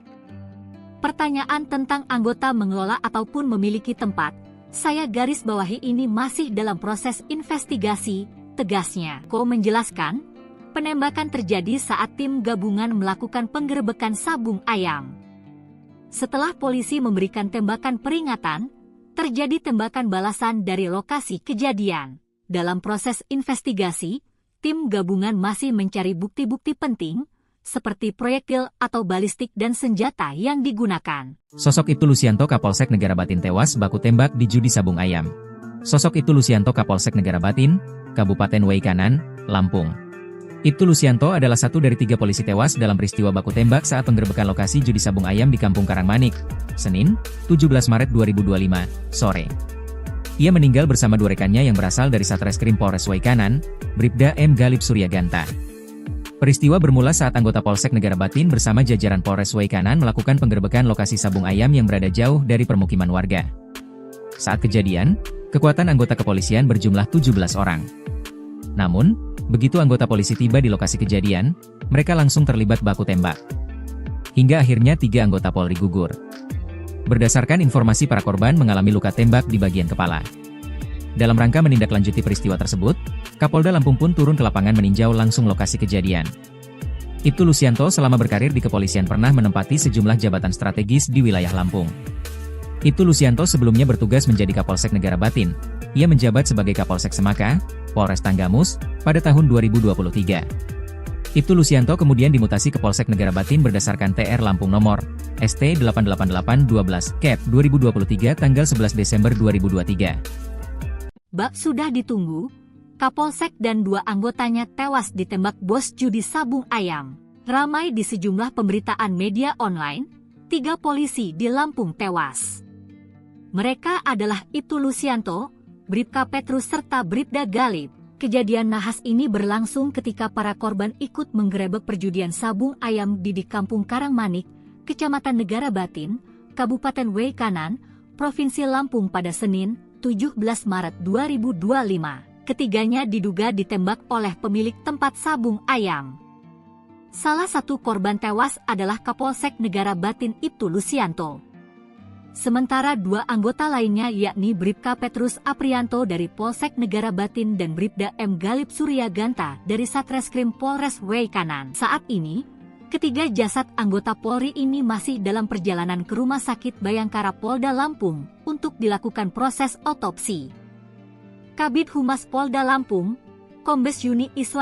Pertanyaan tentang anggota mengelola ataupun memiliki tempat, saya garis bawahi ini masih dalam proses investigasi, tegasnya. Ko menjelaskan, penembakan terjadi saat tim gabungan melakukan penggerebekan Sabung Ayam. Setelah polisi memberikan tembakan peringatan, terjadi tembakan balasan dari lokasi kejadian. Dalam proses investigasi, tim gabungan masih mencari bukti-bukti penting, seperti proyektil atau balistik dan senjata yang digunakan. Sosok Ibtu Lusianto Kapolsek Negara Batin tewas baku tembak di judi Sabung Ayam. Sosok Ibtu Lusianto Kapolsek Negara Batin, Kabupaten Wei Kanan, Lampung. Ibtu Lusianto adalah satu dari 3 polisi tewas dalam peristiwa baku tembak saat penggerebekan lokasi judi sabung ayam di Kampung Karangmanik, Senin, 17 Maret 2025, sore. Ia meninggal bersama 2 rekannya yang berasal dari Satreskrim Polres Waikanan, Bribda M. Galip Suryaganta. Peristiwa bermula saat anggota Polsek Negara Batin bersama jajaran Polres Waikanan melakukan penggerebekan lokasi sabung ayam yang berada jauh dari permukiman warga. Saat kejadian, kekuatan anggota kepolisian berjumlah 17 orang. Namun, begitu anggota polisi tiba di lokasi kejadian, mereka langsung terlibat baku tembak. Hingga akhirnya 3 anggota Polri gugur. Berdasarkan informasi, para korban mengalami luka tembak di bagian kepala. Dalam rangka menindaklanjuti peristiwa tersebut, Kapolda Lampung pun turun ke lapangan meninjau langsung lokasi kejadian. Ibtu Lusianto selama berkarir di kepolisian pernah menempati sejumlah jabatan strategis di wilayah Lampung. Ibtu Lusianto sebelumnya bertugas menjadi Kapolsek Negara Batin. Ia menjabat sebagai Kapolsek Semaka, Polres Tanggamus, pada tahun 2023. Ibtu Lusianto kemudian dimutasi ke Polsek Negara Batin berdasarkan TR Lampung nomor ST 88812 Cap 2023 tanggal 11 Desember 2023. Bak sudah ditunggu, Kapolsek dan 2 anggotanya tewas ditembak bos judi sabung ayam. Ramai di sejumlah pemberitaan media online, 3 polisi di Lampung tewas. Mereka adalah Ibtu Lusianto, Bribka Petrus serta Bribda Galip. Kejadian nahas ini berlangsung ketika para korban ikut menggerebek perjudian sabung ayam di Kampung Karangmanik, Kecamatan Negara Batin, Kabupaten Waikanan, Provinsi Lampung pada Senin, 17 Maret 2025. Ketiganya diduga ditembak oleh pemilik tempat sabung ayam. Salah satu korban tewas adalah Kapolsek Negara Batin Ibtu Lusianto. Sementara 2 anggota lainnya yakni Bribka Petrus Aprianto dari Polsek Negara Batin dan Bribda M. Galip Suryaganta dari Satreskrim Polres Waikanan. Saat ini, ketiga jasad anggota Polri ini masih dalam perjalanan ke Rumah Sakit Bayangkara Polda Lampung untuk dilakukan proses otopsi. Kabid Humas Polda Lampung, Kombes Yuni Iswan